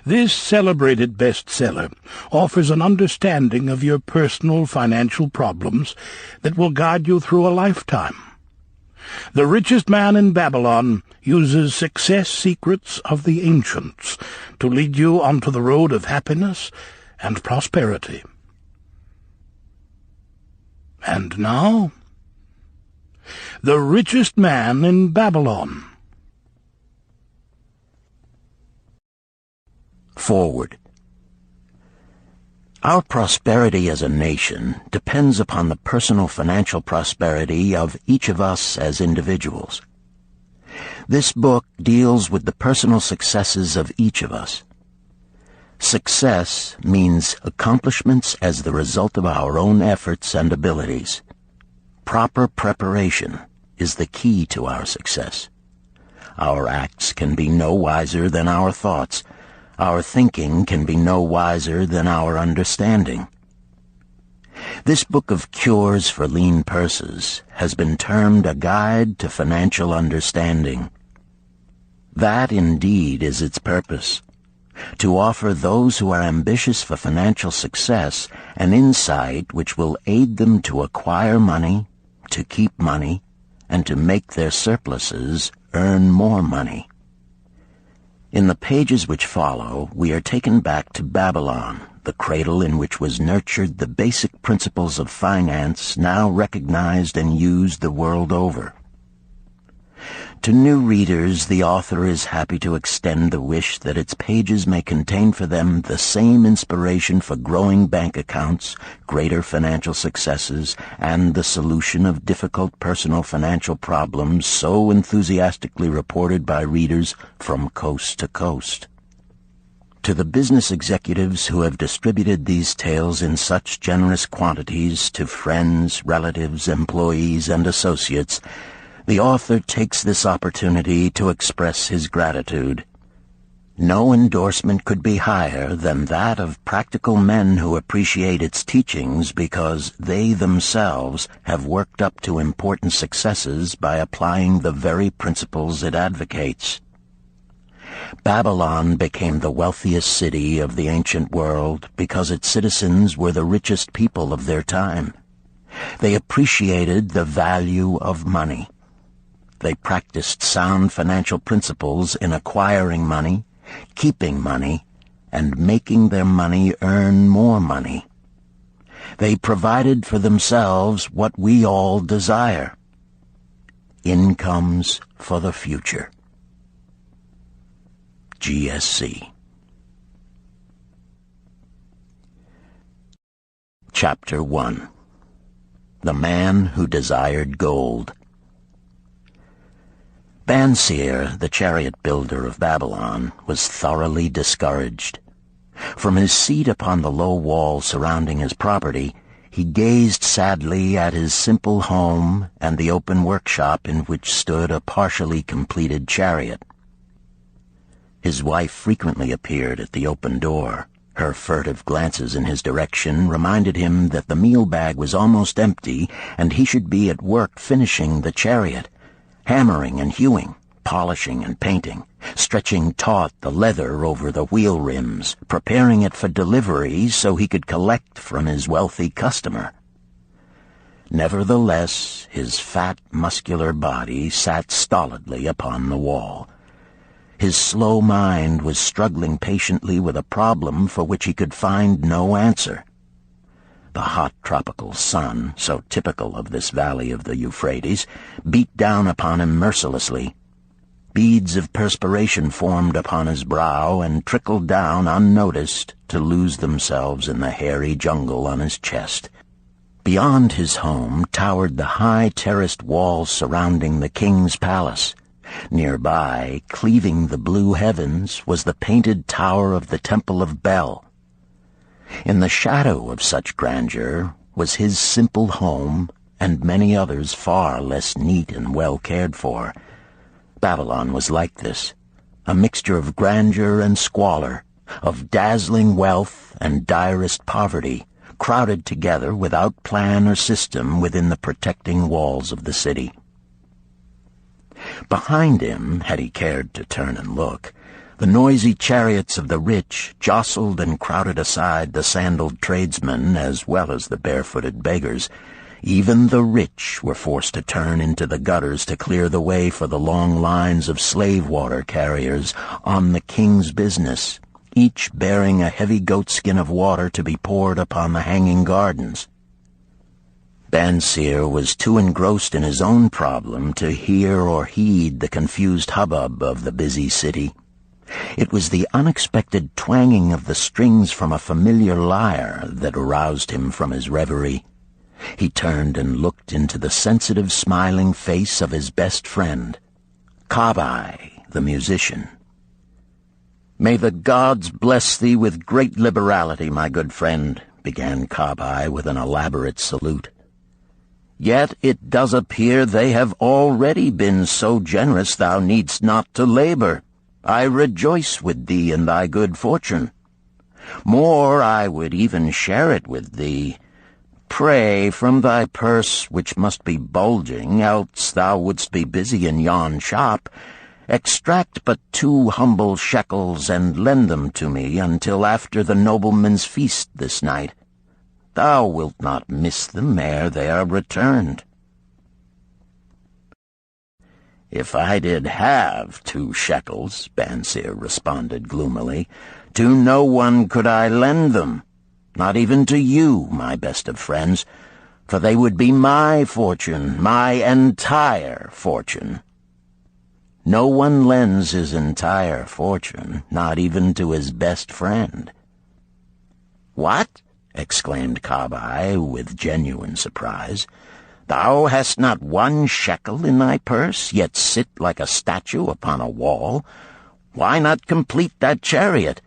This celebrated bestseller offers an understanding of your personal financial problems that will guide you through a lifetime. The Richest Man in Babylon uses success secrets of the ancients to lead you onto the road of happiness and prosperity. And now, The Richest Man in Babylon. Forward. Our prosperity as a nation depends upon the personal financial prosperity of each of us as individuals. This book deals with the personal successes of each of us. Success means accomplishments as the result of our own efforts and abilities. Proper preparation is the key to our success. Our acts can be no wiser than our thoughts. Our thinking can be no wiser than our understanding. This book of cures for lean purses has been termed a guide to financial understanding. That indeed is its purpose, to offer those who are ambitious for financial success an insight which will aid them to acquire money, to keep money, and to make their surpluses earn more money. In the pages which follow, we are taken back to Babylon, the cradle in which was nurtured the basic principles of finance now recognized and used the world over. To new readers, the author is happy to extend the wish that its pages may contain for them the same inspiration for growing bank accounts, greater financial successes, and the solution of difficult personal financial problems so enthusiastically reported by readers from coast to coast. To the business executives who have distributed these tales in such generous quantities to friends, relatives, employees, and associates, the author takes this opportunity to express his gratitude. No endorsement could be higher than that of practical men who appreciate its teachings because they themselves have worked up to important successes by applying the very principles it advocates. Babylon became the wealthiest city of the ancient world because its citizens were the richest people of their time. They appreciated the value of money. They practiced sound financial principles in acquiring money, keeping money, and making their money earn more money. They provided for themselves what we all desire: incomes for the future. GSC. Chapter 1. The Man Who Desired Gold. Banseer, the chariot builder of Babylon, was thoroughly discouraged. From his seat upon the low wall surrounding his property, he gazed sadly at his simple home and the open workshop in which stood a partially completed chariot. His wife frequently appeared at the open door. Her furtive glances in his direction reminded him that the meal bag was almost empty and he should be at work finishing the chariot, hammering and hewing, polishing and painting, stretching taut the leather over the wheel rims, preparing it for delivery so he could collect from his wealthy customer. Nevertheless, his fat, muscular body sat stolidly upon the wall. His slow mind was struggling patiently with a problem for which he could find no answer. The hot tropical sun, so typical of this valley of the Euphrates, beat down upon him mercilessly. Beads of perspiration formed upon his brow and trickled down unnoticed to lose themselves in the hairy jungle on his chest. Beyond his home towered the high terraced walls surrounding the king's palace. Nearby, cleaving the blue heavens, was the painted tower of the Temple of Bel. In the shadow of such grandeur was his simple home and many others far less neat and well cared for. Babylon was like this, a mixture of grandeur and squalor, of dazzling wealth and direst poverty, crowded together without plan or system within the protecting walls of the city. Behind him, had he cared to turn and look, The noisy chariots of the rich jostled and crowded aside the sandaled tradesmen as well as the barefooted beggars. Even the rich were forced to turn into the gutters to clear the way for the long lines of slave water carriers on the king's business, each bearing a heavy goatskin of water to be poured upon the hanging gardens. Bansir was too engrossed in his own problem to hear or heed the confused hubbub of the busy city. It was the unexpected twanging of the strings from a familiar lyre that aroused him from his reverie. He turned and looked into the sensitive, smiling face of his best friend, Kabai, the musician. "May the gods bless thee with great liberality, my good friend," began Kabai with an elaborate salute. "Yet it does appear they have already been so generous thou needst not to labor. I rejoice with thee in thy good fortune. More, I would even share it with thee. Pray, from thy purse, which must be bulging, else thou wouldst be busy in yon shop, extract but 2 humble shekels and lend them to me until after the nobleman's feast this night. Thou wilt not miss them ere they are returned." "If I did have 2 shekels," Bansir responded gloomily, "to no one could I lend them, not even to you, my best of friends, for they would be my fortune, my entire fortune." No one lends his entire fortune, not even to his best friend. "What?" exclaimed Kabai with genuine surprise. "Thou hast not 1 shekel in thy purse, yet sit like a statue upon a wall. Why not complete that chariot?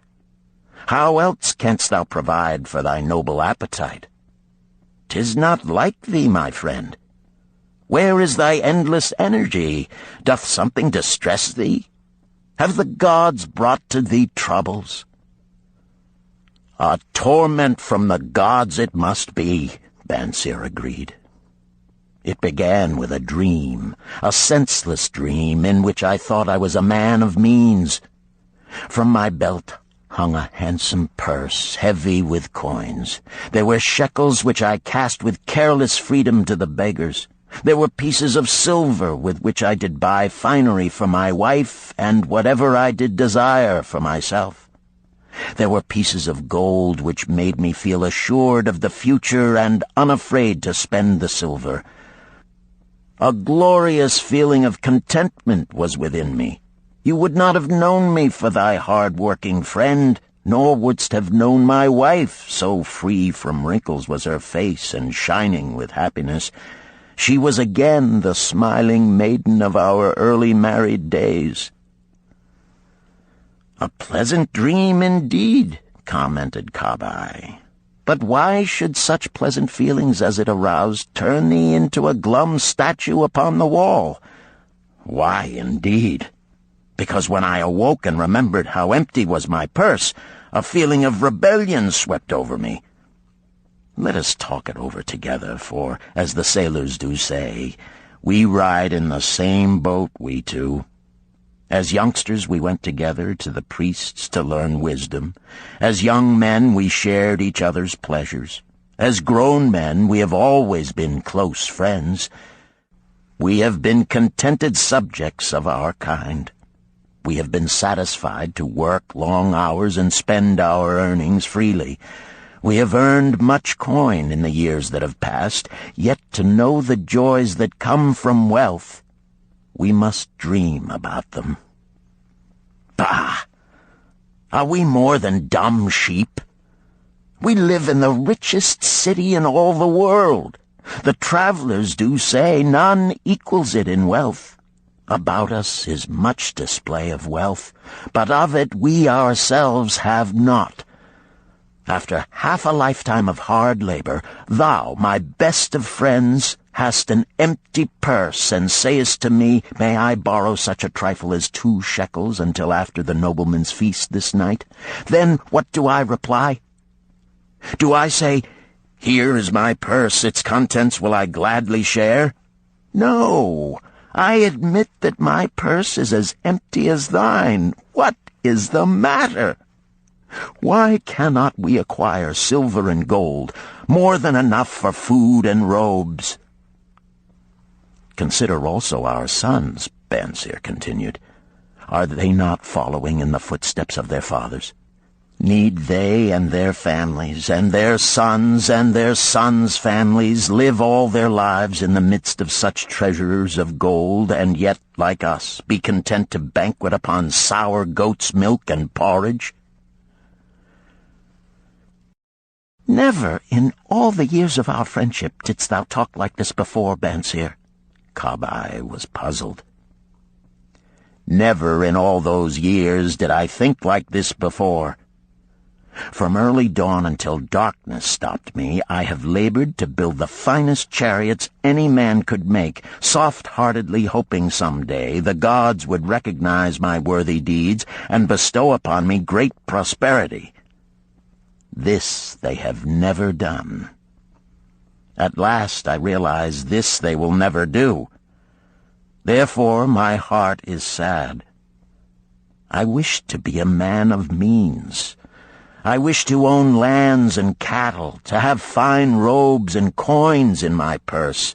How else canst thou provide for thy noble appetite? 'Tis not like thee, my friend. Where is thy endless energy? Doth something distress thee? Have the gods brought to thee troubles?" "A torment from the gods it must be," Bansir agreed. "It began with a dream, a senseless dream in which I thought I was a man of means. From my belt hung a handsome purse, heavy with coins. There were shekels which I cast with careless freedom to the beggars. There were pieces of silver with which I did buy finery for my wife and whatever I did desire for myself. There were pieces of gold which made me feel assured of the future and unafraid to spend the silver. A glorious feeling of contentment was within me. You would not have known me for thy hard-working friend, nor wouldst have known my wife, so free from wrinkles was her face and shining with happiness. She was again the smiling maiden of our early married days." "A pleasant dream indeed," commented Kabai. "But why should such pleasant feelings as it aroused turn thee into a glum statue upon the wall?" "Why, indeed? Because when I awoke and remembered how empty was my purse, a feeling of rebellion swept over me. Let us talk it over together, for, as the sailors do say, we ride in the same boat, we two. As youngsters we went together to the priests to learn wisdom. As young men we shared each other's pleasures. As grown men we have always been close friends. We have been contented subjects of our kind. We have been satisfied to work long hours and spend our earnings freely. We have earned much coin in the years that have passed, yet to know the joys that come from wealth, we must dream about them. Bah! Are we more than dumb sheep? We live in the richest city in all the world. The travelers do say none equals it in wealth. About us is much display of wealth, but of it we ourselves have not. After half a lifetime of hard labor, thou, my best of friends, hast an empty purse, and sayest to me, may I borrow such a trifle as 2 shekels until after the nobleman's feast this night? Then what do I reply? Do I say, here is my purse, its contents will I gladly share? No, I admit that my purse is as empty as thine. What is the matter? Why cannot we acquire silver and gold, more than enough for food and robes? Consider also our sons, Bansir continued. Are they not following in the footsteps of their fathers? Need they and their families, and their sons' families, live all their lives in the midst of such treasures of gold, and yet, like us, be content to banquet upon sour goat's milk and porridge? Never in all the years of our friendship didst thou talk like this before, Bansir. Kabai was puzzled. Never in all those years did I think like this before. From early dawn until darkness stopped me, I have labored to build the finest chariots any man could make, soft-heartedly hoping some day the gods would recognize my worthy deeds and bestow upon me great prosperity. This they have never done. At last I realize this they will never do. Therefore my heart is sad. I wish to be a man of means. I wish to own lands and cattle, to have fine robes and coins in my purse.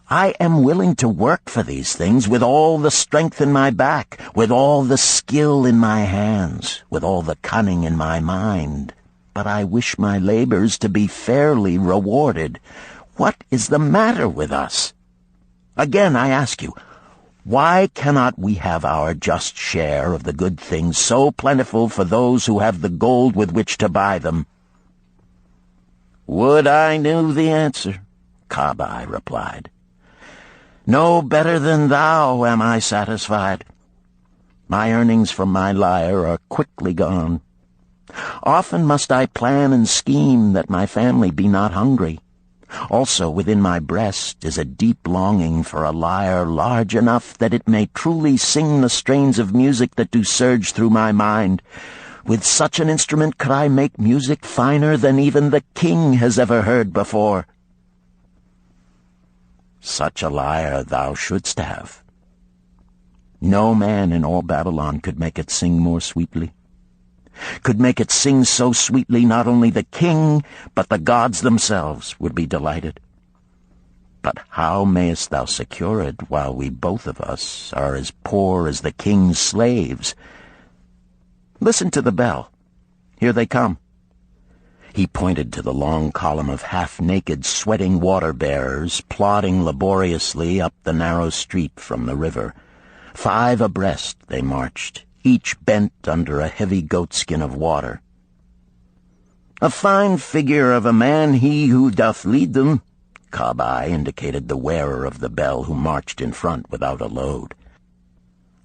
I am willing to work for these things with all the strength in my back, with all the skill in my hands, with all the cunning in my mind. But I wish my labors to be fairly rewarded. What is the matter with us? Again, I ask you, why cannot we have our just share of the good things so plentiful for those who have the gold with which to buy them? Would I knew the answer, Kabai replied. No better than thou am I satisfied. My earnings from my lyre are quickly gone. Often must I plan and scheme that my family be not hungry. Also within my breast is a deep longing for a lyre large enough that it may truly sing the strains of music that do surge through my mind. With such an instrument could I make music finer than even the king has ever heard before. Such a lyre thou shouldst have. No man in all Babylon could make it sing more sweetly. Could make it sing so sweetly not only the king, but the gods themselves would be delighted. But how mayest thou secure it while we both of us are as poor as the king's slaves? Listen to the bell. Here they come. He pointed to the long column of half-naked, sweating water-bearers plodding laboriously up the narrow street from the river. 5 abreast they marched, each bent under a heavy goatskin of water. A fine figure of a man he who doth lead them, Kabai indicated the wearer of the bell who marched in front without a load.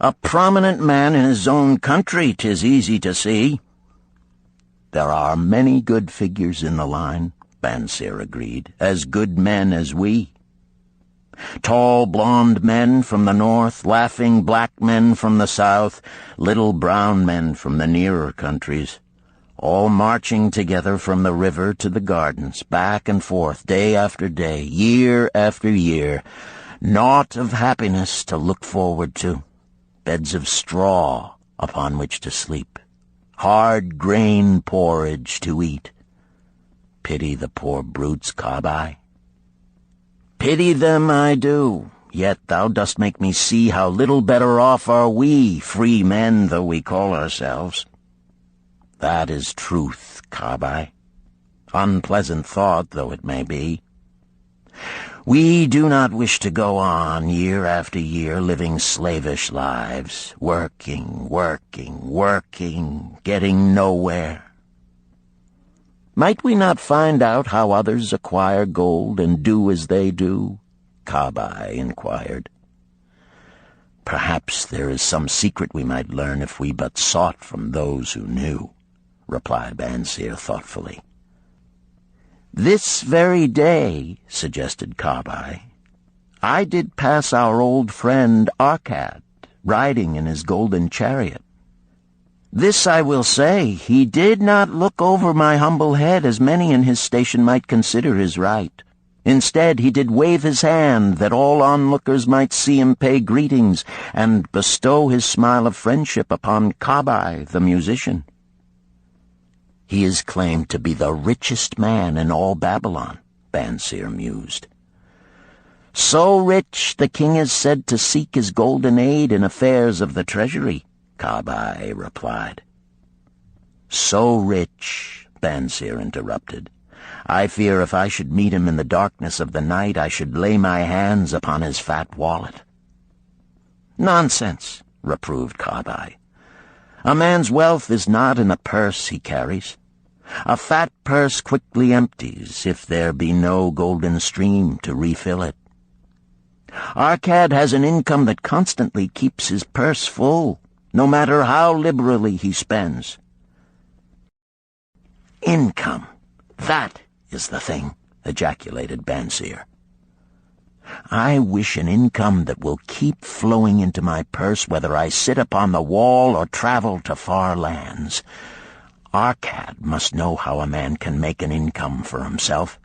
A prominent man in his own country, 'tis easy to see. There are many good figures in the line, Bansir agreed, as good men as we. Tall, blond men from the north, laughing black men from the south, little brown men from the nearer countries, all marching together from the river to the gardens, back and forth, day after day, year after year, naught of happiness to look forward to, beds of straw upon which to sleep, hard grain porridge to eat. Pity the poor brutes, Kabai. Pity them I do, yet thou dost make me see how little better off are we, free men though we call ourselves. That is truth, Kabai, unpleasant thought though it may be. We do not wish to go on year after year living slavish lives, working, getting nowhere. Might we not find out how others acquire gold and do as they do? Kabai inquired. Perhaps there is some secret we might learn if we but sought from those who knew, replied Bansir thoughtfully. This very day, suggested Kabai, I did pass our old friend Arkad, riding in his golden chariot. This I will say, he did not look over my humble head as many in his station might consider his right. Instead, he did wave his hand that all onlookers might see him pay greetings and bestow his smile of friendship upon Kabai, the musician. He is claimed to be the richest man in all Babylon, Bansir mused. So rich, the king is said to seek his golden aid in affairs of the treasury, Kabai replied. So rich, Bansir interrupted. I fear if I should meet him in the darkness of the night, I should lay my hands upon his fat wallet. Nonsense, reproved Kabai. A man's wealth is not in a purse he carries. A fat purse quickly empties if there be no golden stream to refill it. Arkad has an income that constantly keeps his purse full, no matter how liberally he spends. Income, that is the thing, ejaculated Bansir. I wish an income that will keep flowing into my purse whether I sit upon the wall or travel to far lands. Arkad must know how a man can make an income for himself.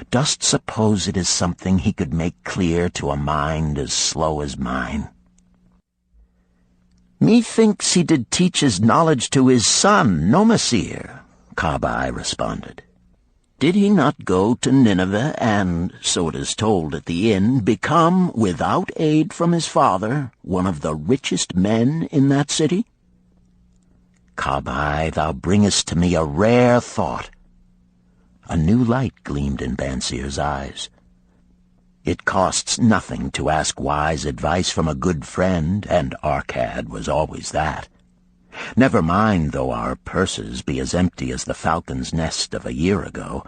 Dost suppose it is something he could make clear to a mind as slow as mine? Methinks he did teach his knowledge to his son, Nomasir, Kabai responded. Did he not go to Nineveh and, so it is told at the inn, become, without aid from his father, one of the richest men in that city? Kabai, thou bringest to me a rare thought. A new light gleamed in Bansir's eyes. It costs nothing to ask wise advice from a good friend, and Arkad was always that. Never mind though our purses be as empty as the falcon's nest of a year ago.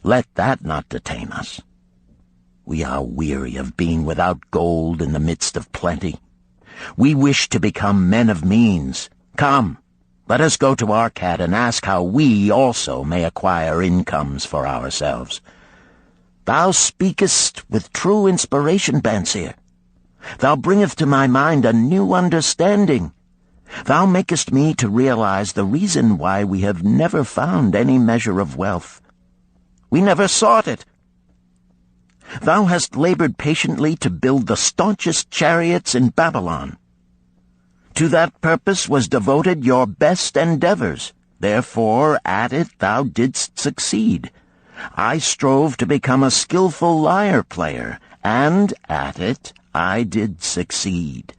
Let that not detain us. We are weary of being without gold in the midst of plenty. We wish to become men of means. Come, let us go to Arkad and ask how we also may acquire incomes for ourselves. Thou speakest with true inspiration, Bansir. Thou bringest to my mind a new understanding. Thou makest me to realize the reason why we have never found any measure of wealth. We never sought it. Thou hast labored patiently to build the staunchest chariots in Babylon. To that purpose was devoted your best endeavors. Therefore, at it thou didst succeed. I strove to become a skillful lyre player, and at it I did succeed.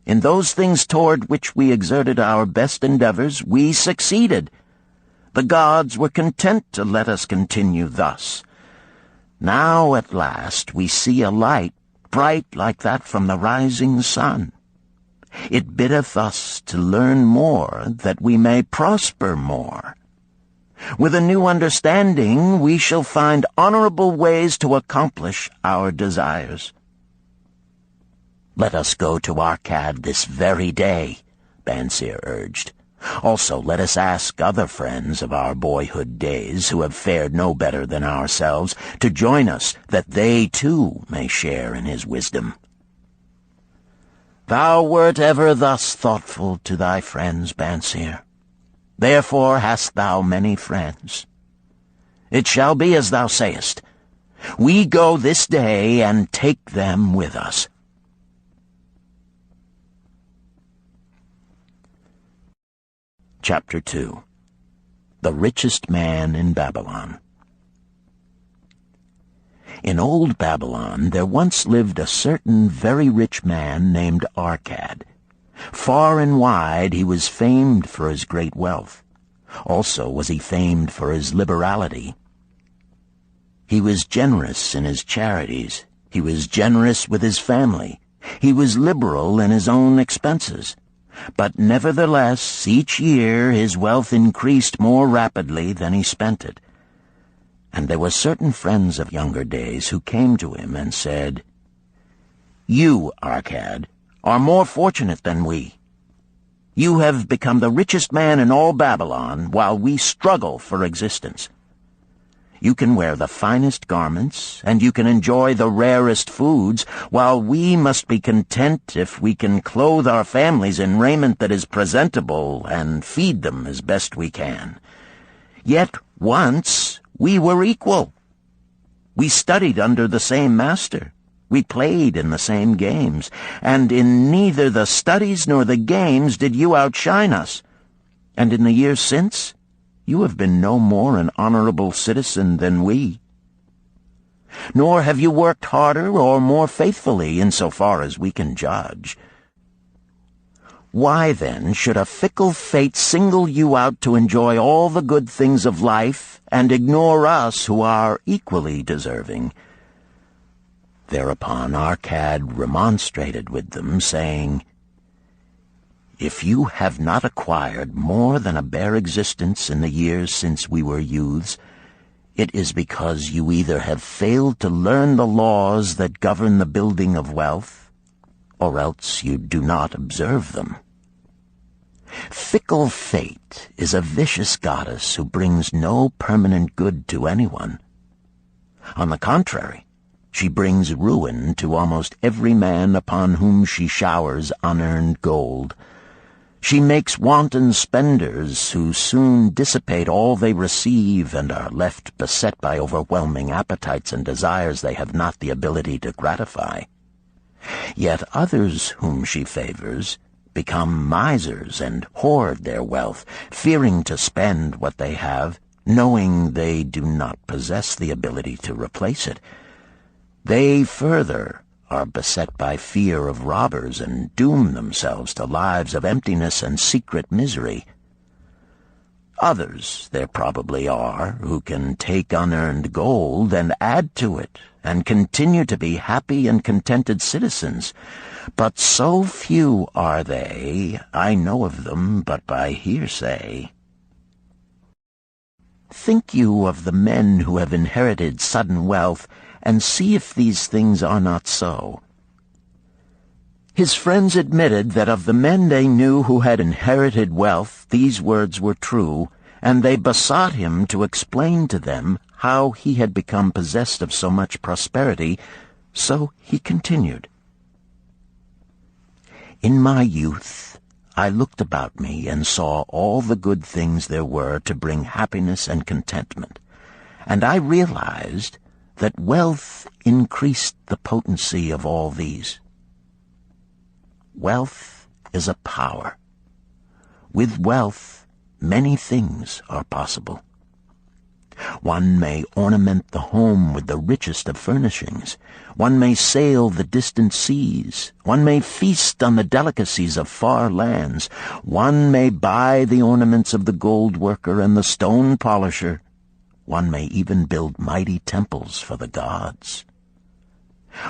In those things toward which we exerted our best endeavors, we succeeded. The gods were content to let us continue thus. Now at last we see a light, bright like that from the rising sun. It biddeth us to learn more, that we may prosper more. With a new understanding, we shall find honorable ways to accomplish our desires. Let us go to Arkad this very day, Bansir urged. Also let us ask other friends of our boyhood days who have fared no better than ourselves to join us, that they too may share in his wisdom. Thou wert ever thus thoughtful to thy friends, Bansir. Therefore hast thou many friends. It shall be as thou sayest. We go this day and take them with us. Chapter 2. The Richest Man in Babylon. In old Babylon there once lived a certain very rich man named Arkad. Far and wide he was famed for his great wealth. Also was he famed for his liberality. He was generous in his charities. He was generous with his family. He was liberal in his own expenses. But nevertheless, each year his wealth increased more rapidly than he spent it. And there were certain friends of younger days who came to him and said, You, Arkad, are more fortunate than we. You have become the richest man in all Babylon, while we struggle for existence. You can wear the finest garments, and you can enjoy the rarest foods, while we must be content if we can clothe our families in raiment that is presentable and feed them as best we can. Yet once we were equal. We studied under the same master. We played in the same games, and in neither the studies nor the games did you outshine us. And in the years since, you have been no more an honorable citizen than we. Nor have you worked harder or more faithfully in so far as we can judge. Why, then, should a fickle fate single you out to enjoy all the good things of life and ignore us who are equally deserving? Thereupon Arkad remonstrated with them, saying, If you have not acquired more than a bare existence in the years since we were youths, it is because you either have failed to learn the laws that govern the building of wealth, or else you do not observe them. Fickle fate is a vicious goddess who brings no permanent good to anyone. On the contrary, she brings ruin to almost every man upon whom she showers unearned gold. She makes wanton spenders who soon dissipate all they receive and are left beset by overwhelming appetites and desires they have not the ability to gratify. Yet others whom she favors become misers and hoard their wealth, fearing to spend what they have, knowing they do not possess the ability to replace it. They further are beset by fear of robbers and doom themselves to lives of emptiness and secret misery. Others there probably are who can take unearned gold and add to it and continue to be happy and contented citizens, but so few are they, I know of them but by hearsay. Think you of the men who have inherited sudden wealth, and see if these things are not so. His friends admitted that of the men they knew who had inherited wealth, these words were true, and they besought him to explain to them how he had become possessed of so much prosperity, so he continued. In my youth, I looked about me and saw all the good things there were to bring happiness and contentment, and I realized that wealth increased the potency of all these. Wealth is a power. With wealth, many things are possible. One may ornament the home with the richest of furnishings. One may sail the distant seas. One may feast on the delicacies of far lands. One may buy the ornaments of the gold worker and the stone polisher. One may even build mighty temples for the gods.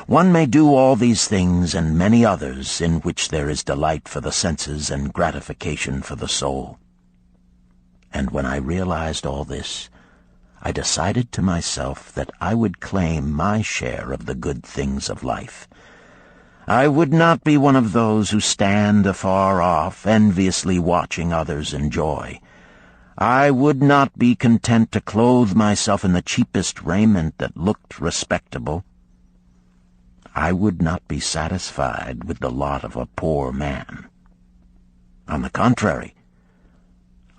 One may do all these things and many others in which there is delight for the senses and gratification for the soul. And when I realized all this, I decided to myself that I would claim my share of the good things of life. I would not be one of those who stand afar off, enviously watching others enjoy. I would not be content to clothe myself in the cheapest raiment that looked respectable. I would not be satisfied with the lot of a poor man. On the contrary,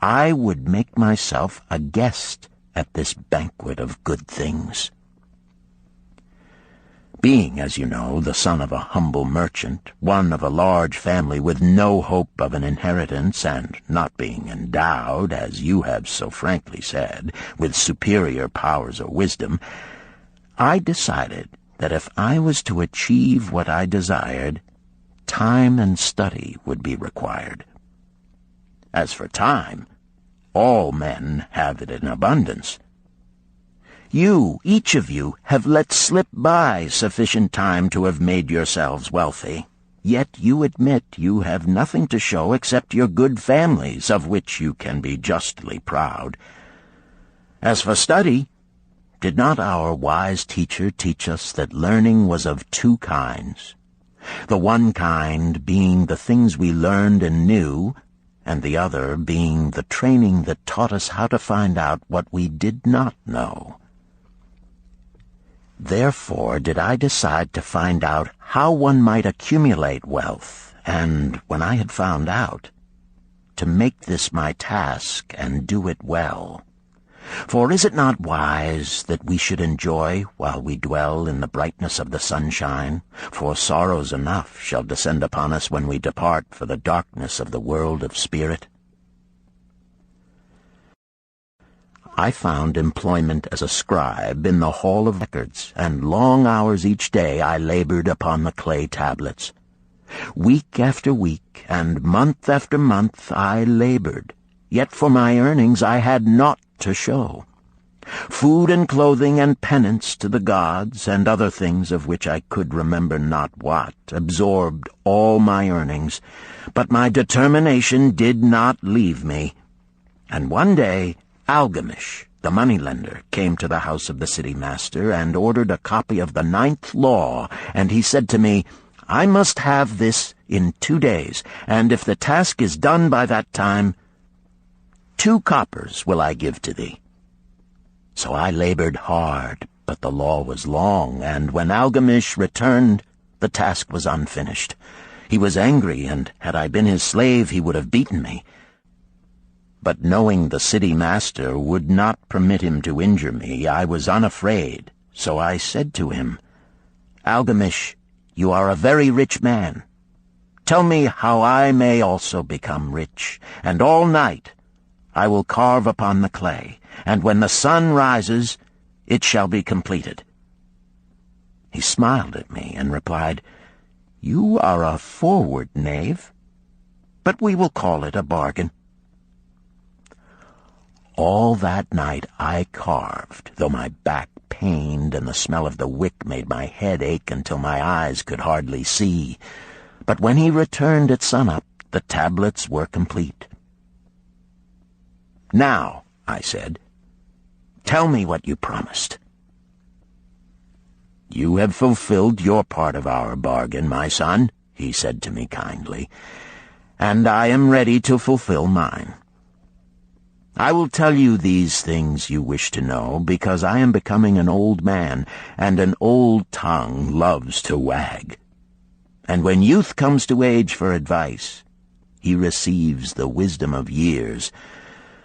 I would make myself a guest at this banquet of good things. Being, as you know, the son of a humble merchant, one of a large family with no hope of an inheritance, and not being endowed, as you have so frankly said, with superior powers or wisdom, I decided that if I was to achieve what I desired, time and study would be required. As for time, all men have it in abundance. You, each of you, have let slip by sufficient time to have made yourselves wealthy. Yet you admit you have nothing to show except your good families, of which you can be justly proud. As for study, did not our wise teacher teach us that learning was of two kinds? The one kind being the things we learned and knew, and the other being the training that taught us how to find out what we did not know. Therefore did I decide to find out how one might accumulate wealth, and, when I had found out, to make this my task and do it well. For is it not wise that we should enjoy while we dwell in the brightness of the sunshine? For sorrows enough shall descend upon us when we depart for the darkness of the world of spirit. I found employment as a scribe in the hall of records, and long hours each day I labored upon the clay tablets. Week after week, and month after month I labored, yet for my earnings I had naught to show. Food and clothing and penance to the gods, and other things of which I could remember not what, absorbed all my earnings, but my determination did not leave me. And one day Algamish, the moneylender, came to the house of the city master and ordered a copy of the 9th law, and he said to me, I must have this in 2 days, and if the task is done by that time, 2 coppers will I give to thee. So I labored hard, but the law was long, and when Algamish returned, the task was unfinished. He was angry, and had I been his slave, he would have beaten me. But knowing the city master would not permit him to injure me, I was unafraid. So I said to him, Algamish, you are a very rich man. Tell me how I may also become rich, and all night I will carve upon the clay, and when the sun rises, it shall be completed. He smiled at me and replied, You are a forward knave, but we will call it a bargain. All that night I carved, though my back pained and the smell of the wick made my head ache until my eyes could hardly see. But when he returned at sunup, the tablets were complete. Now, I said, tell me what you promised. You have fulfilled your part of our bargain, my son, he said to me kindly, and I am ready to fulfill mine. I will tell you these things you wish to know, because I am becoming an old man, and an old tongue loves to wag. And when youth comes to age for advice, he receives the wisdom of years.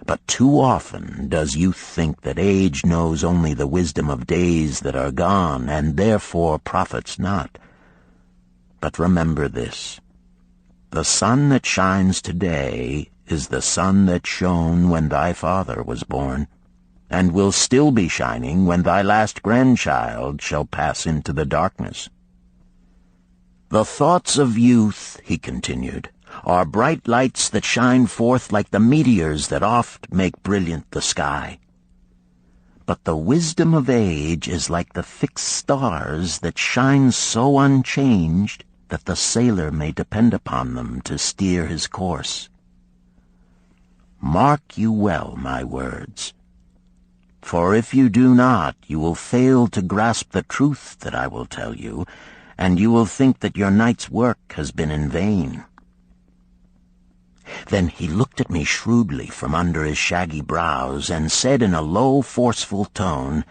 But too often does youth think that age knows only the wisdom of days that are gone, and therefore profits not. But remember this, the sun that shines today is the sun that shone when thy father was born, and will still be shining when thy last grandchild shall pass into the darkness. The thoughts of youth, he continued, are bright lights that shine forth like the meteors that oft make brilliant the sky. But the wisdom of age is like the fixed stars that shine so unchanged that the sailor may depend upon them to steer his course. Mark you well my words, for if you do not, you will fail to grasp the truth that I will tell you, and you will think that your night's work has been in vain. Then he looked at me shrewdly from under his shaggy brows and said in a low, forceful tone,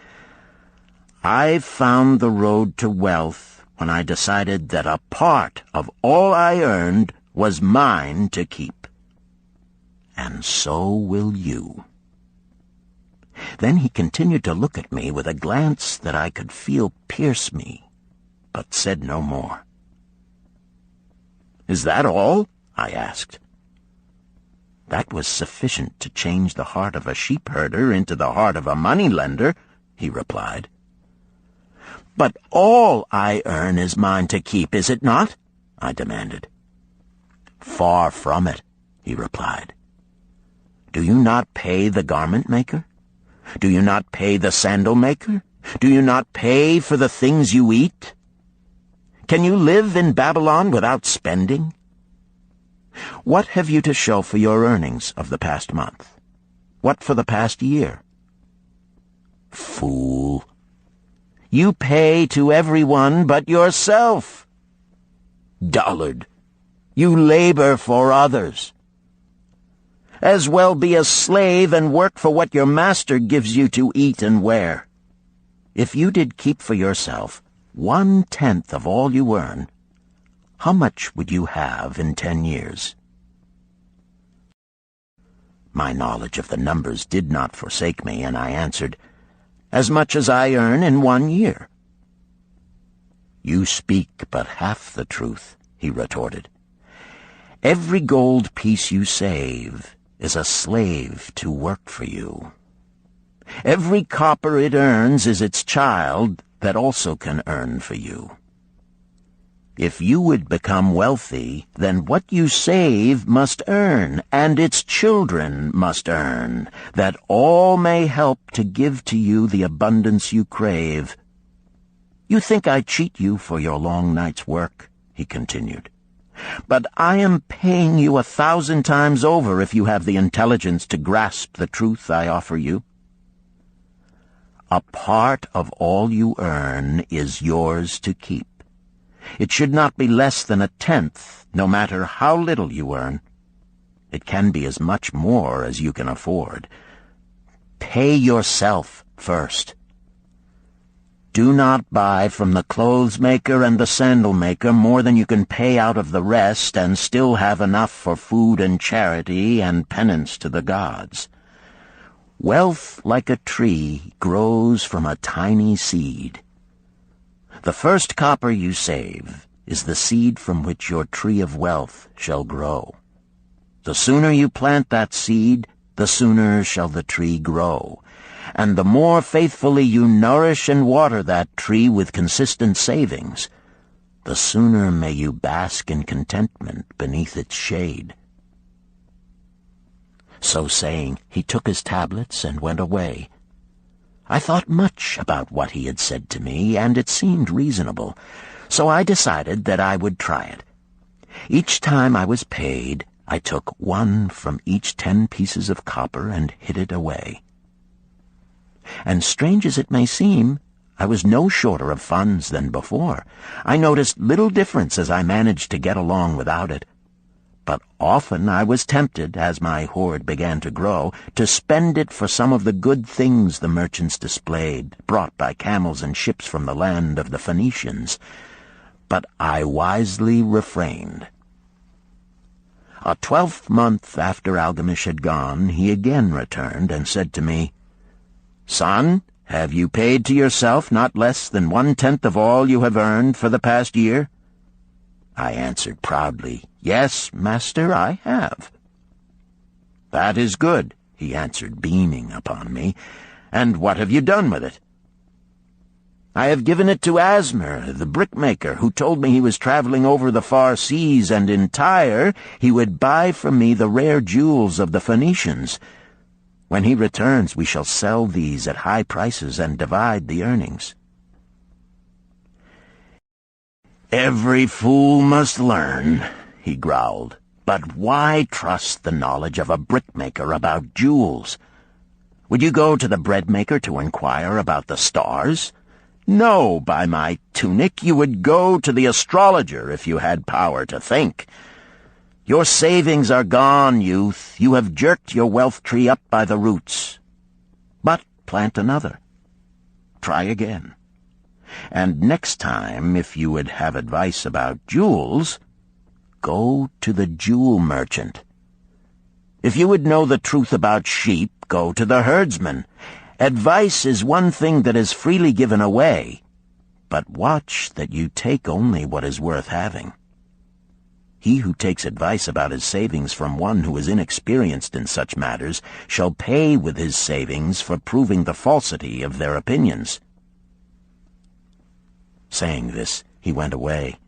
I've found the road to wealth when I decided that a part of all I earned was mine to keep. And so will you. Then he continued to look at me with a glance that I could feel pierce me, but said no more. Is that all? I asked. That was sufficient to change the heart of a sheep-herder into the heart of a money-lender, he replied. But all I earn is mine to keep, is it not? I demanded. Far from it, he replied. Do you not pay the garment-maker? Do you not pay the sandal-maker? Do you not pay for the things you eat? Can you live in Babylon without spending? What have you to show for your earnings of the past month? What for the past year? Fool! You pay to everyone but yourself. Dullard! You labor for others. As well be a slave and work for what your master gives you to eat and wear. If you did keep for yourself 1/10 of all you earn, how much would you have in 10 years? My knowledge of the numbers did not forsake me, and I answered, "As much as I earn in 1 year." "You speak but half the truth," he retorted. "Every gold piece you save is a slave to work for you. Every copper it earns is its child that also can earn for you. If you would become wealthy, then what you save must earn, and its children must earn, that all may help to give to you the abundance you crave. You think I cheat you for your long night's work," he continued, "but I am paying you 1,000 times over if you have the intelligence to grasp the truth I offer you. A part of all you earn is yours to keep. It should not be less than 1/10, no matter how little you earn. It can be as much more as you can afford. Pay yourself first. Do not buy from the clothes maker and the sandal maker more than you can pay out of the rest and still have enough for food and charity and penance to the gods. Wealth, like a tree, grows from a tiny seed. The first copper you save is the seed from which your tree of wealth shall grow. The sooner you plant that seed, the sooner shall the tree grow. And the more faithfully you nourish and water that tree with consistent savings, the sooner may you bask in contentment beneath its shade." So saying, he took his tablets and went away. I thought much about what he had said to me, and it seemed reasonable, so I decided that I would try it. Each time I was paid, I took 1 from each 10 pieces of copper and hid it away. And strange as it may seem, I was no shorter of funds than before. I noticed little difference as I managed to get along without it. But often I was tempted, as my hoard began to grow, to spend it for some of the good things the merchants displayed, brought by camels and ships from the land of the Phoenicians. But I wisely refrained. A 12th month after Algamish had gone, he again returned and said to me, "Son, have you paid to yourself not less than 1/10 of all you have earned for the past year?" I answered proudly, "Yes, master, I have." "That is good," he answered, beaming upon me. "And what have you done with it?" "I have given it to Asmer, the brickmaker, who told me he was traveling over the far seas, and in Tyre he would buy from me the rare jewels of the Phoenicians. When he returns, we shall sell these at high prices and divide the earnings." "Every fool must learn," he growled. "But why trust the knowledge of a brickmaker about jewels? Would you go to the breadmaker to inquire about the stars? No, by my tunic, you would go to the astrologer if you had power to think. Your savings are gone, youth. You have jerked your wealth tree up by the roots. But plant another. Try again. And next time, if you would have advice about jewels, go to the jewel merchant. If you would know the truth about sheep, go to the herdsman. Advice is one thing that is freely given away, but watch that you take only what is worth having. He who takes advice about his savings from one who is inexperienced in such matters shall pay with his savings for proving the falsity of their opinions." Saying this, he went away.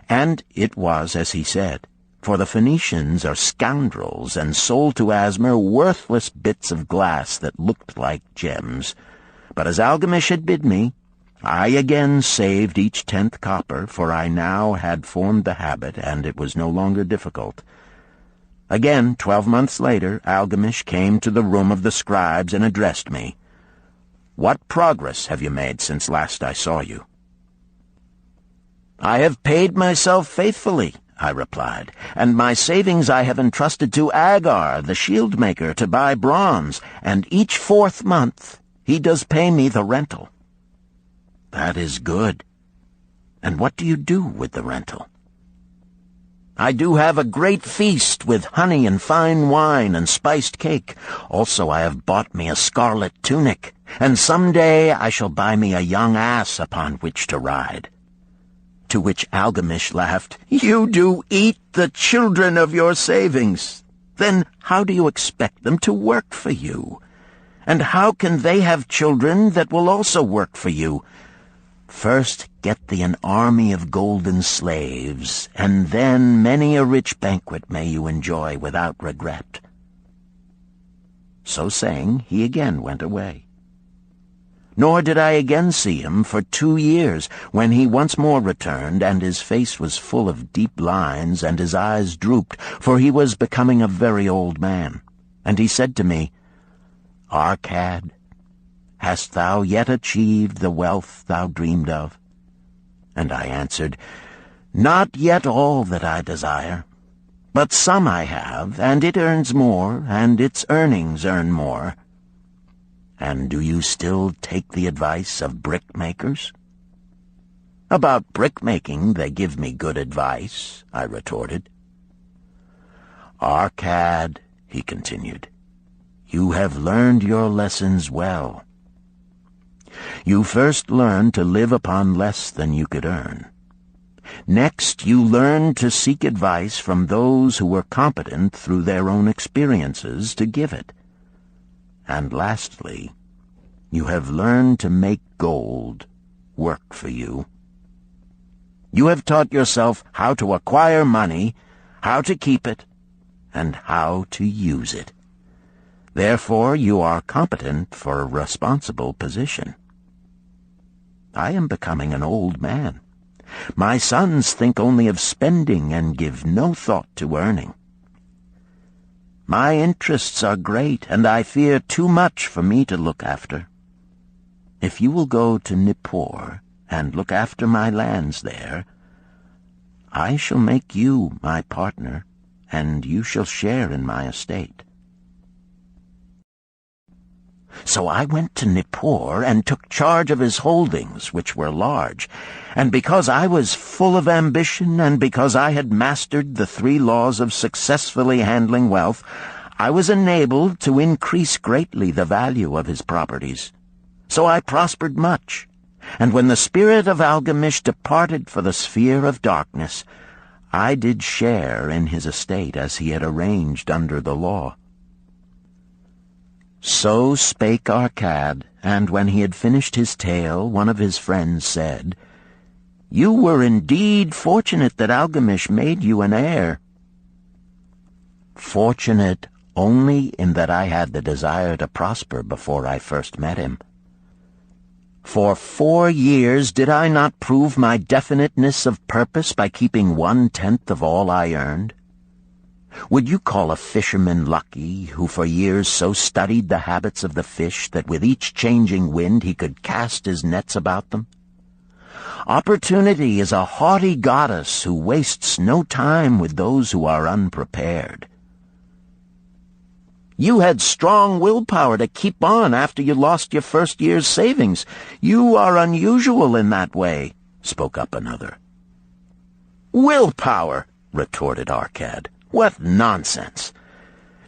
And it was as he said, for the Phoenicians are scoundrels and sold to Asmer worthless bits of glass that looked like gems. But as Algamish had bid me, I again saved each 10th copper, for I now had formed the habit, and it was no longer difficult. Again, 12 months later, Algamish came to the room of the scribes and addressed me. "What progress have you made since last I saw you?" "I have paid myself faithfully," I replied, "and my savings I have entrusted to Agar, the shield-maker, to buy bronze, and each 4th month he does pay me the rental." "That is good. And what do you do with the rental?" I do have a great feast with honey and fine wine and spiced cake. Also I have bought me a scarlet tunic, and some day I shall buy me a young ass upon which to ride." To which Algamish laughed, "You do eat the children of your savings. Then how do you expect them to work for you? And how can they have children that will also work for you? First get thee an army of golden slaves, and then many a rich banquet may you enjoy without regret." So saying, he again went away. Nor did I again see him for 2 years, when he once more returned, and his face was full of deep lines, and his eyes drooped, for he was becoming a very old man. And he said to me, "Arkad, hast thou yet achieved the wealth thou dreamed of?" And I answered, "Not yet all that I desire, but some I have, and it earns more, and its earnings earn more." "And do you still take the advice of brickmakers?" "About brickmaking they give me good advice," I retorted. "Arkad," he continued, "you have learned your lessons well. You first learned to live upon less than you could earn. Next, you learned to seek advice from those who were competent through their own experiences to give it. And lastly, you have learned to make gold work for you. You have taught yourself how to acquire money, how to keep it, and how to use it. Therefore, you are competent for a responsible position. I am becoming an old man. My sons think only of spending and give no thought to earning. My interests are great, and I fear too much for me to look after. If you will go to Nippur and look after my lands there, I shall make you my partner, and you shall share in my estate." So I went to Nippur and took charge of his holdings, which were large, and because I was full of ambition and because I had mastered the 3 laws of successfully handling wealth, I was enabled to increase greatly the value of his properties. So I prospered much, and when the spirit of Algamish departed for the sphere of darkness, I did share in his estate as he had arranged under the law. So spake Arkad, and when he had finished his tale, one of his friends said, "You were indeed fortunate that Algamish made you an heir." "Fortunate only in that I had the desire to prosper before I first met him. For 4 years did I not prove my definiteness of purpose by keeping 1/10 of all I earned? Would you call a fisherman lucky who for years so studied the habits of the fish that with each changing wind he could cast his nets about them? Opportunity is a haughty goddess who wastes no time with those who are unprepared. You had strong willpower to keep on after you lost your first year's savings. You are unusual in that way," spoke up another. "Willpower," retorted Arkad. "What nonsense!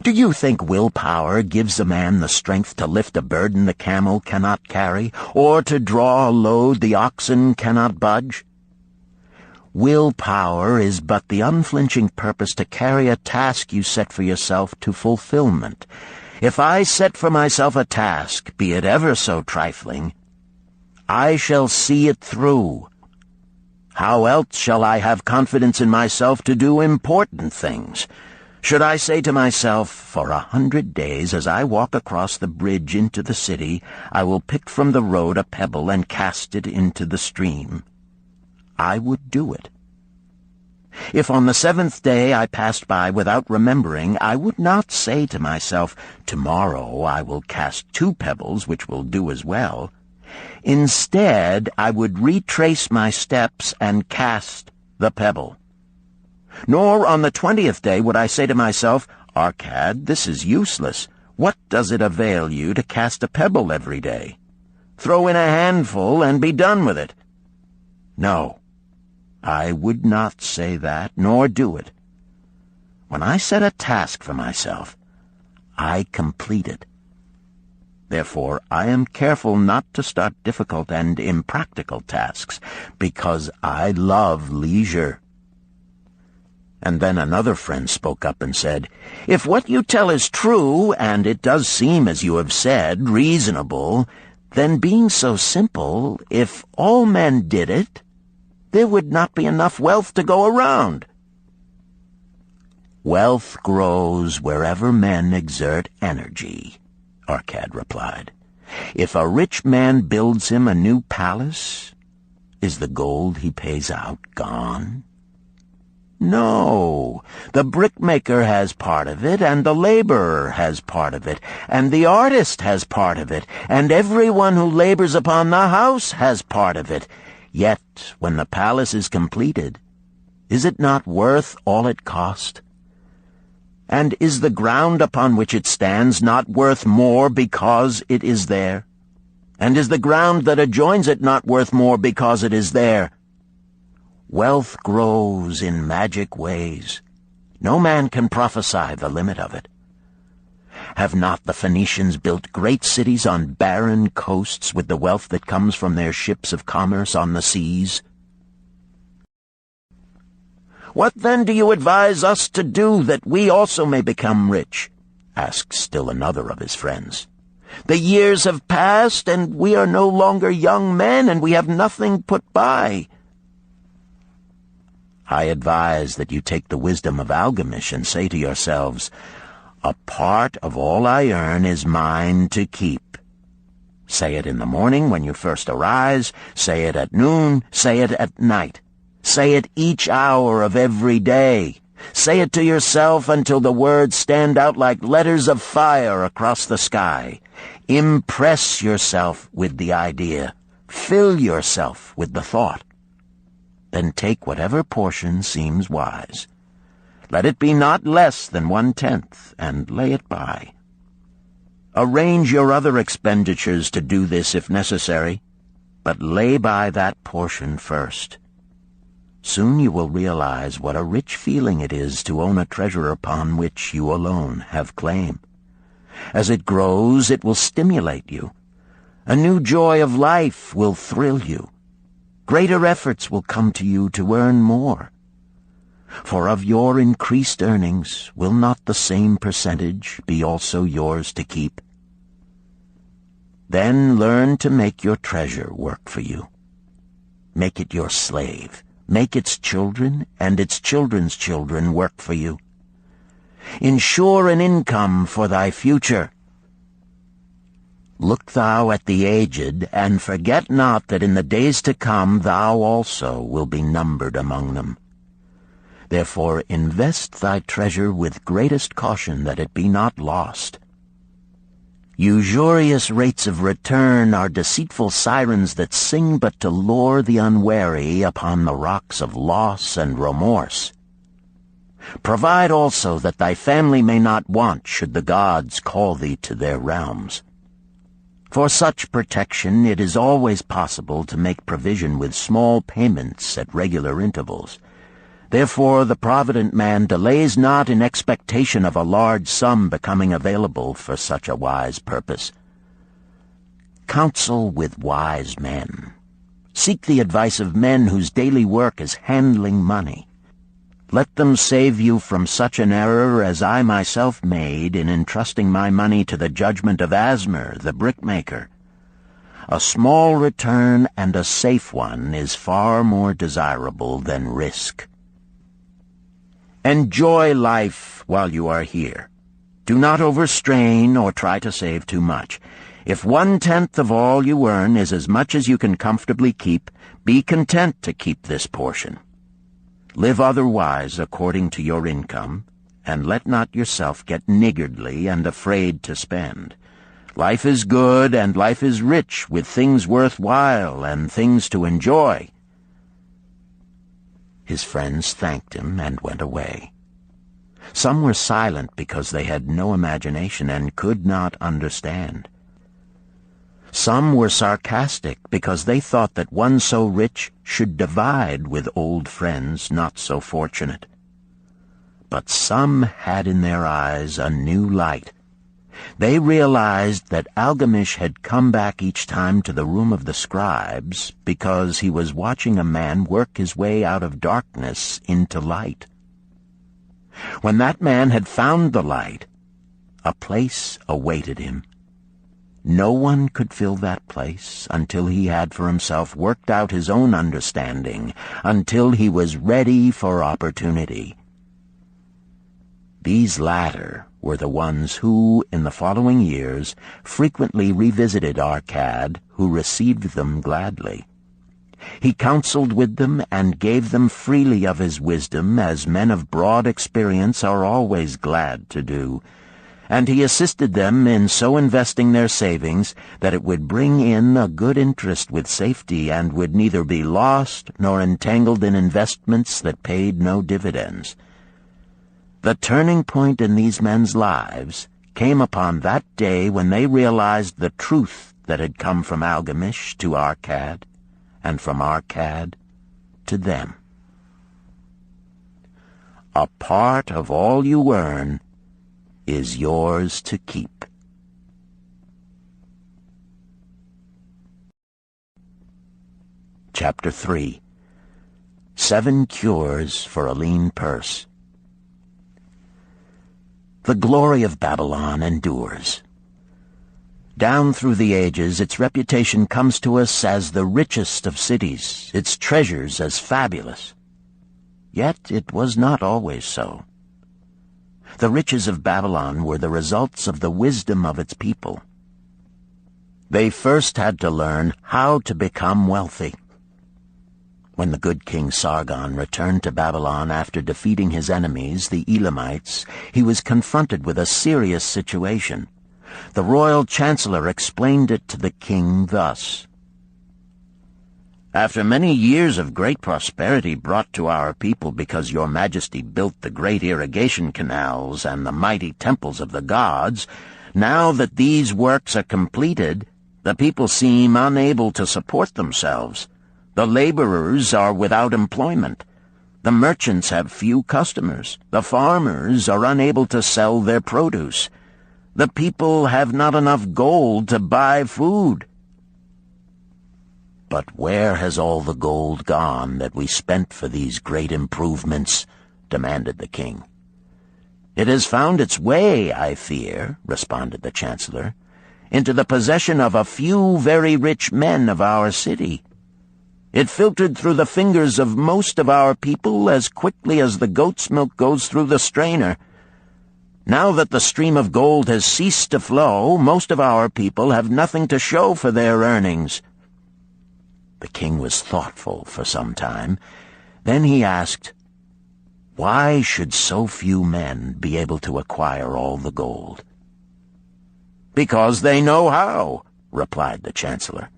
Do you think willpower gives a man the strength to lift a burden the camel cannot carry, or to draw a load the oxen cannot budge? Willpower is but the unflinching purpose to carry a task you set for yourself to fulfillment. If I set for myself a task, be it ever so trifling, I shall see it through. How else shall I have confidence in myself to do important things? Should I say to myself, for 100 days as I walk across the bridge into the city, I will pick from the road a pebble and cast it into the stream, I would do it. If on the 7th day I passed by without remembering, I would not say to myself, tomorrow I will cast 2 pebbles which will do as well. Instead, I would retrace my steps and cast the pebble. Nor on the 20th day would I say to myself, Arkad, this is useless. What does it avail you to cast a pebble every day? Throw in a handful and be done with it. No, I would not say that, nor do it, When I set a task for myself, I complete it. Therefore, I am careful not to start difficult and impractical tasks, because I love leisure." And then another friend spoke up and said, "If what you tell is true, and it does seem, as you have said, reasonable, then being so simple, if all men did it, there would not be enough wealth to go around." "Wealth grows wherever men exert energy," Arkad replied. "If a rich man builds him a new palace, is the gold he pays out gone? No, the brickmaker has part of it, and the laborer has part of it, and the artist has part of it, and everyone who labors upon the house has part of it. Yet, when the palace is completed, is it not worth all it cost? And is the ground upon which it stands not worth more because it is there? And is the ground that adjoins it not worth more because it is there? Wealth grows in magic ways. No man can prophesy the limit of it. Have not the Phoenicians built great cities on barren coasts with the wealth that comes from their ships of commerce on the seas? What then do you advise us to do that we also may become rich?" asked still another of his friends. "The years have passed, and we are no longer young men, and we have nothing put by." "I advise that you take the wisdom of Algamish and say to yourselves, 'A part of all I earn is mine to keep.' Say it in the morning when you first arise, say it at noon, say it at night. Say it each hour of every day. Say it to yourself until the words stand out like letters of fire across the sky. Impress yourself with the idea. Fill yourself with the thought. Then take whatever portion seems wise. Let it be not less than 1/10, and lay it by. Arrange your other expenditures to do this if necessary, but lay by that portion first. Soon you will realize what a rich feeling it is to own a treasure upon which you alone have claim. As it grows, it will stimulate you. A new joy of life will thrill you. Greater efforts will come to you to earn more. For of your increased earnings, will not the same percentage be also yours to keep? Then learn to make your treasure work for you. Make it your slave. Make its children and its children's children work for you. Ensure an income for thy future. Look thou at the aged, and forget not that in the days to come thou also will be numbered among them. Therefore invest thy treasure with greatest caution that it be not lost. Usurious rates of return are deceitful sirens that sing but to lure the unwary upon the rocks of loss and remorse. Provide also that thy family may not want should the gods call thee to their realms. For such protection it is always possible to make provision with small payments at regular intervals. Therefore the provident man delays not in expectation of a large sum becoming available for such a wise purpose. Counsel with wise men. Seek the advice of men whose daily work is handling money. Let them save you from such an error as I myself made in entrusting my money to the judgment of Asmer, the brickmaker. A small return and a safe one is far more desirable than risk. Enjoy life while you are here. Do not overstrain or try to save too much. If 1/10 of all you earn is as much as you can comfortably keep, be content to keep this portion. Live otherwise according to your income, and let not yourself get niggardly and afraid to spend. Life is good, and life is rich with things worth while and things to enjoy. His friends thanked him and went away. Some were silent because they had no imagination and could not understand. Some were sarcastic because they thought that one so rich should divide with old friends not so fortunate. But some had in their eyes a new light. They realized that Algamish had come back each time to the room of the scribes because he was watching a man work his way out of darkness into light. When that man had found the light, a place awaited him. No one could fill that place until he had for himself worked out his own understanding, until he was ready for opportunity. These latter were the ones who, in the following years, frequently revisited Arkad, who received them gladly. He counseled with them and gave them freely of his wisdom, as men of broad experience are always glad to do, and he assisted them in so investing their savings that it would bring in a good interest with safety and would neither be lost nor entangled in investments that paid no dividends. The turning point in these men's lives came upon that day when they realized the truth that had come from Algamish to Arkad, and from Arkad to them. A part of all you earn is yours to keep. Chapter 3. 7 Cures for a Lean Purse. The glory of Babylon endures. Down through the ages, its reputation comes to us as the richest of cities, its treasures as fabulous. Yet it was not always so. The riches of Babylon were the results of the wisdom of its people. They first had to learn how to become wealthy. When the good King Sargon returned to Babylon after defeating his enemies, the Elamites, he was confronted with a serious situation. The royal chancellor explained it to the king thus: "After many years of great prosperity brought to our people because your majesty built the great irrigation canals and the mighty temples of the gods, now that these works are completed, the people seem unable to support themselves. The laborers are without employment. The merchants have few customers. The farmers are unable to sell their produce. The people have not enough gold to buy food." "But where has all the gold gone that we spent for these great improvements?" demanded the king. "It has found its way, I fear," responded the chancellor, "into the possession of a few very rich men of our city. It filtered through the fingers of most of our people as quickly as the goat's milk goes through the strainer. Now that the stream of gold has ceased to flow, most of our people have nothing to show for their earnings." The king was thoughtful for some time. Then he asked, "Why should so few men be able to acquire all the gold?" "Because they know how," replied the chancellor.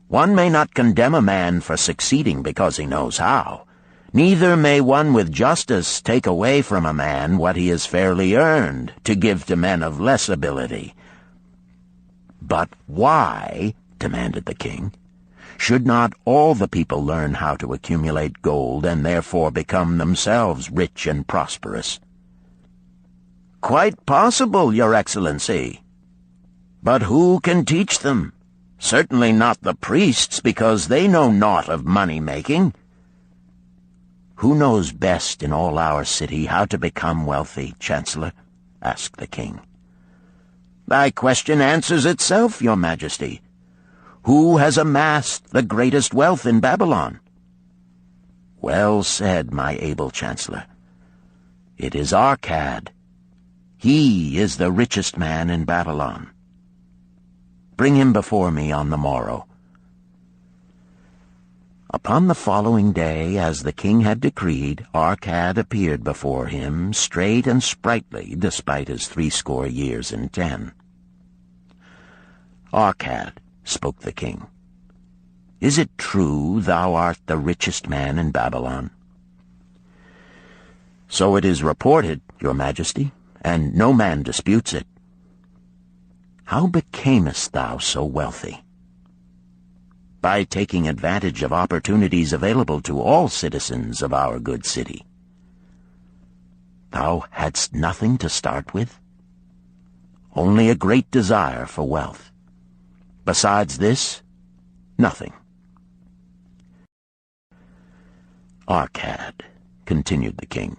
"One may not condemn a man for succeeding because he knows how. Neither may one with justice take away from a man what he has fairly earned, to give to men of less ability." "But why," demanded the king, "should not all the people learn how to accumulate gold and therefore become themselves rich and prosperous?" "Quite possible, Your Excellency. But who can teach them? Certainly not the priests, because they know naught of money-making." "Who knows best in all our city how to become wealthy, Chancellor?" asked the king. "Thy question answers itself, Your Majesty. Who has amassed the greatest wealth in Babylon?" "Well said, my able Chancellor. It is Arkad. He is the richest man in Babylon. Bring him before me on the morrow." Upon the following day, as the king had decreed, Arkad appeared before him, straight and sprightly, despite his 80 years and 10. "Arkad," spoke the king, "is it true thou art the richest man in Babylon?" "So it is reported, Your Majesty, and no man disputes it." "How becamest thou so wealthy?" "By taking advantage of opportunities available to all citizens of our good city." Thou hadst nothing to start with? Only a great desire for wealth. Besides this, nothing. Arkad, continued the king,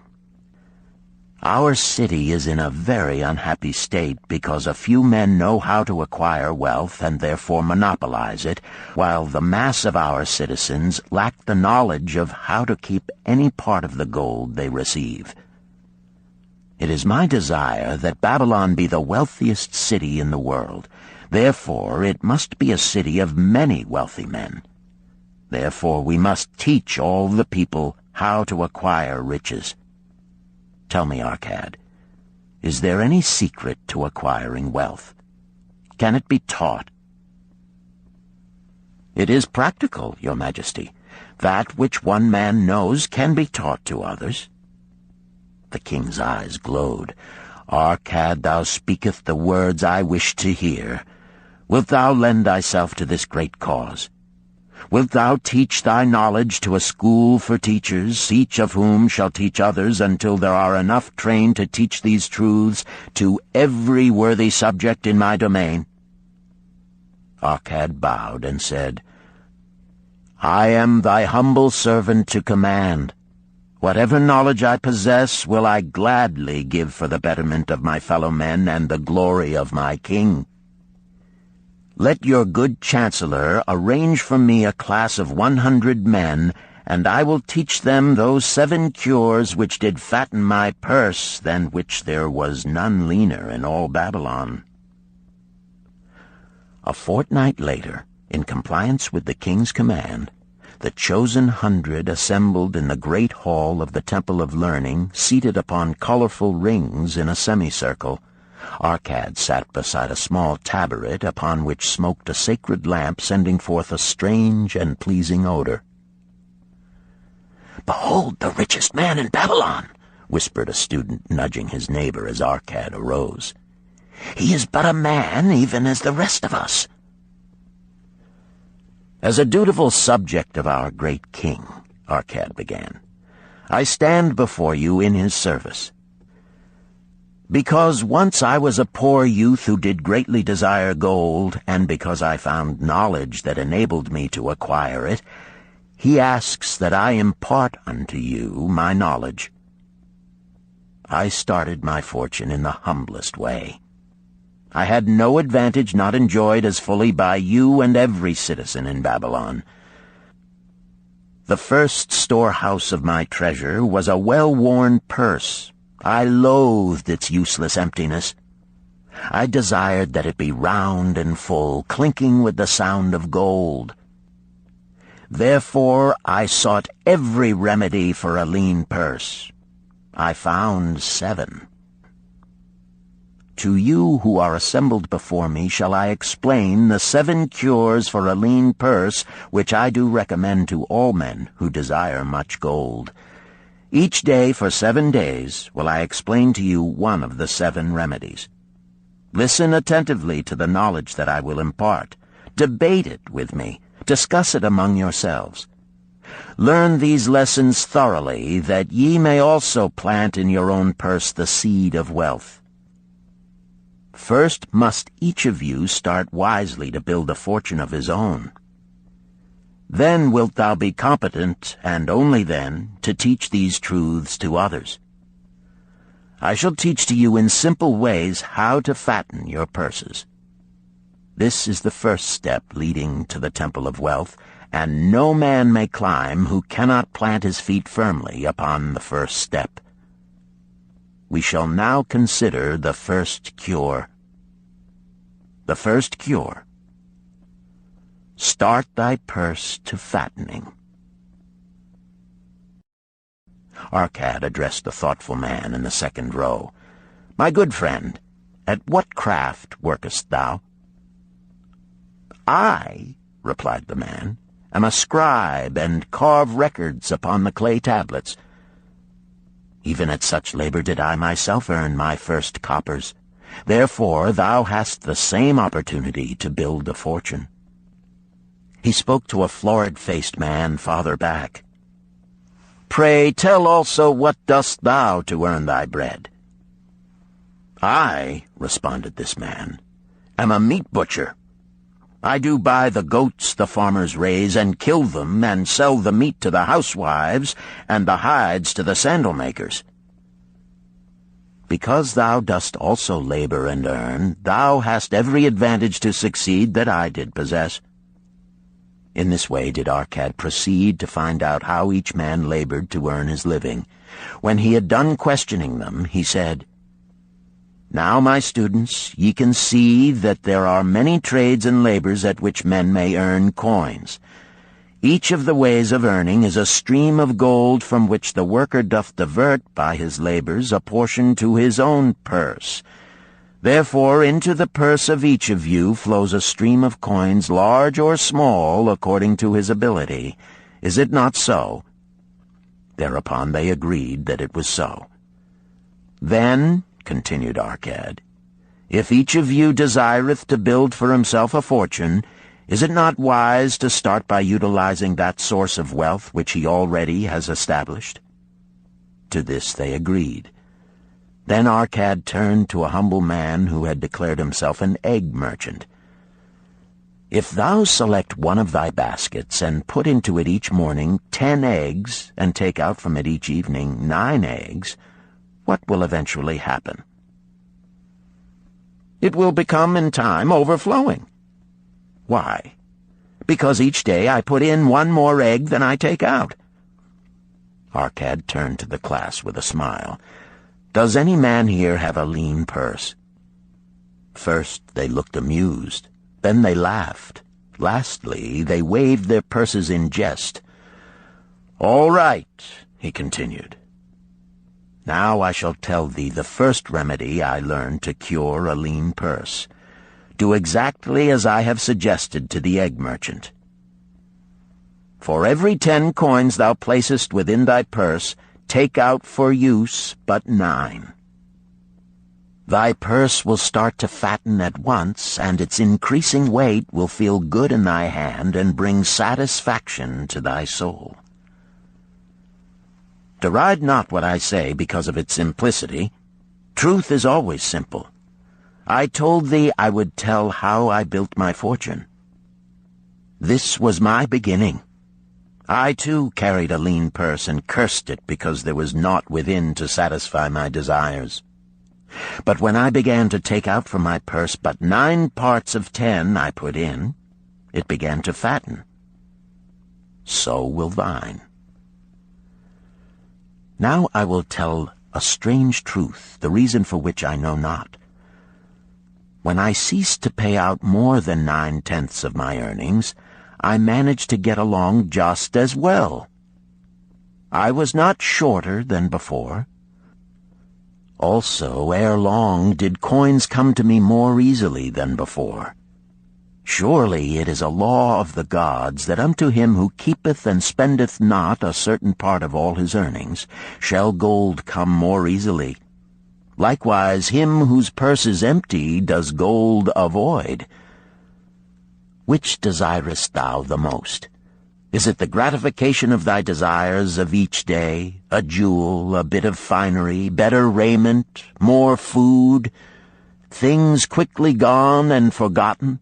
our city is in a very unhappy state because a few men know how to acquire wealth and therefore monopolize it, while the mass of our citizens lack the knowledge of how to keep any part of the gold they receive. It is my desire that Babylon be the wealthiest city in the world. Therefore, it must be a city of many wealthy men. Therefore, we must teach all the people how to acquire riches. Tell me, Arkad, is there any secret to acquiring wealth? Can it be taught? It is practical, Your Majesty. That which one man knows can be taught to others. The king's eyes glowed. Arkad, thou speakest the words I wish to hear. Wilt thou lend thyself to this great cause? Wilt thou teach thy knowledge to a school for teachers, each of whom shall teach others until there are enough trained to teach these truths to every worthy subject in my domain? Arkad bowed and said, I am thy humble servant to command. Whatever knowledge I possess will I gladly give for the betterment of my fellow men and the glory of my king. Let your good chancellor arrange for me a class of 100 men, and I will teach them those 7 cures which did fatten my purse, than which there was none leaner in all Babylon. A fortnight later, in compliance with the king's command, the chosen 100 assembled in the great hall of the Temple of Learning, seated upon colorful rings in a semicircle. Arkad sat beside a small tabaret upon which smoked a sacred lamp sending forth a strange and pleasing odor. "Behold the richest man in Babylon," whispered a student, nudging his neighbor as Arkad arose. "He is but a man, even as the rest of us." "As a dutiful subject of our great king," Arkad began, "I stand before you in his service. Because once I was a poor youth who did greatly desire gold, and because I found knowledge that enabled me to acquire it, he asks that I impart unto you my knowledge. I started my fortune in the humblest way. I had no advantage not enjoyed as fully by you and every citizen in Babylon. The first storehouse of my treasure was a well-worn purse. I loathed its useless emptiness. I desired that it be round and full, clinking with the sound of gold. Therefore I sought every remedy for a lean purse. I found 7. To you who are assembled before me shall I explain the 7 cures for a lean purse, which I do recommend to all men who desire much gold. Each day for 7 days will I explain to you one of the 7 remedies. Listen attentively to the knowledge that I will impart. Debate it with me. Discuss it among yourselves. Learn these lessons thoroughly, that ye may also plant in your own purse the seed of wealth. First must each of you start wisely to build a fortune of his own. Then wilt thou be competent, and only then, to teach these truths to others. I shall teach to you in simple ways how to fatten your purses. This is the first step leading to the Temple of Wealth, and no man may climb who cannot plant his feet firmly upon the first step. We shall now consider the first cure. The first cure. Start thy purse to fattening. Arkad addressed the thoughtful man in the second row. My good friend, at what craft workest thou? I, replied the man, am a scribe, and carve records upon the clay tablets. Even at such labor did I myself earn my first coppers. Therefore thou hast the same opportunity to build a fortune. He spoke to a florid-faced man farther back. pray, tell also what dost thou to earn thy bread?" "I," responded this man, "am a meat butcher. I do buy the goats the farmers raise, and kill them, and sell the meat to the housewives, and the hides to the sandal makers. Because thou dost also labor and earn, thou hast every advantage to succeed that I did possess." In this way did Arkad proceed to find out how each man labored to earn his living. When he had done questioning them, he said, "Now, my students, ye can see that there are many trades and labors at which men may earn coins. Each of the ways of earning is a stream of gold from which the worker doth divert by his labors a portion to his own purse. Therefore into the purse of each of you flows a stream of coins, large or small, according to his ability. Is it not so?" Thereupon they agreed that it was so. "Then," continued Arkad, "if each of you desireth to build for himself a fortune, is it not wise to start by utilizing that source of wealth which he already has established?" To this they agreed. Then Arkad turned to a humble man who had declared himself an egg merchant. "If thou select one of thy baskets, and put into it each morning 10 eggs, and take out from it each evening 9 eggs, what will eventually happen?" "It will become in time overflowing." "Why?" "Because each day I put in 1 more egg than I take out." Arkad turned to the class with a smile. "Does any man here have a lean purse?" First they looked amused, then they laughed. Lastly, they waved their purses in jest. "All right," he continued. "Now I shall tell thee the first remedy I learned to cure a lean purse. Do exactly as I have suggested to the egg merchant. For every 10 coins thou placest within thy purse, take out for use but 9. Thy purse will start to fatten at once, and its increasing weight will feel good in thy hand and bring satisfaction to thy soul. Deride not what I say because of its simplicity. Truth is always simple. I told thee I would tell how I built my fortune. This was my beginning. I, too, carried a lean purse and cursed it because there was naught within to satisfy my desires. But when I began to take out from my purse but 9 parts of 10 I put in, it began to fatten. So will thine. Now I will tell a strange truth, the reason for which I know not. When I ceased to pay out more than 9/10 of my earnings, I managed to get along just as well. I was not shorter than before. Also, ere long did coins come to me more easily than before. Surely it is a law of the gods that unto him who keepeth and spendeth not a certain part of all his earnings shall gold come more easily. Likewise him whose purse is empty does gold avoid. Which desirest thou the most? Is it the gratification of thy desires of each day, a jewel, a bit of finery, better raiment, more food, things quickly gone and forgotten?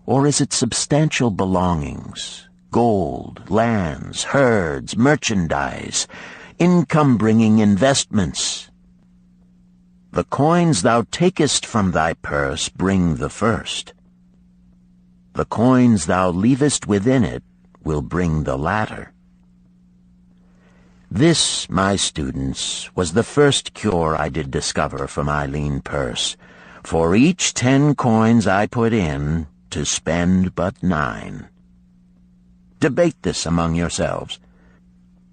Or is it substantial belongings, gold, lands, herds, merchandise, income-bringing investments? The coins thou takest from thy purse bring the first. The coins thou leavest within it will bring the latter. This, my students, was the first cure I did discover for my lean purse. For each 10 coins I put in, to spend but 9. Debate this among yourselves.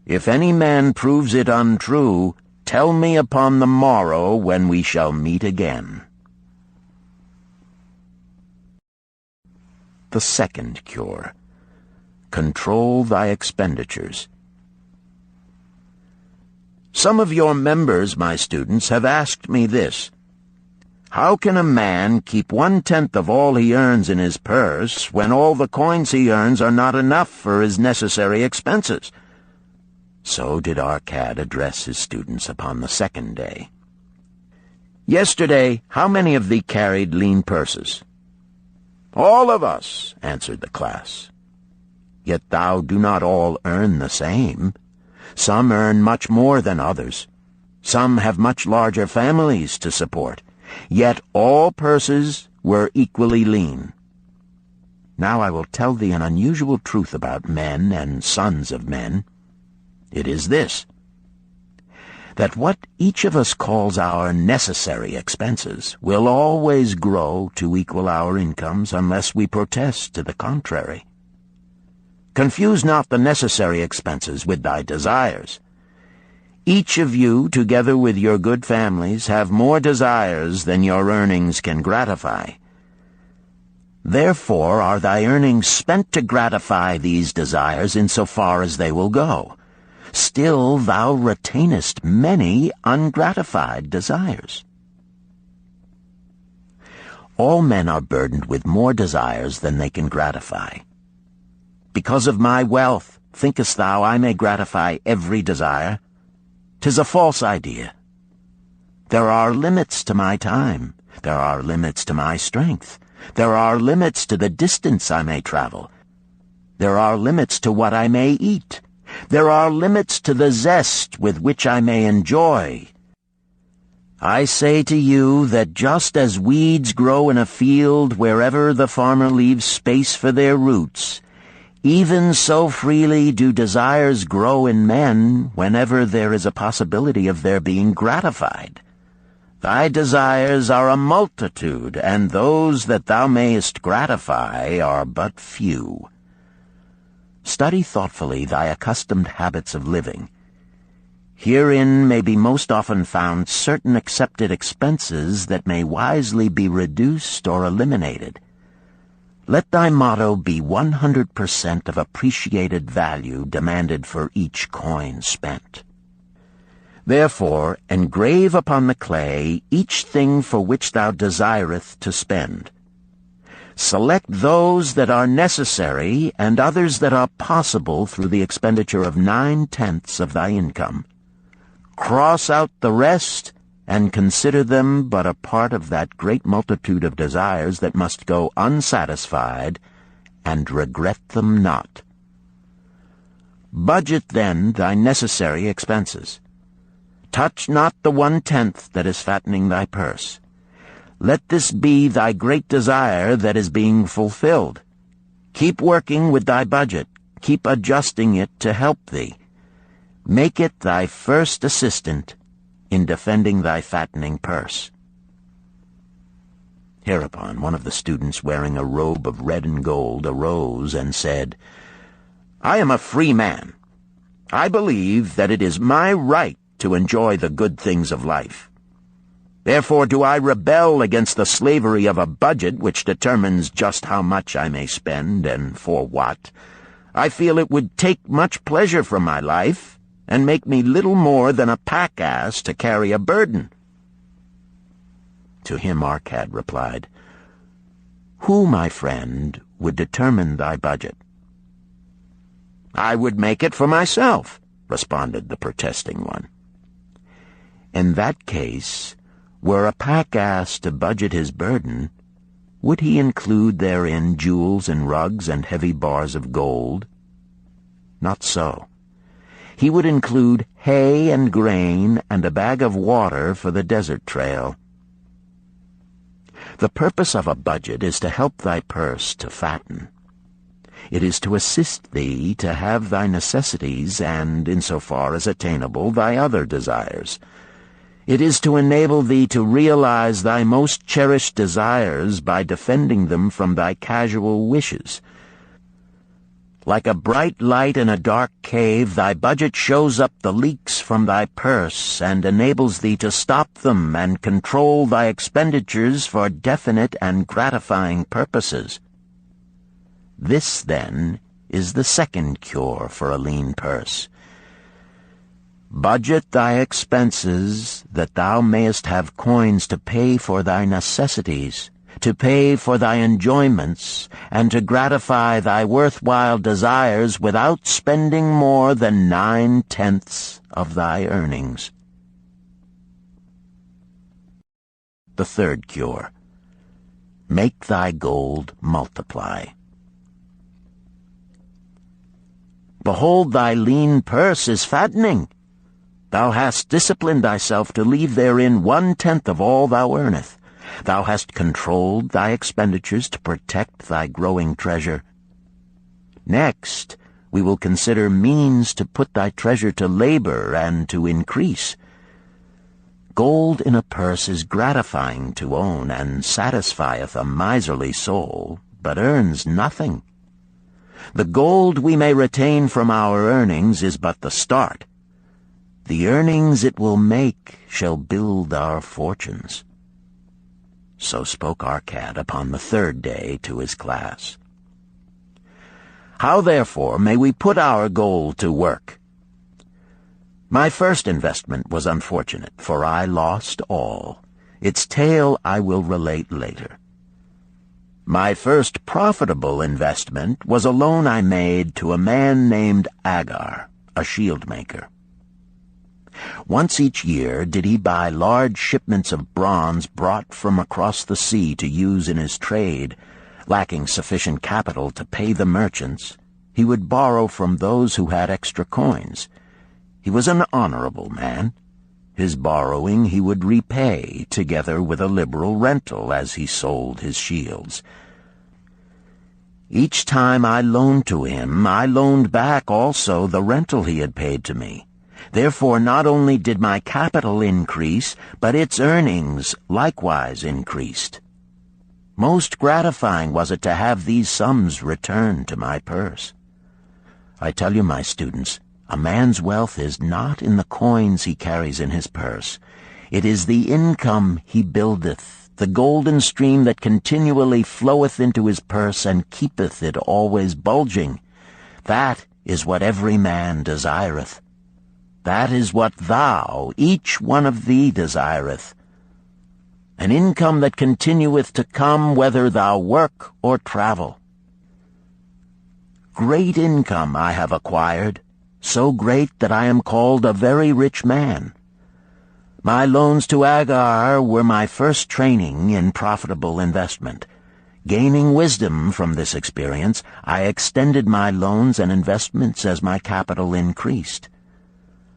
If any man proves it untrue, tell me upon the morrow when we shall meet again. The second cure. Control thy expenditures. Some of your members, my students, have asked me this. How can a man keep 1/10 of all he earns in his purse when all the coins he earns are not enough for his necessary expenses? So did Arkad address his students upon the second day. "Yesterday, how many of thee carried lean purses?" "All of us," answered the class. "Yet thou do not all earn the same. Some earn much more than others. Some have much larger families to support. Yet all purses were equally lean. Now I will tell thee an unusual truth about men and sons of men. It is this: that what each of us calls our necessary expenses will always grow to equal our incomes unless we protest to the contrary. Confuse not the necessary expenses with thy desires. Each of you, together with your good families, have more desires than your earnings can gratify. Therefore are thy earnings spent to gratify these desires in so far as they will go. Still thou retainest many ungratified desires. All men are burdened with more desires than they can gratify. Because of my wealth, thinkest thou I may gratify every desire? 'Tis a false idea. There are limits to my time. There are limits to my strength. There are limits to the distance I may travel. There are limits to what I may eat. There are limits to the zest with which I may enjoy. I say to you that just as weeds grow in a field wherever the farmer leaves space for their roots, even so freely do desires grow in men whenever there is a possibility of their being gratified. Thy desires are a multitude, and those that thou mayest gratify are but few. Study thoughtfully thy accustomed habits of living. Herein may be most often found certain accepted expenses that may wisely be reduced or eliminated. Let thy motto be 100% of appreciated value demanded for each coin spent. Therefore engrave upon the clay each thing for which thou desireth to spend. Select those that are necessary and others that are possible through the expenditure of 9/10 of thy income. Cross out the rest and consider them but a part of that great multitude of desires that must go unsatisfied, and regret them not. Budget then thy necessary expenses. Touch not the 1/10 that is fattening thy purse. Let this be thy great desire that is being fulfilled. Keep working with thy budget. Keep adjusting it to help thee. Make it thy first assistant in defending thy fattening purse." Hereupon one of the students, wearing a robe of red and gold, arose and said, "I am a free man. I believe that it is my right to enjoy the good things of life. Therefore do I rebel against the slavery of a budget which determines just how much I may spend and for what. I feel it would take much pleasure from my life and make me little more than a pack-ass to carry a burden." To him Arkad replied, "Who, my friend, would determine thy budget?" "I would make it for myself," responded the protesting one. "In that case, were a pack-ass to budget his burden, would he include therein jewels and rugs and heavy bars of gold? Not so. He would include hay and grain and a bag of water for the desert trail. The purpose of a budget is to help thy purse to fatten. It is to assist thee to have thy necessities and, insofar as attainable, thy other desires. It is to enable thee to realize thy most cherished desires by defending them from thy casual wishes. Like a bright light in a dark cave, thy budget shows up the leaks from thy purse and enables thee to stop them and control thy expenditures for definite and gratifying purposes. This, then, is the second cure for a lean purse. Budget thy expenses, that thou mayest have coins to pay for thy necessities, to pay for thy enjoyments, and to gratify thy worthwhile desires without spending more than 9/10 of thy earnings. The third cure: make thy gold multiply. Behold, thy lean purse is fattening. Thou hast disciplined thyself to leave therein 1/10 of all thou earnest. Thou hast controlled thy expenditures to protect thy growing treasure. Next, we will consider means to put thy treasure to labor and to increase. Gold in a purse is gratifying to own, and satisfieth a miserly soul, but earns nothing. The gold we may retain from our earnings is but the start. The earnings it will make shall build our fortunes. So spoke Arkad upon the third day to his class. How, therefore, may we put our gold to work? My first investment was unfortunate, for I lost all. Its tale I will relate later. My first profitable investment was a loan I made to a man named Agar, a shield maker. Once each year did he buy large shipments of bronze brought from across the sea to use in his trade. Lacking sufficient capital to pay the merchants, he would borrow from those who had extra coins. He was an honorable man. His borrowing he would repay, together with a liberal rental as he sold his shields. Each time I loaned to him, I loaned back also the rental he had paid to me. Therefore not only did my capital increase, but its earnings likewise increased. Most gratifying was it to have these sums returned to my purse. I tell you, my students, a man's wealth is not in the coins he carries in his purse. It is the income he buildeth, the golden stream that continually floweth into his purse and keepeth it always bulging. That is what every man desireth. That is what thou, each one of thee, desireth. An income that continueth to come whether thou work or travel. Great income I have acquired, so great that I am called a very rich man. My loans to Agar were my first training in profitable investment. Gaining wisdom from this experience, I extended my loans and investments as my capital increased.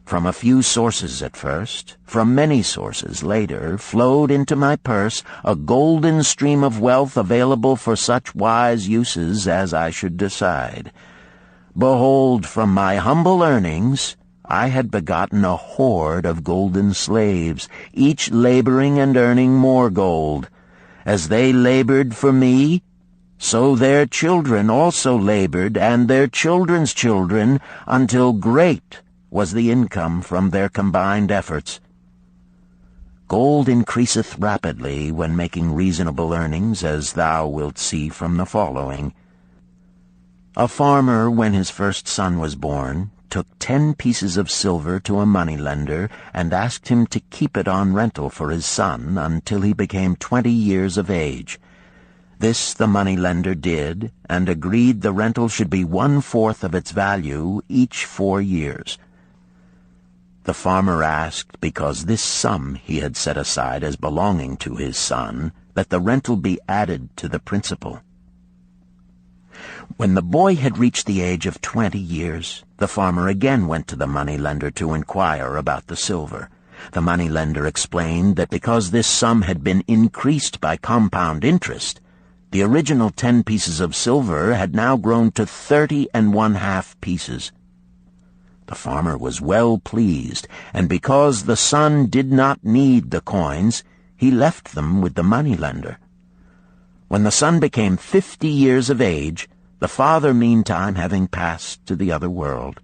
From a few sources at first, from many sources later, flowed into my purse a golden stream of wealth available for such wise uses as I should decide. Behold, from my humble earnings, I had begotten a horde of golden slaves, each laboring and earning more gold. As they labored for me, so their children also labored, and their children's children, until great was the income from their combined efforts. Gold increaseth rapidly when making reasonable earnings, as thou wilt see from the following. A farmer, when his first son was born, took 10 pieces of silver to a moneylender and asked him to keep it on rental for his son until he became 20 years of age. This the moneylender did, and agreed the rental should be 1/4 of its value each 4 years. The farmer asked, because this sum he had set aside as belonging to his son, that the rental be added to the principal. When the boy had reached the age of 20 years, the farmer again went to the moneylender to inquire about the silver. The moneylender explained that because this sum had been increased by compound interest, the original 10 pieces of silver had now grown to 30½ pieces. The farmer was well pleased, and because the son did not need the coins, he left them with the moneylender. When the son became 50 years of age, the father meantime having passed to the other world,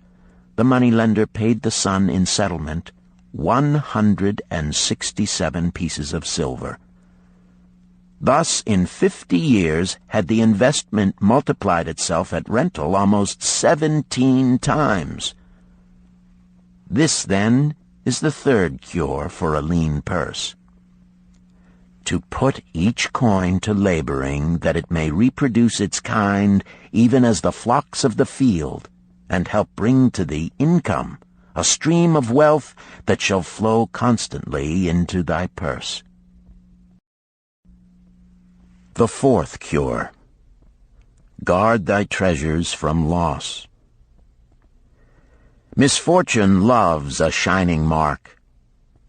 the moneylender paid the son in settlement 167 pieces of silver. Thus, in 50 years, had the investment multiplied itself at rental almost 17 times. This, then, is the third cure for a lean purse. to put each coin to laboring, that it may reproduce its kind even as the flocks of the field, and help bring to thee income, a stream of wealth that shall flow constantly into thy purse. The fourth cure. Guard thy treasures from loss. Misfortune loves a shining mark.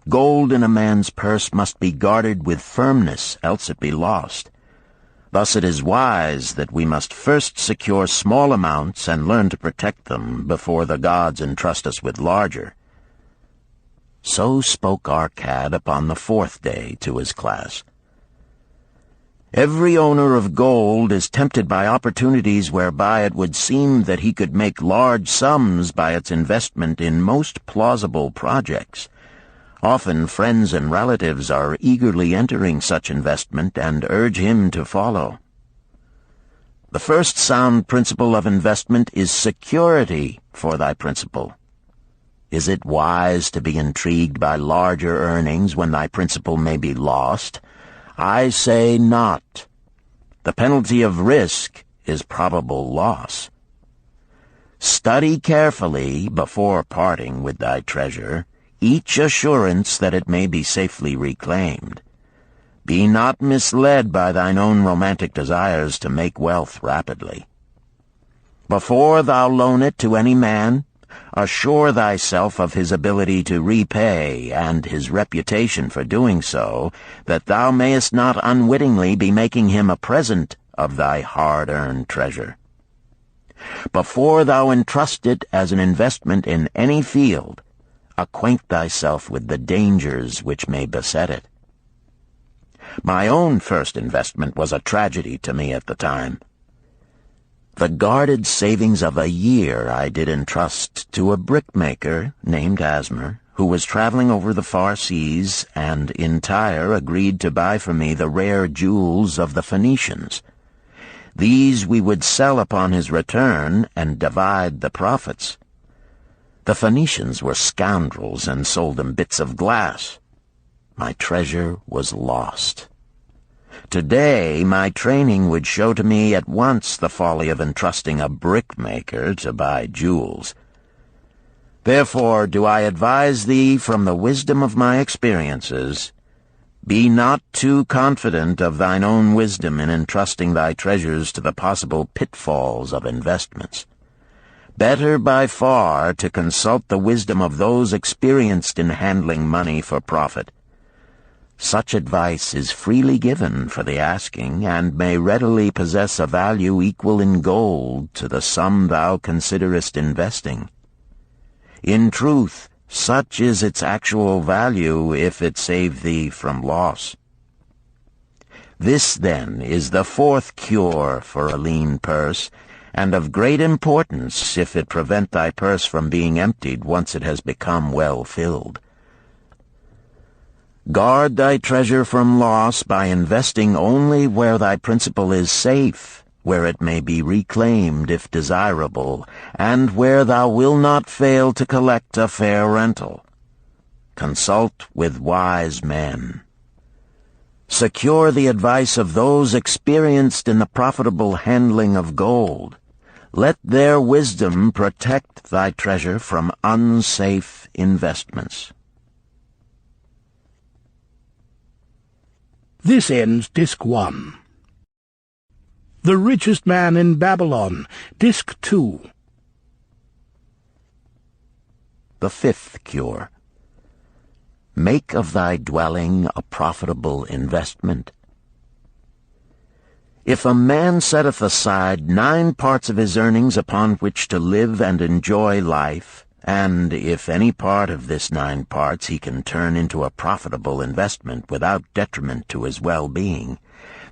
Gold in a man's purse must be guarded with firmness, else it be lost. Thus it is wise that we must first secure small amounts and learn to protect them before the gods entrust us with larger. So spoke Arkad upon the fourth day to his class. Every owner of gold is tempted by opportunities whereby it would seem that he could make large sums by its investment in most plausible projects. Often friends and relatives are eagerly entering such investment and urge him to follow. The first sound principle of investment is security for thy principal. Is it wise to be intrigued by larger earnings when thy principal may be lost? I say not. The penalty of risk is probable loss. Study carefully, before parting with thy treasure, each assurance that it may be safely reclaimed. Be not misled by thine own romantic desires to make wealth rapidly. Before thou loan it to any man, assure thyself of his ability to repay and his reputation for doing so, that thou mayest not unwittingly be making him a present of thy hard-earned treasure. Before thou entrust it as an investment in any field, acquaint thyself with the dangers which may beset it. My own first investment was a tragedy to me at the time. The guarded savings of a year I did entrust to a brickmaker named Asmer, who was traveling over the far seas, and in Tyre agreed to buy for me the rare jewels of the Phoenicians. These we would sell upon his return and divide the profits. The Phoenicians were scoundrels and sold him bits of glass. My treasure was lost. Today, my training would show to me at once the folly of entrusting a brickmaker to buy jewels. Therefore do I advise thee from the wisdom of my experiences, be not too confident of thine own wisdom in entrusting thy treasures to the possible pitfalls of investments. Better by far to consult the wisdom of those experienced in handling money for profit. Such advice is freely given for the asking, and may readily possess a value equal in gold to the sum thou considerest investing. In truth, such is its actual value if it save thee from loss. This, then, is the fourth cure for a lean purse, and of great importance if it prevent thy purse from being emptied once it has become well filled. Guard thy treasure from loss by investing only where thy principal is safe, where it may be reclaimed if desirable, and where thou wilt not fail to collect a fair rental. Consult with wise men. Secure the advice of those experienced in the profitable handling of gold. Let their wisdom protect thy treasure from unsafe investments. This ends Disc 1. The Richest Man in Babylon, Disc 2. The fifth cure. Make of thy dwelling a profitable investment. If a man setteth aside 9 parts of his earnings upon which to live and enjoy life, and if any part of this 9 parts he can turn into a profitable investment without detriment to his well-being,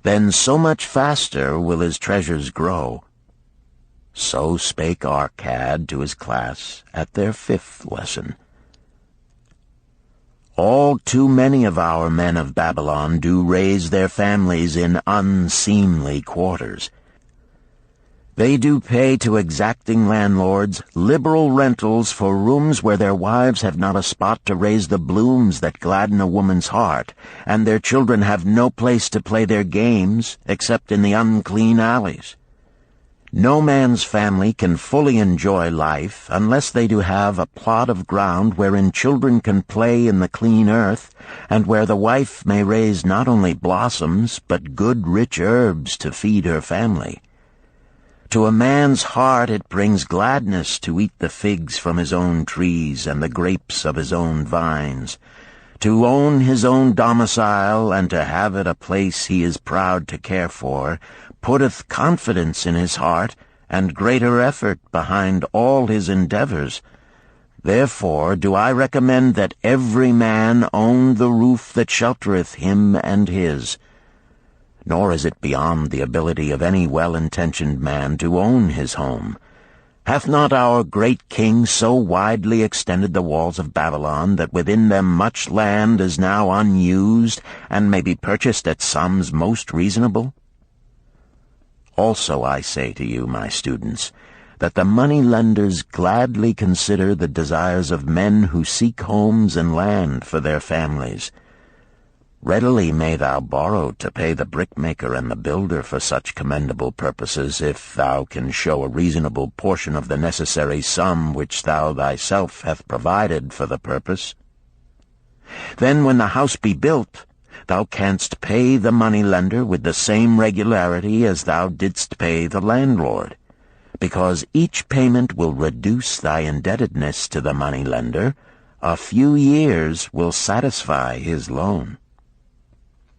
then so much faster will his treasures grow. So spake Arkad to his class at their 5th lesson. All too many of our men of Babylon do raise their families in unseemly quarters. They do pay to exacting landlords liberal rentals for rooms where their wives have not a spot to raise the blooms that gladden a woman's heart, and their children have no place to play their games except in the unclean alleys. No man's family can fully enjoy life unless they do have a plot of ground wherein children can play in the clean earth, and where the wife may raise not only blossoms but good rich herbs to feed her family. To a man's heart it brings gladness to eat the figs from his own trees and the grapes of his own vines, to own his own domicile and to have it a place he is proud to care for, putteth confidence in his heart, and greater effort behind all his endeavors. Therefore do I recommend that every man own the roof that sheltereth him and his. Nor is it beyond the ability of any well-intentioned man to own his home. Hath not our great king so widely extended the walls of Babylon that within them much land is now unused, and may be purchased at sums most reasonable? Also I say to you, my students, that the money-lenders gladly consider the desires of men who seek homes and land for their families. Readily may thou borrow to pay the brickmaker and the builder for such commendable purposes, if thou can show a reasonable portion of the necessary sum which thou thyself hast provided for the purpose. Then when the house be built, thou canst pay the money-lender with the same regularity as thou didst pay the landlord, because each payment will reduce thy indebtedness to the money-lender. A few years will satisfy his loan.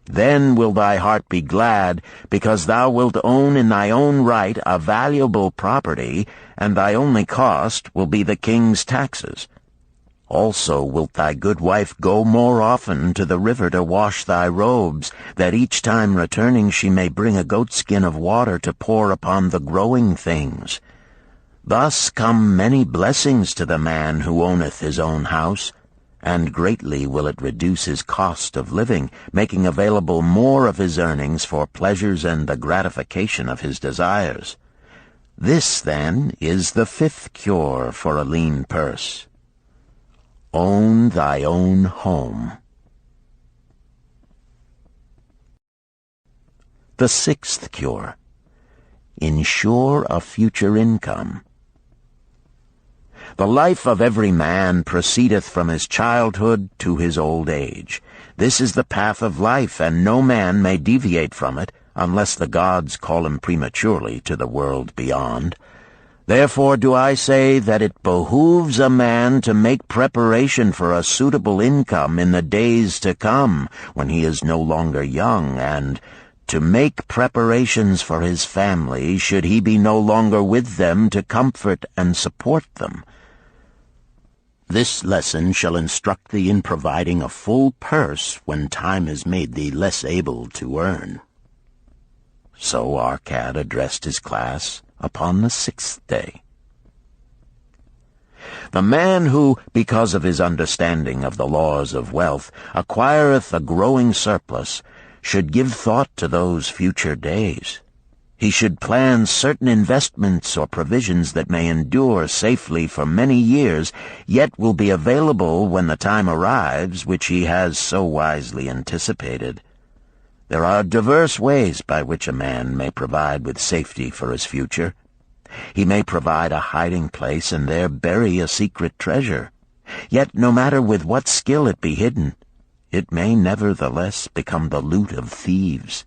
Then will thy heart be glad, because thou wilt own in thy own right a valuable property, and thy only cost will be the king's taxes. Also wilt thy good wife go more often to the river to wash thy robes, that each time returning she may bring a goatskin of water to pour upon the growing things. Thus come many blessings to the man who owneth his own house, and greatly will it reduce his cost of living, making available more of his earnings for pleasures and the gratification of his desires. This, then, is the fifth cure for a lean purse. Own thy own home. The sixth cure. Ensure a future income. The life of every man proceedeth from his childhood to his old age. This is the path of life, and no man may deviate from it, unless the gods call him prematurely to the world beyond. Therefore do I say that it behooves a man to make preparation for a suitable income in the days to come, when he is no longer young, and to make preparations for his family, should he be no longer with them to comfort and support them. This lesson shall instruct thee in providing a full purse when time has made thee less able to earn. So Arkad addressed his class upon the sixth day. The man who, because of his understanding of the laws of wealth, acquireth a growing surplus, should give thought to those future days. He should plan certain investments or provisions that may endure safely for many years, yet will be available when the time arrives which he has so wisely anticipated. There are diverse ways by which a man may provide with safety for his future. He may provide a hiding place and there bury a secret treasure. Yet no matter with what skill it be hidden, it may nevertheless become the loot of thieves.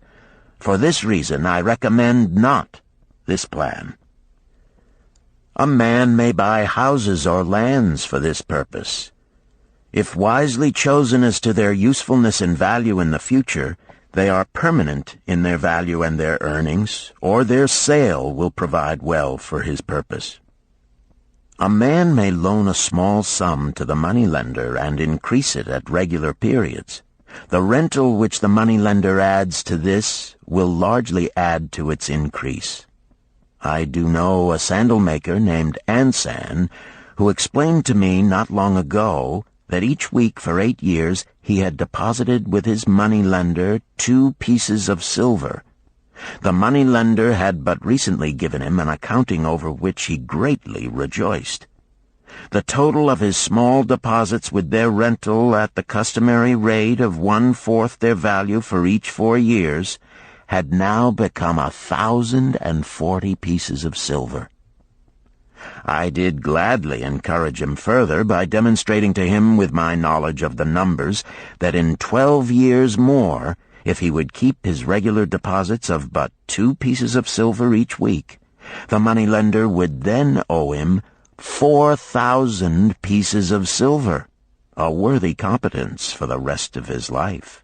For this reason I recommend not this plan. A man may buy houses or lands for this purpose. If wisely chosen as to their usefulness and value in the future, they are permanent in their value and their earnings, or their sale will provide well for his purpose. A man may loan a small sum to the moneylender and increase it at regular periods. The rental which the moneylender adds to this will largely add to its increase. I do know a sandal-maker named Ansan, who explained to me not long ago that each week for 8 years he had deposited with his moneylender 2 pieces of silver. The moneylender had but recently given him an accounting over which he greatly rejoiced. The total of his small deposits with their rental at the customary rate of 1/4 their value for each 4 years had now become 1,040 pieces of silver. I did gladly encourage him further by demonstrating to him with my knowledge of the numbers that in 12 years more, if he would keep his regular deposits of but 2 pieces of silver each week, the moneylender would then owe him 4,000 pieces of silver, a worthy competence for the rest of his life.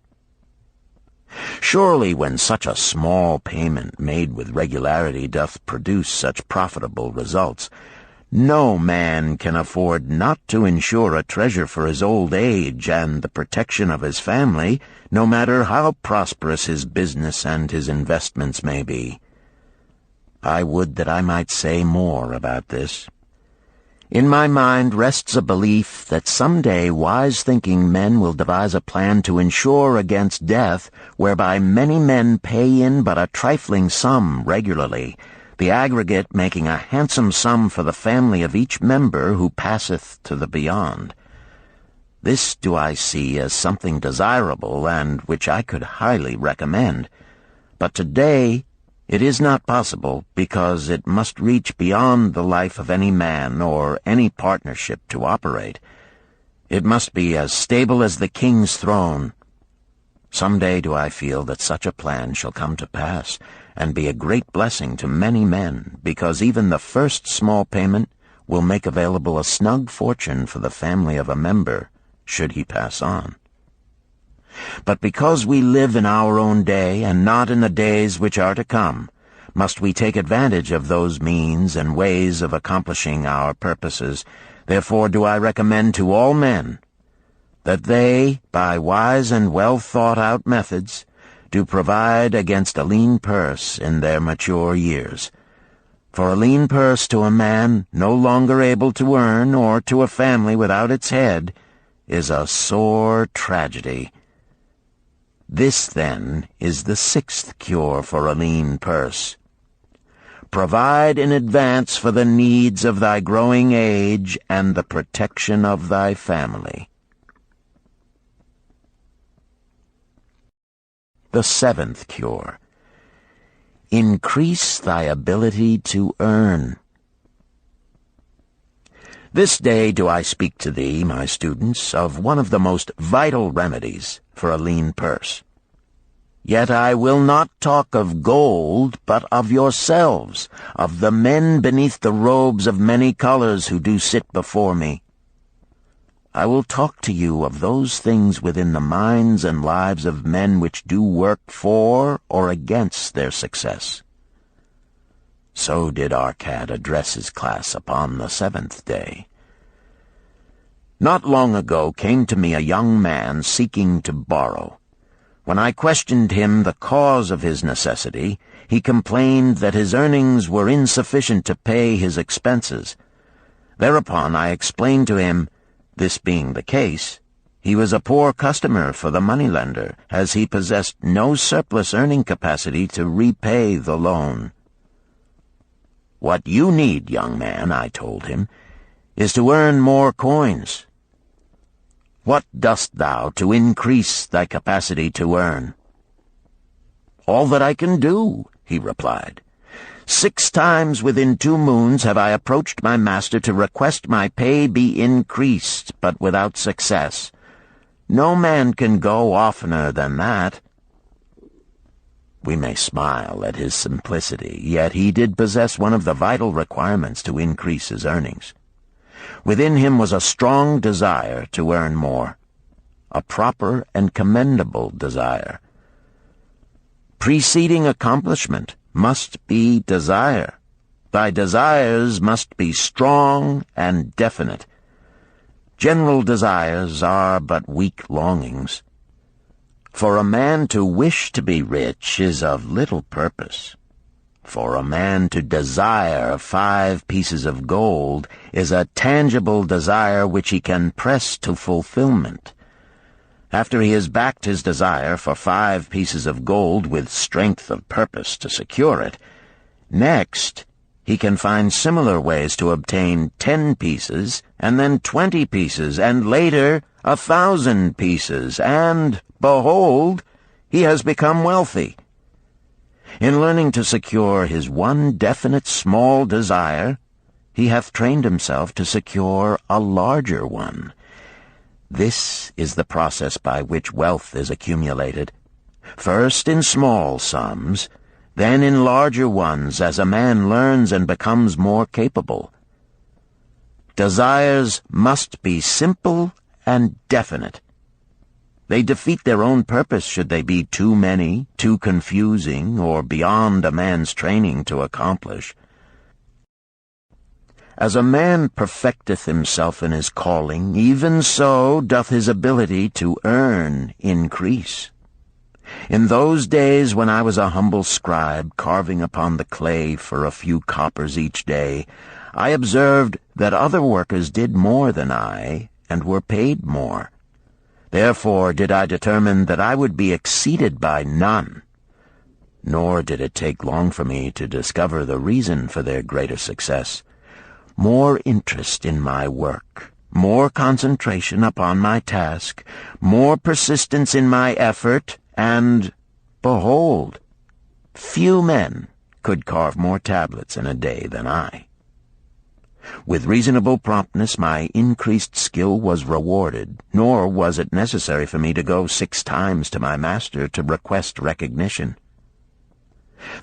Surely when such a small payment made with regularity doth produce such profitable results, no man can afford not to insure a treasure for his old age and the protection of his family, no matter how prosperous his business and his investments may be. I would that I might say more about this. In my mind rests a belief that someday wise-thinking men will devise a plan to insure against death, whereby many men pay in but a trifling sum regularly, the aggregate making a handsome sum for the family of each member who passeth to the beyond. This do I see as something desirable, and which I could highly recommend. But today it is not possible, because it must reach beyond the life of any man or any partnership to operate. It must be as stable as the king's throne. Some day do I feel that such a plan shall come to pass, and be a great blessing to many men, because even the first small payment will make available a snug fortune for the family of a member, should he pass on. But because we live in our own day, and not in the days which are to come, must we take advantage of those means and ways of accomplishing our purposes. Therefore do I recommend to all men that they, by wise and well-thought-out methods, do provide against a lean purse in their mature years. For a lean purse to a man no longer able to earn, or to a family without its head, is a sore tragedy. This, then, is the 6th cure for a lean purse. Provide in advance for the needs of thy growing age and the protection of thy family. The 7th cure. Increase thy ability to earn. This day do I speak to thee, my students, of one of the most vital remedies for a lean purse. Yet I will not talk of gold, but of yourselves, of the men beneath the robes of many colors who do sit before me. I will talk to you of those things within the minds and lives of men which do work for or against their success. So did Arkad address his class upon the 7th day. Not long ago came to me a young man seeking to borrow. When I questioned him the cause of his necessity, he complained that his earnings were insufficient to pay his expenses. Thereupon I explained to him, this being the case, he was a poor customer for the moneylender, as he possessed no surplus earning capacity to repay the loan. What you need, young man, I told him, is to earn more coins. What dost thou to increase thy capacity to earn? All that I can do, he replied. 6 times within 2 moons have I approached my master to request my pay be increased, but without success. No man can go oftener than that. We may smile at his simplicity, yet he did possess one of the vital requirements to increase his earnings. Within him was a strong desire to earn more, a proper and commendable desire. Preceding accomplishment must be desire. Thy desires must be strong and definite. General desires are but weak longings. For a man to wish to be rich is of little purpose. For a man to desire 5 pieces of gold is a tangible desire which he can press to fulfillment. After he has backed his desire for 5 pieces of gold with strength of purpose to secure it, next he can find similar ways to obtain 10 pieces, and then 20 pieces, and later 1,000 pieces, and, behold, he has become wealthy. In learning to secure his one definite small desire, he hath trained himself to secure a larger one. This is the process by which wealth is accumulated, first in small sums, then in larger ones as a man learns and becomes more capable. Desires must be simple and definite. They defeat their own purpose should they be too many, too confusing, or beyond a man's training to accomplish. As a man perfecteth himself in his calling, even so doth his ability to earn increase. In those days when I was a humble scribe carving upon the clay for a few coppers each day, I observed that other workers did more than I, and were paid more. Therefore did I determine that I would be exceeded by none. Nor did it take long for me to discover the reason for their greater success. More interest in my work, more concentration upon my task, more persistence in my effort, and, behold, few men could carve more tablets in a day than I. With reasonable promptness my increased skill was rewarded, nor was it necessary for me to go 6 times to my master to request recognition.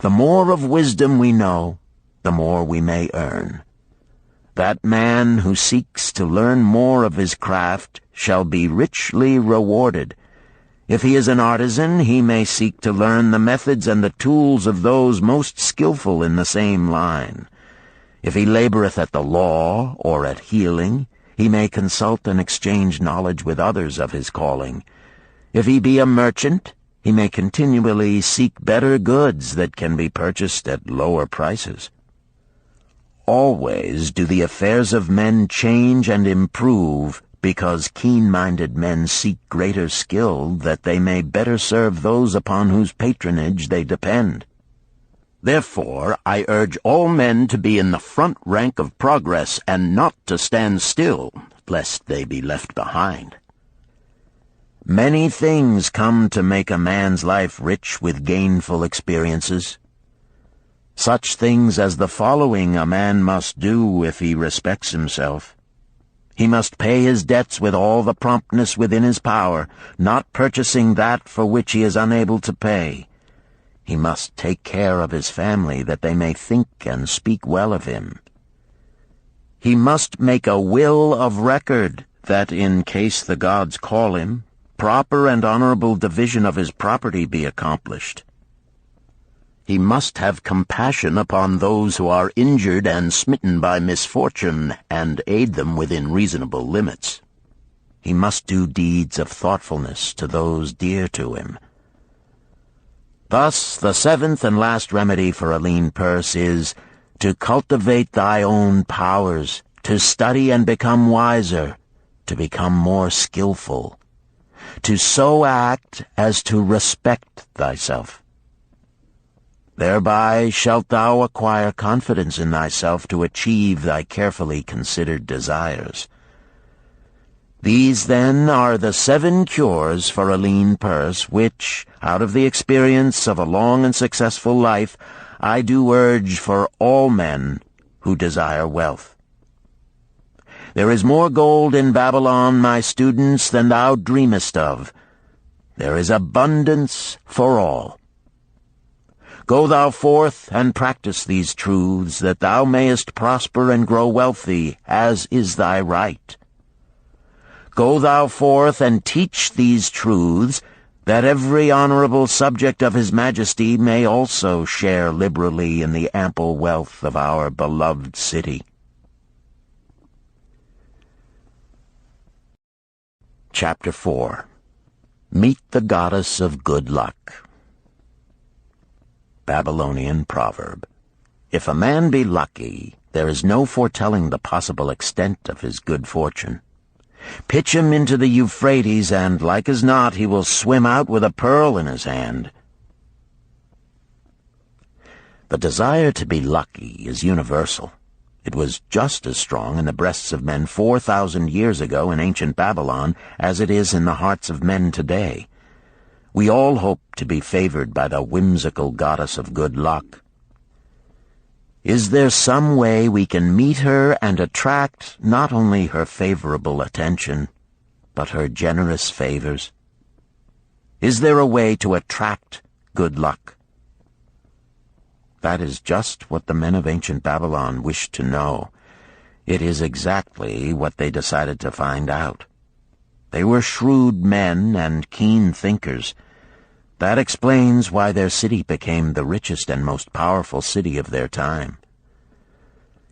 The more of wisdom we know, the more we may earn. That man who seeks to learn more of his craft shall be richly rewarded. If he is an artisan, he may seek to learn the methods and the tools of those most skillful in the same line. If he laboreth at the law or at healing, he may consult and exchange knowledge with others of his calling. If he be a merchant, he may continually seek better goods that can be purchased at lower prices. Always do the affairs of men change and improve, because keen-minded men seek greater skill that they may better serve those upon whose patronage they depend. Therefore I urge all men to be in the front rank of progress, and not to stand still, lest they be left behind. Many things come to make a man's life rich with gainful experiences. Such things as the following a man must do if he respects himself. He must pay his debts with all the promptness within his power, not purchasing that for which he is unable to pay. He must take care of his family, that they may think and speak well of him. He must make a will of record, that in case the gods call him, proper and honorable division of his property be accomplished. He must have compassion upon those who are injured and smitten by misfortune, and aid them within reasonable limits. He must do deeds of thoughtfulness to those dear to him. Thus, the 7th and last remedy for a lean purse is to cultivate thy own powers, to study and become wiser, to become more skillful, to so act as to respect thyself. Thereby shalt thou acquire confidence in thyself to achieve thy carefully considered desires. These, then, are the 7 cures for a lean purse, which, out of the experience of a long and successful life, I do urge for all men who desire wealth. There is more gold in Babylon, my students, than thou dreamest of. There is abundance for all. Go thou forth and practice these truths, that thou mayest prosper and grow wealthy, as is thy right. Go thou forth and teach these truths, that every honorable subject of his majesty may also share liberally in the ample wealth of our beloved city. Chapter 4. Meet the Goddess of Good Luck. Babylonian proverb. If a man be lucky, there is no foretelling the possible extent of his good fortune. Pitch him into the Euphrates, and like as not he will swim out with a pearl in his hand. The desire to be lucky is universal. It was just as strong in the breasts of men 4,000 years ago in ancient Babylon as it is in the hearts of men today. We all hope to be favored by the whimsical goddess of good luck. Is there some way we can meet her and attract not only her favorable attention, but her generous favors? Is there a way to attract good luck? That is just what the men of ancient Babylon wished to know. It is exactly what they decided to find out. They were shrewd men and keen thinkers. That explains why their city became the richest and most powerful city of their time.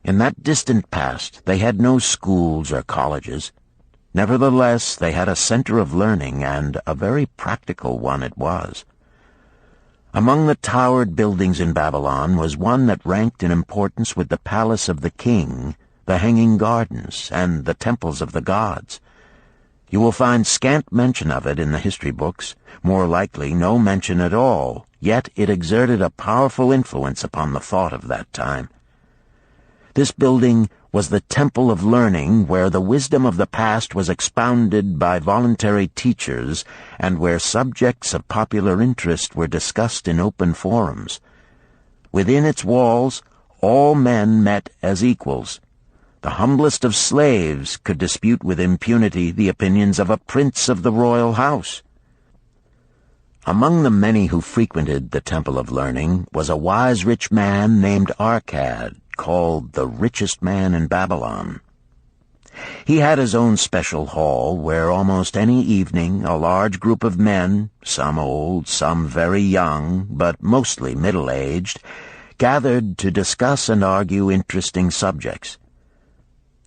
In that distant past, they had no schools or colleges. Nevertheless, they had a center of learning, and a very practical one it was. Among the towered buildings in Babylon was one that ranked in importance with the palace of the king, the hanging gardens, and the temples of the gods. You will find scant mention of it in the history books, more likely no mention at all, yet it exerted a powerful influence upon the thought of that time. This building was the temple of learning, where the wisdom of the past was expounded by voluntary teachers, and where subjects of popular interest were discussed in open forums. Within its walls, all men met as equals. The humblest of slaves could dispute with impunity the opinions of a prince of the royal house. Among the many who frequented the Temple of Learning was a wise rich man named Arkad, called the richest man in Babylon. He had his own special hall where almost any evening a large group of men, some old, some very young, but mostly middle-aged, gathered to discuss and argue interesting subjects.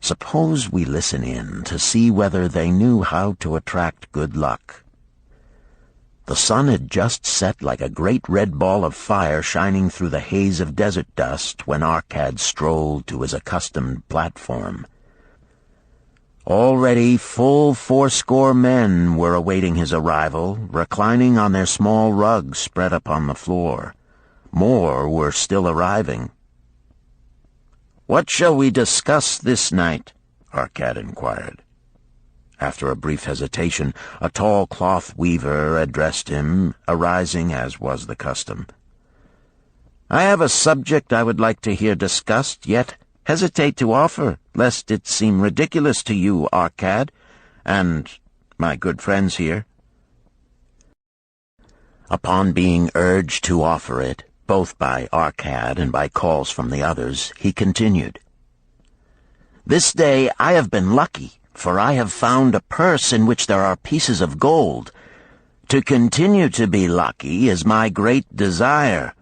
Suppose we listen in to see whether they knew how to attract good luck. The sun had just set like a great red ball of fire shining through the haze of desert dust when Arkad strolled to his accustomed platform. Already full 80 men were awaiting his arrival, reclining on their small rugs spread upon the floor. More were still arriving. "What shall we discuss this night?" Arkad inquired. After a brief hesitation, a tall cloth weaver addressed him, arising as was the custom. "I have a subject I would like to hear discussed, yet hesitate to offer, lest it seem ridiculous to you, Arkad, and my good friends here." Upon being urged to offer it, both by Arkad and by calls from the others, he continued, "This day I have been lucky, for I have found a purse in which there are pieces of gold. To continue to be lucky is my great desire.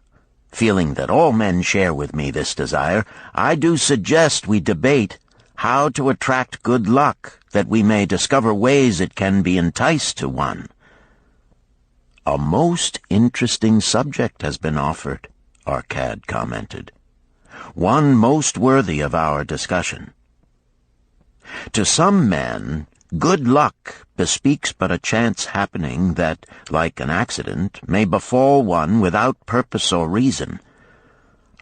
Feeling that all men share with me this desire, I do suggest we debate how to attract good luck, that we may discover ways it can be enticed to one." "A most interesting subject has been offered," Arkad commented. "One most worthy of our discussion. To some men, good luck bespeaks but a chance happening that, like an accident, may befall one without purpose or reason.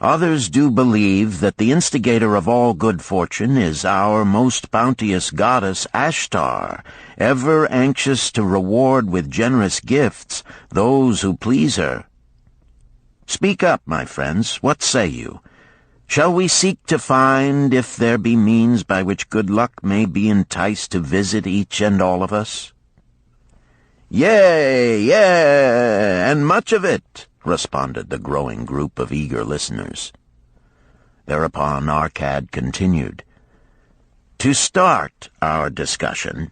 Others do believe that the instigator of all good fortune is our most bounteous goddess Ashtar, ever anxious to reward with generous gifts those who please her. Speak up, my friends, what say you? Shall we seek to find if there be means by which good luck may be enticed to visit each and all of us?" "Yea, and much of it," responded the growing group of eager listeners. Thereupon Arkad continued, "To start our discussion,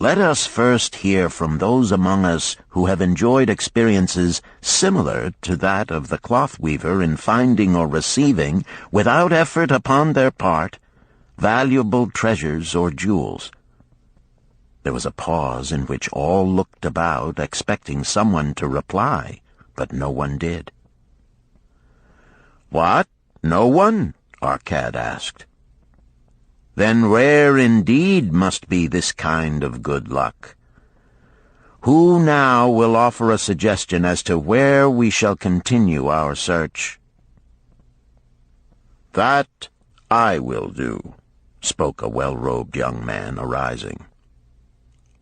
let us first hear from those among us who have enjoyed experiences similar to that of the cloth weaver in finding or receiving, without effort upon their part, valuable treasures or jewels." There was a pause in which all looked about, expecting someone to reply, but no one did. "What? No one?" Arkad asked. then rare indeed must be this kind of good luck. Who now will offer a suggestion as to where we shall continue our search?" "That I will do," spoke a well-robed young man, arising.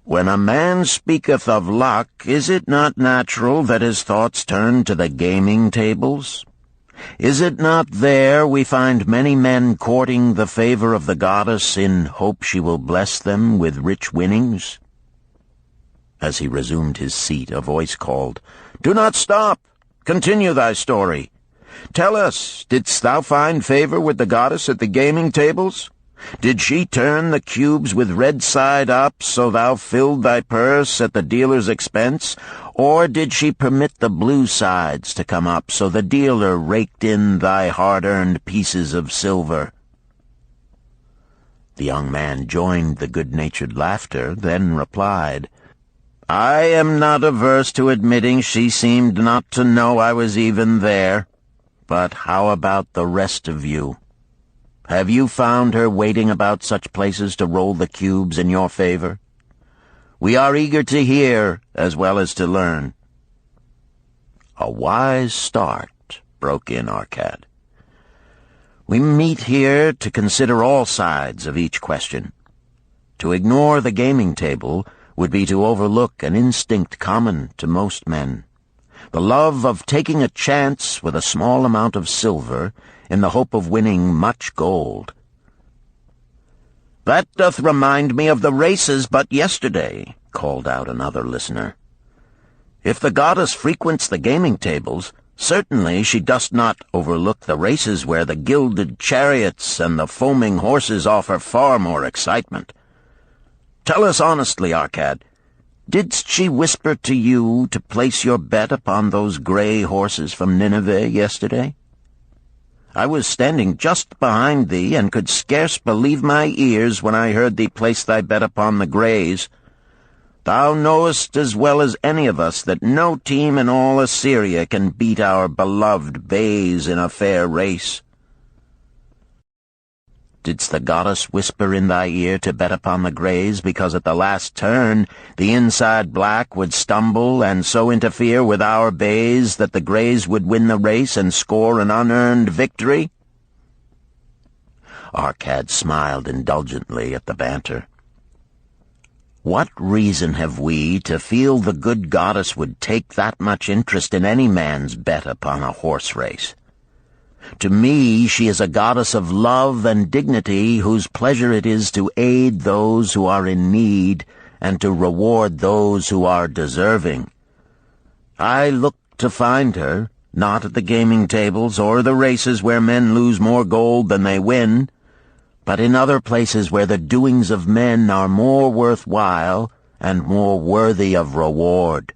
"When a man speaketh of luck, is it not natural that his thoughts turn to the gaming tables? Is it not there we find many men courting the favor of the goddess in hope she will bless them with rich winnings?" As he resumed his seat, a voice called, "Do not stop! Continue thy story. Tell us, didst thou find favor with the goddess at the gaming tables? Did she turn the cubes with red side up, so thou filled thy purse at the dealer's expense? Or did she permit the blue sides to come up, so the dealer raked in thy hard-earned pieces of silver?" The young man joined the good-natured laughter, then replied, "I am not averse to admitting she seemed not to know I was even there. But how about the rest of you? Have you found her waiting about such places to roll the cubes in your favor? We are eager to hear as well as to learn." "A wise start," broke in Arkad. "We meet here to consider all sides of each question. To ignore the gaming table would be to overlook an instinct common to most men, the love of taking a chance with a small amount of silver in the hope of winning much gold." "That doth remind me of the races but yesterday," called out another listener. "If the goddess frequents the gaming tables, certainly she does not overlook the races where the gilded chariots and the foaming horses offer far more excitement. Tell us honestly, Arkad, didst she whisper to you to place your bet upon those gray horses from Nineveh yesterday? I was standing just behind thee, and could scarce believe my ears when I heard thee place thy bet upon the grays. Thou knowest as well as any of us that no team in all Assyria can beat our beloved bays in a fair race. Didst the goddess whisper in thy ear to bet upon the grays, because at the last turn the inside black would stumble and so interfere with our bays that the grays would win the race and score an unearned victory?" Arkad smiled indulgently at the banter. "What reason have we to feel the good goddess would take that much interest in any man's bet upon a horse race? To me, she is a goddess of love and dignity, whose pleasure it is to aid those who are in need and to reward those who are deserving. I look to find her, not at the gaming tables or the races where men lose more gold than they win, but in other places where the doings of men are more worthwhile and more worthy of reward.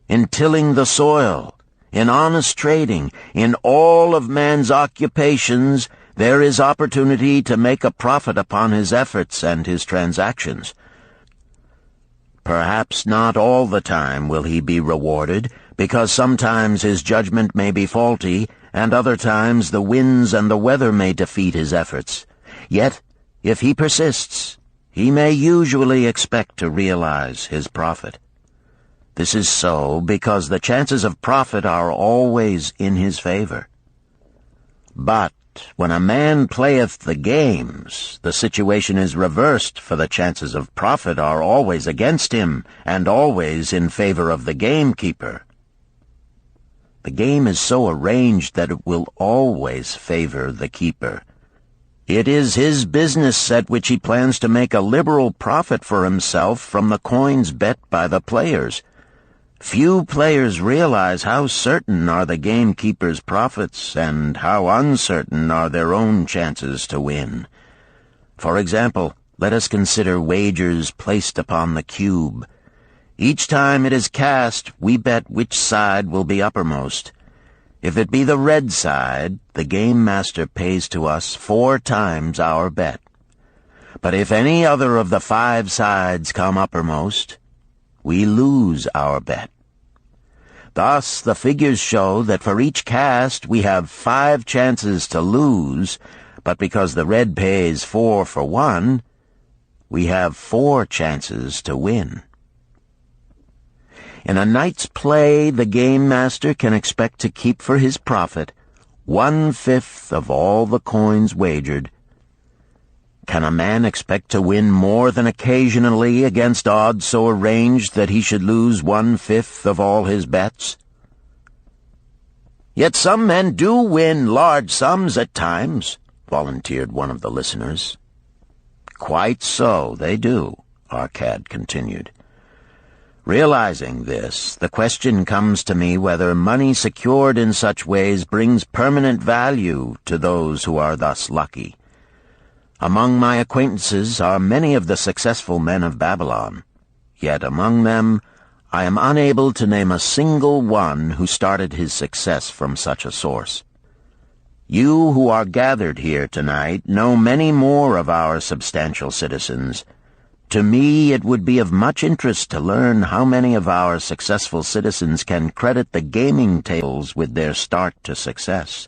In tilling the soil, in honest trading, in all of man's occupations, there is opportunity to make a profit upon his efforts and his transactions. Perhaps not all the time will he be rewarded, because sometimes his judgment may be faulty, and other times the winds and the weather may defeat his efforts. Yet, if he persists, he may usually expect to realize his profit. This is so because the chances of profit are always in his favor. But when a man playeth the games, the situation is reversed, for the chances of profit are always against him, and always in favor of the gamekeeper. The game is so arranged that it will always favor the keeper. It is his business at which he plans to make a liberal profit for himself from the coins bet by the players. Few players realize how certain are the gamekeeper's profits and how uncertain are their own chances to win. For example, let us consider wagers placed upon the cube. Each time it is cast, we bet which side will be uppermost. If it be the red side, the game master pays to us 4 times our bet. But if any other of the 5 sides come uppermost, we lose our bet. Thus, the figures show that for each cast we have 5 chances to lose, but because the red pays 4 for 1, we have 4 chances to win. In a night's play, the game master can expect to keep for his profit 1/5 of all the coins wagered. Can a man expect to win more than occasionally against odds so arranged that he should lose 1/5 of all his bets? Yet some men do win large sums at times, volunteered one of the listeners. Quite so, they do, Arkad continued. Realizing this, the question comes to me whether money secured in such ways brings permanent value to those who are thus lucky. Among my acquaintances are many of the successful men of Babylon, yet among them I am unable to name a single one who started his success from such a source. You who are gathered here tonight know many more of our substantial citizens. To me, it would be of much interest to learn how many of our successful citizens can credit the gaming tables with their start to success.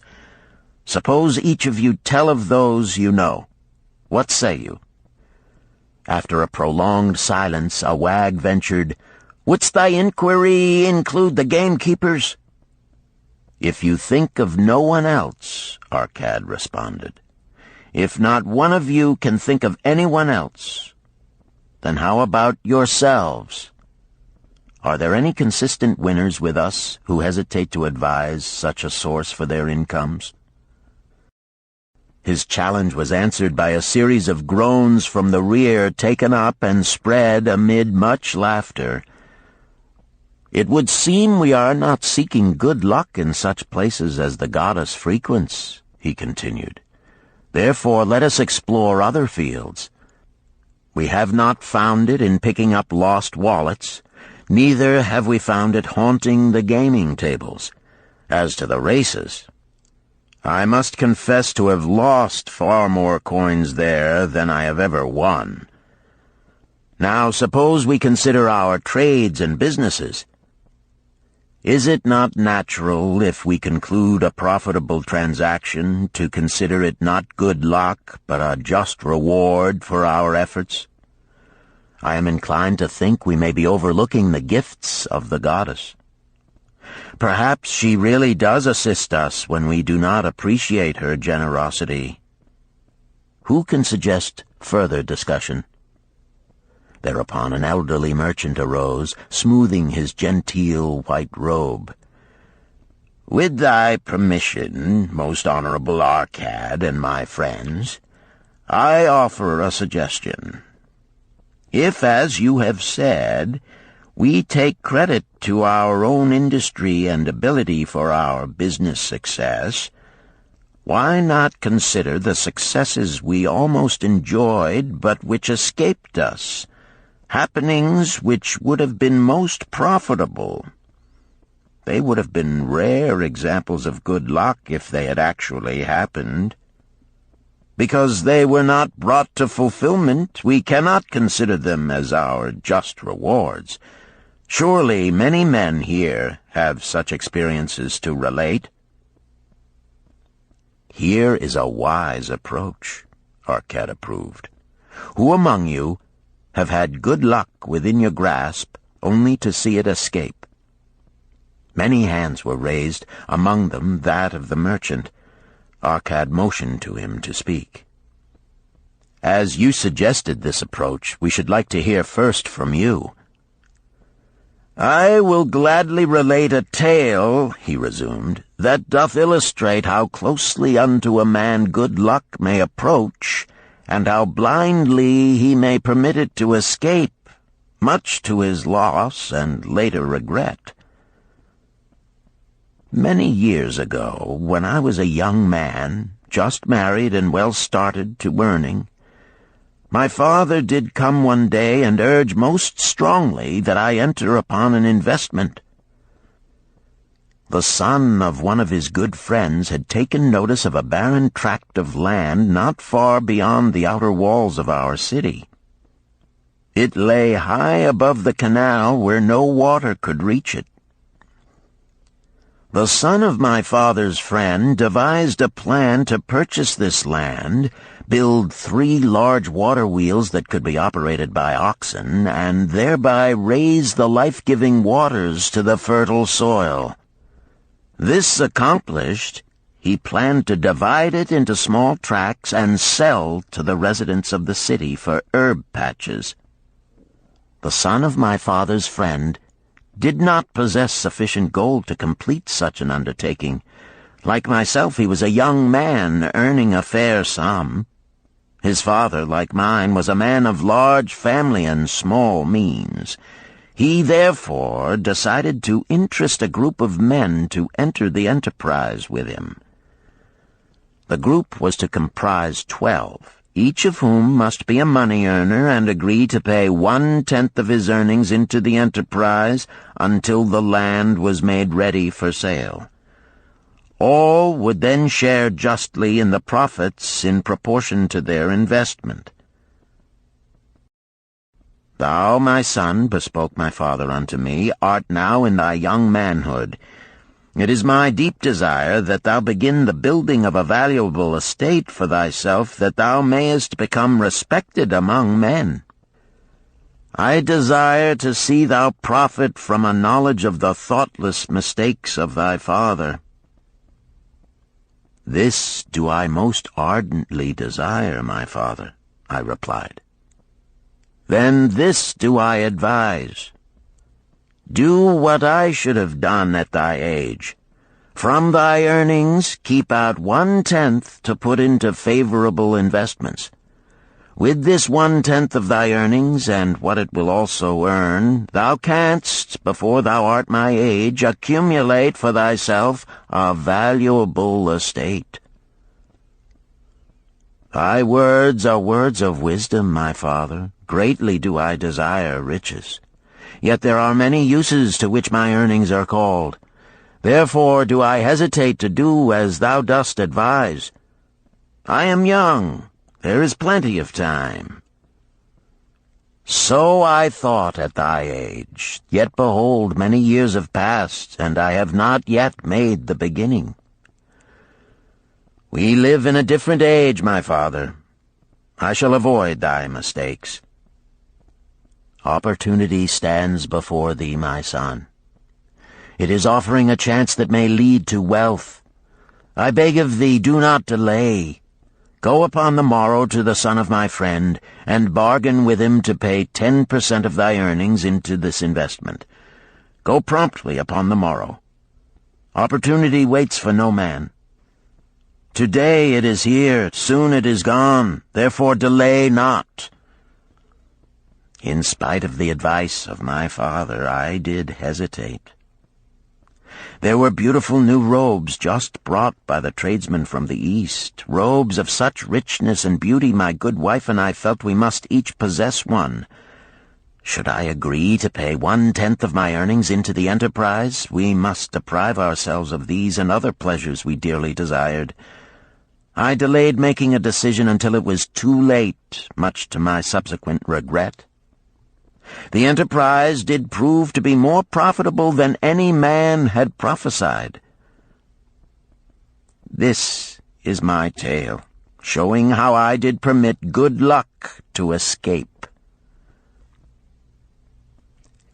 Suppose each of you tell of those you know. What say you? After a prolonged silence, a wag ventured, "Wouldst thy inquiry include the gamekeepers?" "If you think of no one else," Arkad responded. "If not one of you can think of anyone else, then how about yourselves? Are there any consistent winners with us who hesitate to advise such a source for their incomes?" His challenge was answered by a series of groans from the rear, taken up and spread amid much laughter. "It would seem we are not seeking good luck in such places as the goddess frequents," he continued. "Therefore let us explore other fields. We have not found it in picking up lost wallets, neither have we found it haunting the gaming tables. As to the races, I must confess to have lost far more coins there than I have ever won. Now suppose we consider our trades and businesses. Is it not natural, if we conclude a profitable transaction, to consider it not good luck, but a just reward for our efforts? I am inclined to think we may be overlooking the gifts of the goddess. Perhaps she really does assist us when we do not appreciate her generosity. Who can suggest further discussion?" Thereupon an elderly merchant arose, smoothing his genteel white robe. "With thy permission, most honorable Arkad and my friends, I offer a suggestion. If, as you have said, we take credit to our own industry and ability for our business success, why not consider the successes we almost enjoyed but which escaped us? Happenings which would have been most profitable. They would have been rare examples of good luck if they had actually happened. Because they were not brought to fulfillment, we cannot consider them as our just rewards. Surely many men here have such experiences to relate." "Here is a wise approach," Arkad approved. "Who among you have had good luck within your grasp only to see it escape?" Many hands were raised, among them that of the merchant. Arkad motioned to him to speak. "As you suggested this approach, we should like to hear first from you." "I will gladly relate a tale," he resumed, "that doth illustrate how closely unto a man good luck may approach, and how blindly he may permit it to escape, much to his loss and later regret. Many years ago, when I was a young man, just married and well started to earning, my father did come one day and urge most strongly that I enter upon an investment. The son of one of his good friends had taken notice of a barren tract of land not far beyond the outer walls of our city. It lay high above the canal where no water could reach it. The son of my father's friend devised a plan to purchase this land, build 3 large water wheels that could be operated by oxen, and thereby raise the life-giving waters to the fertile soil. This accomplished, he planned to divide it into small tracts and sell to the residents of the city for herb patches. The son of my father's friend did not possess sufficient gold to complete such an undertaking. Like myself, he was a young man earning a fair sum. His father, like mine, was a man of large family and small means. He therefore decided to interest a group of men to enter the enterprise with him. The group was to comprise 12. Each of whom must be a money earner and agree to pay 1/10 of his earnings into the enterprise until the land was made ready for sale. All would then share justly in the profits in proportion to their investment. "Thou, my son," bespoke my father unto me, "art now in thy young manhood. It is my deep desire that thou begin the building of a valuable estate for thyself, that thou mayest become respected among men. I desire to see thou profit from a knowledge of the thoughtless mistakes of thy father." "This do I most ardently desire, my father," I replied. "Then this do I advise. Do what I should have done at thy age. From thy earnings keep out 1/10 to put into favorable investments. With this 1/10 of thy earnings, and what it will also earn, thou canst, before thou art my age, accumulate for thyself a valuable estate." "Thy words are words of wisdom, my father. Greatly do I desire riches. Yet there are many uses to which my earnings are called. Therefore do I hesitate to do as thou dost advise. I am young. There is plenty of time." "So I thought at thy age. Yet behold, many years have passed, and I have not yet made the beginning." "We live in a different age, my father. I shall avoid thy mistakes." "Opportunity stands before thee, my son. It is offering a chance that may lead to wealth. I beg of thee, do not delay. Go upon the morrow to the son of my friend, and bargain with him to pay 10% of thy earnings into this investment. Go promptly upon the morrow. Opportunity waits for no man. Today it is here, soon it is gone, therefore delay not." In spite of the advice of my father, I did hesitate. There were beautiful new robes just brought by the tradesmen from the east, robes of such richness and beauty my good wife and I felt we must each possess one. Should I agree to pay 1/10 of my earnings into the enterprise, we must deprive ourselves of these and other pleasures we dearly desired. I delayed making a decision until it was too late, much to my subsequent regret. The enterprise did prove to be more profitable than any man had prophesied. This is my tale, showing how I did permit good luck to escape.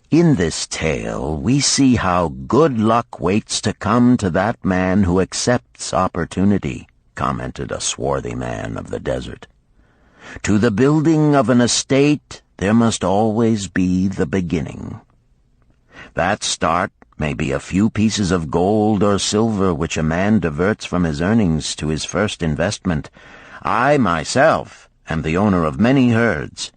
In this tale, we see how good luck waits to come to that man who accepts opportunity, commented a swarthy man of the desert. To the building of an estate, there must always be the beginning. That start may be a few pieces of gold or silver which a man diverts from his earnings to his first investment. I, myself, am the owner of many herds.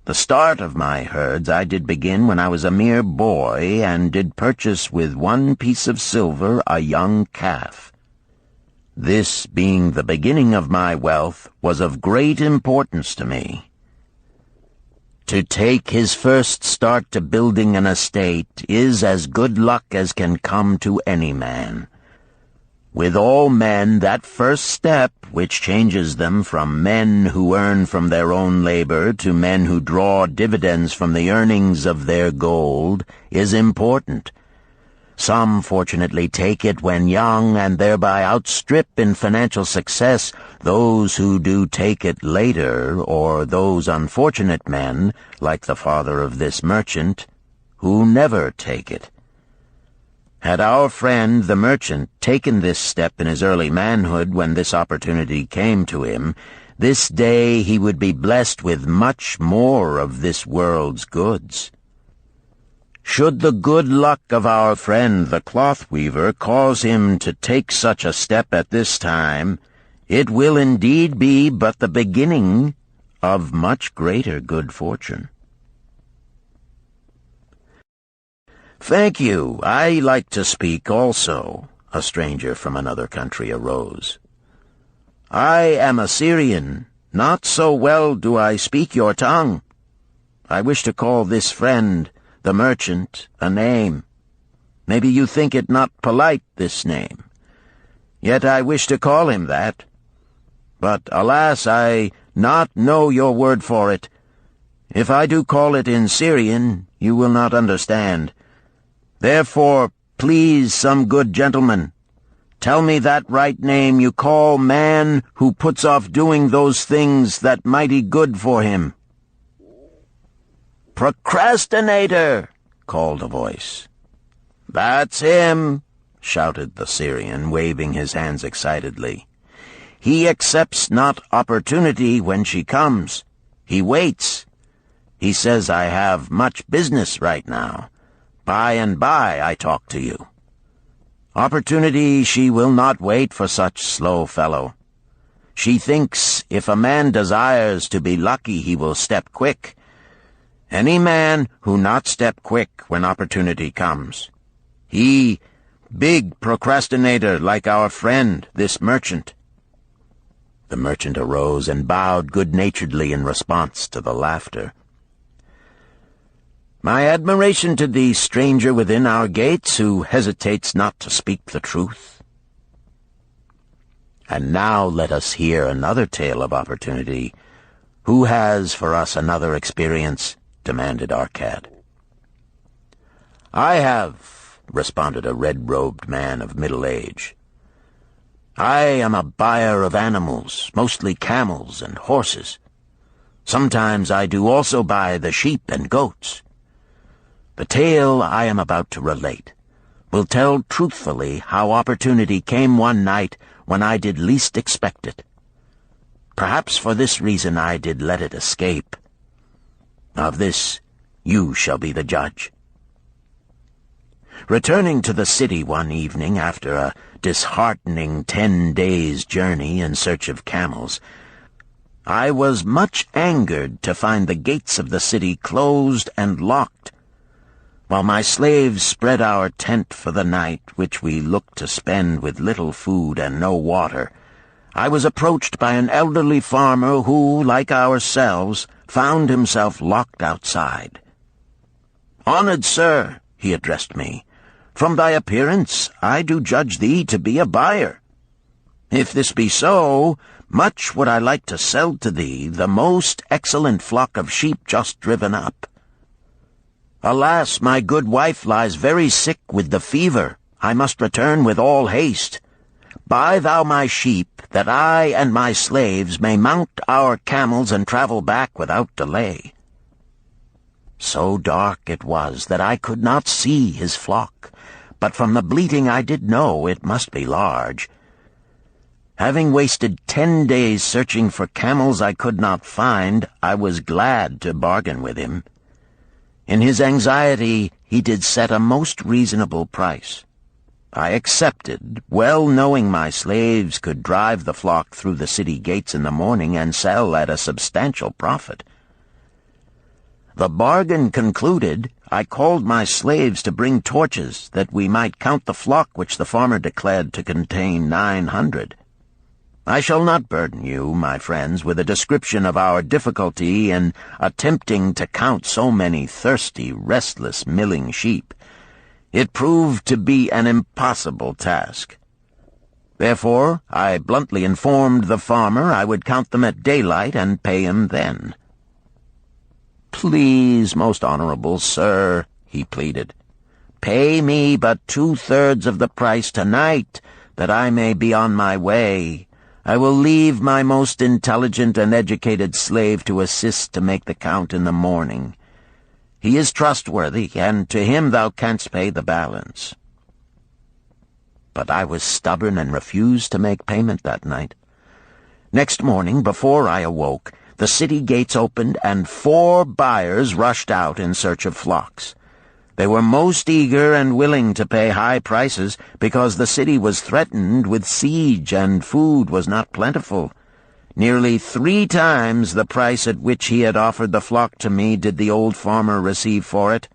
The start of my herds I did begin when I was a mere boy, and did purchase with 1 piece of silver a young calf. This, being the beginning of my wealth, was of great importance to me. To take his first start to building an estate is as good luck as can come to any man. With all men, that first step, which changes them from men who earn from their own labor to men who draw dividends from the earnings of their gold, is important. Some fortunately take it when young and thereby outstrip in financial success those who do take it later, or those unfortunate men, like the father of this merchant, who never take it. Had our friend the merchant taken this step in his early manhood when this opportunity came to him, this day he would be blessed with much more of this world's goods. Should the good luck of our friend the cloth weaver cause him to take such a step at this time, it will indeed be but the beginning of much greater good fortune. "Thank you. I like to speak also," a stranger from another country arose. "I am a Syrian. Not so well do I speak your tongue. I wish to call this friend, the merchant, a name. Maybe you think it not polite, this name. Yet I wish to call him that. But, alas, I not know your word for it. If I do call it in Syrian, you will not understand. Therefore, please, some good gentleman, tell me that right name you call man who puts off doing those things that mighty good for him." "Procrastinator!" called a voice. "That's him!" shouted the Syrian, waving his hands excitedly. "He accepts not opportunity when she comes. He waits. He says, I have much business right now. By and by I talk to you. Opportunity she will not wait for such slow fellow. She thinks if a man desires to be lucky he will step quick. Any man who not step quick when opportunity comes. He, big procrastinator like our friend, this merchant." The merchant arose and bowed good-naturedly in response to the laughter. "My admiration to the stranger within our gates who hesitates not to speak the truth." And now let us hear another tale of opportunity. Who has for us another experience? Demanded Arkad. "I have," responded a red-robed man of middle age. "I am a buyer of animals, mostly camels and horses. Sometimes I do also buy the sheep and goats. The tale I am about to relate will tell truthfully how opportunity came one night when I did least expect it. Perhaps for this reason I did let it escape. Of this you shall be the judge. Returning to the city one evening after a disheartening 10 days' journey in search of camels, I was much angered to find the gates of the city closed and locked. While my slaves spread our tent for the night, which we looked to spend with little food and no water, I was approached by an elderly farmer who, like ourselves, found himself locked outside. "Honored sir," he addressed me, "from thy appearance I do judge thee to be a buyer. If this be so, much would I like to sell to thee the most excellent flock of sheep just driven up. Alas, my good wife lies very sick with the fever. I must return with all haste. Buy thou my sheep, that I and my slaves may mount our camels and travel back without delay." So dark it was that I could not see his flock, but from the bleating I did know it must be large. Having wasted 10 days searching for camels I could not find, I was glad to bargain with him. In his anxiety he did set a most reasonable price. I accepted, well knowing my slaves could drive the flock through the city gates in the morning and sell at a substantial profit. The bargain concluded, I called my slaves to bring torches that we might count the flock which the farmer declared to contain 900. I shall not burden you, my friends, with a description of our difficulty in attempting to count so many thirsty, restless, milling sheep. It proved to be an impossible task. Therefore, I bluntly informed the farmer I would count them at daylight and pay him then. "Please, most honorable sir," he pleaded, Pay me but 2/3 of the price tonight, that I may be on my way. I will leave my most intelligent and educated slave to assist to make the count in the morning. He is trustworthy, and to him thou canst pay the balance." But I was stubborn and refused to make payment that night. Next morning, before I awoke, the city gates opened, and 4 buyers rushed out in search of flocks. They were most eager and willing to pay high prices because the city was threatened with siege and food was not plentiful. Nearly 3 times the price at which he had offered the flock to me did the old farmer receive for it.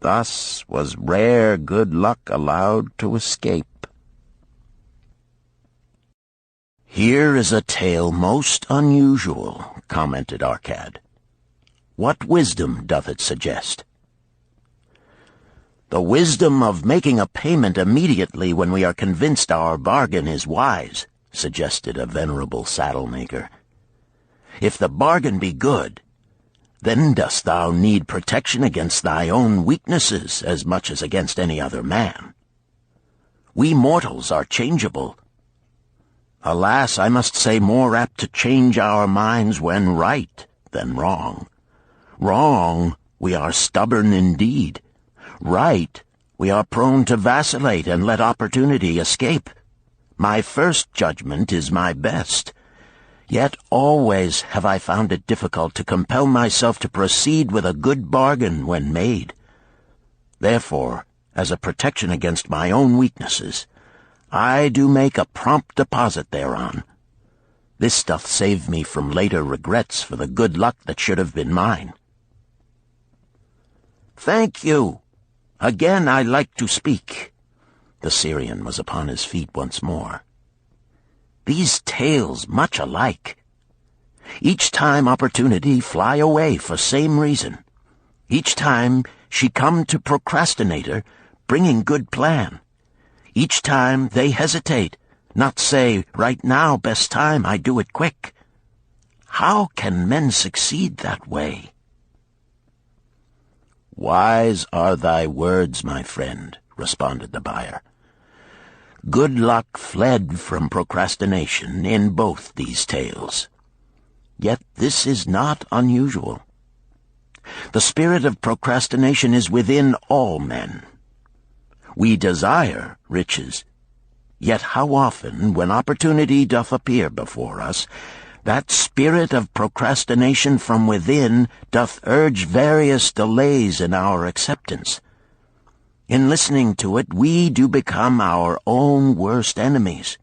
Thus was rare good luck allowed to escape. "Here is a tale most unusual," commented Arkad. "What wisdom doth it suggest?" "The wisdom of making a payment immediately when we are convinced our bargain is wise," suggested a venerable saddle-maker. "If the bargain be good, then dost thou need protection against thy own weaknesses as much as against any other man. We mortals are changeable. Alas, I must say more apt to change our minds when right than wrong. Wrong, we are stubborn indeed. Right, we are prone to vacillate and let opportunity escape. My first judgment is my best. Yet always have I found it difficult to compel myself to proceed with a good bargain when made. Therefore, as a protection against my own weaknesses, I do make a prompt deposit thereon. This doth save me from later regrets for the good luck that should have been mine." "Thank you. Again I like to speak." The Syrian was upon his feet once more. "These tales much alike. Each time opportunity fly away for same reason. Each time she come to procrastinator, bringing good plan. Each time they hesitate, not say, right now, best time, I do it quick. How can men succeed that way?" "Wise are thy words, my friend," responded the buyer. "Good luck fled from procrastination in both these tales. Yet this is not unusual. The spirit of procrastination is within all men. We desire riches, yet how often, when opportunity doth appear before us, that spirit of procrastination from within doth urge various delays in our acceptance. In listening to it, we do become our own worst enemies.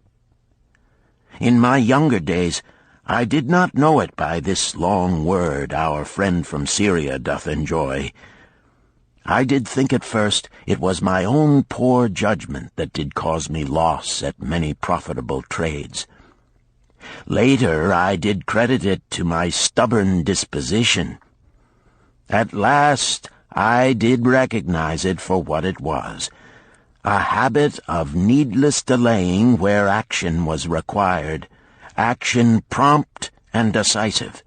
In my younger days, I did not know it by this long word our friend from Syria doth enjoy. I did think at first it was my own poor judgment that did cause me loss at many profitable trades. Later I did credit it to my stubborn disposition. At last I did recognize it for what it was, a habit of needless delaying where action was required, action prompt and decisive.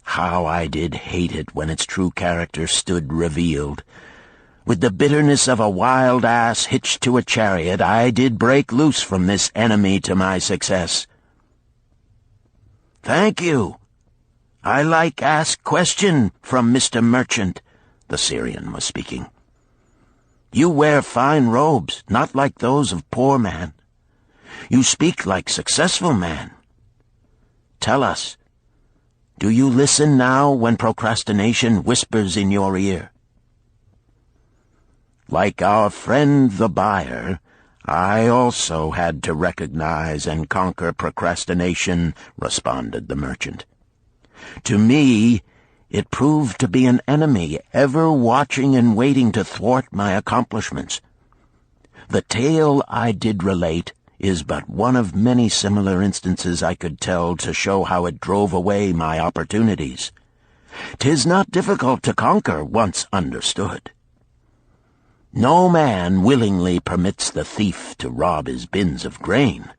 How I did hate it when its true character stood revealed. With the bitterness of a wild ass hitched to a chariot, I did break loose from this enemy to my success. "Thank you. I like ask question from Mr. Merchant," the Syrian was speaking. "You wear fine robes, not like those of poor man. You speak like successful man. Tell us, do you listen now when procrastination whispers in your ear?" "Like our friend the buyer, I also had to recognize and conquer procrastination," responded the merchant. "To me, it proved to be an enemy ever watching and waiting to thwart my accomplishments. The tale I did relate is but one of many similar instances I could tell to show how it drove away my opportunities. 'Tis not difficult to conquer once understood. No man willingly permits the thief to rob his bins of grain,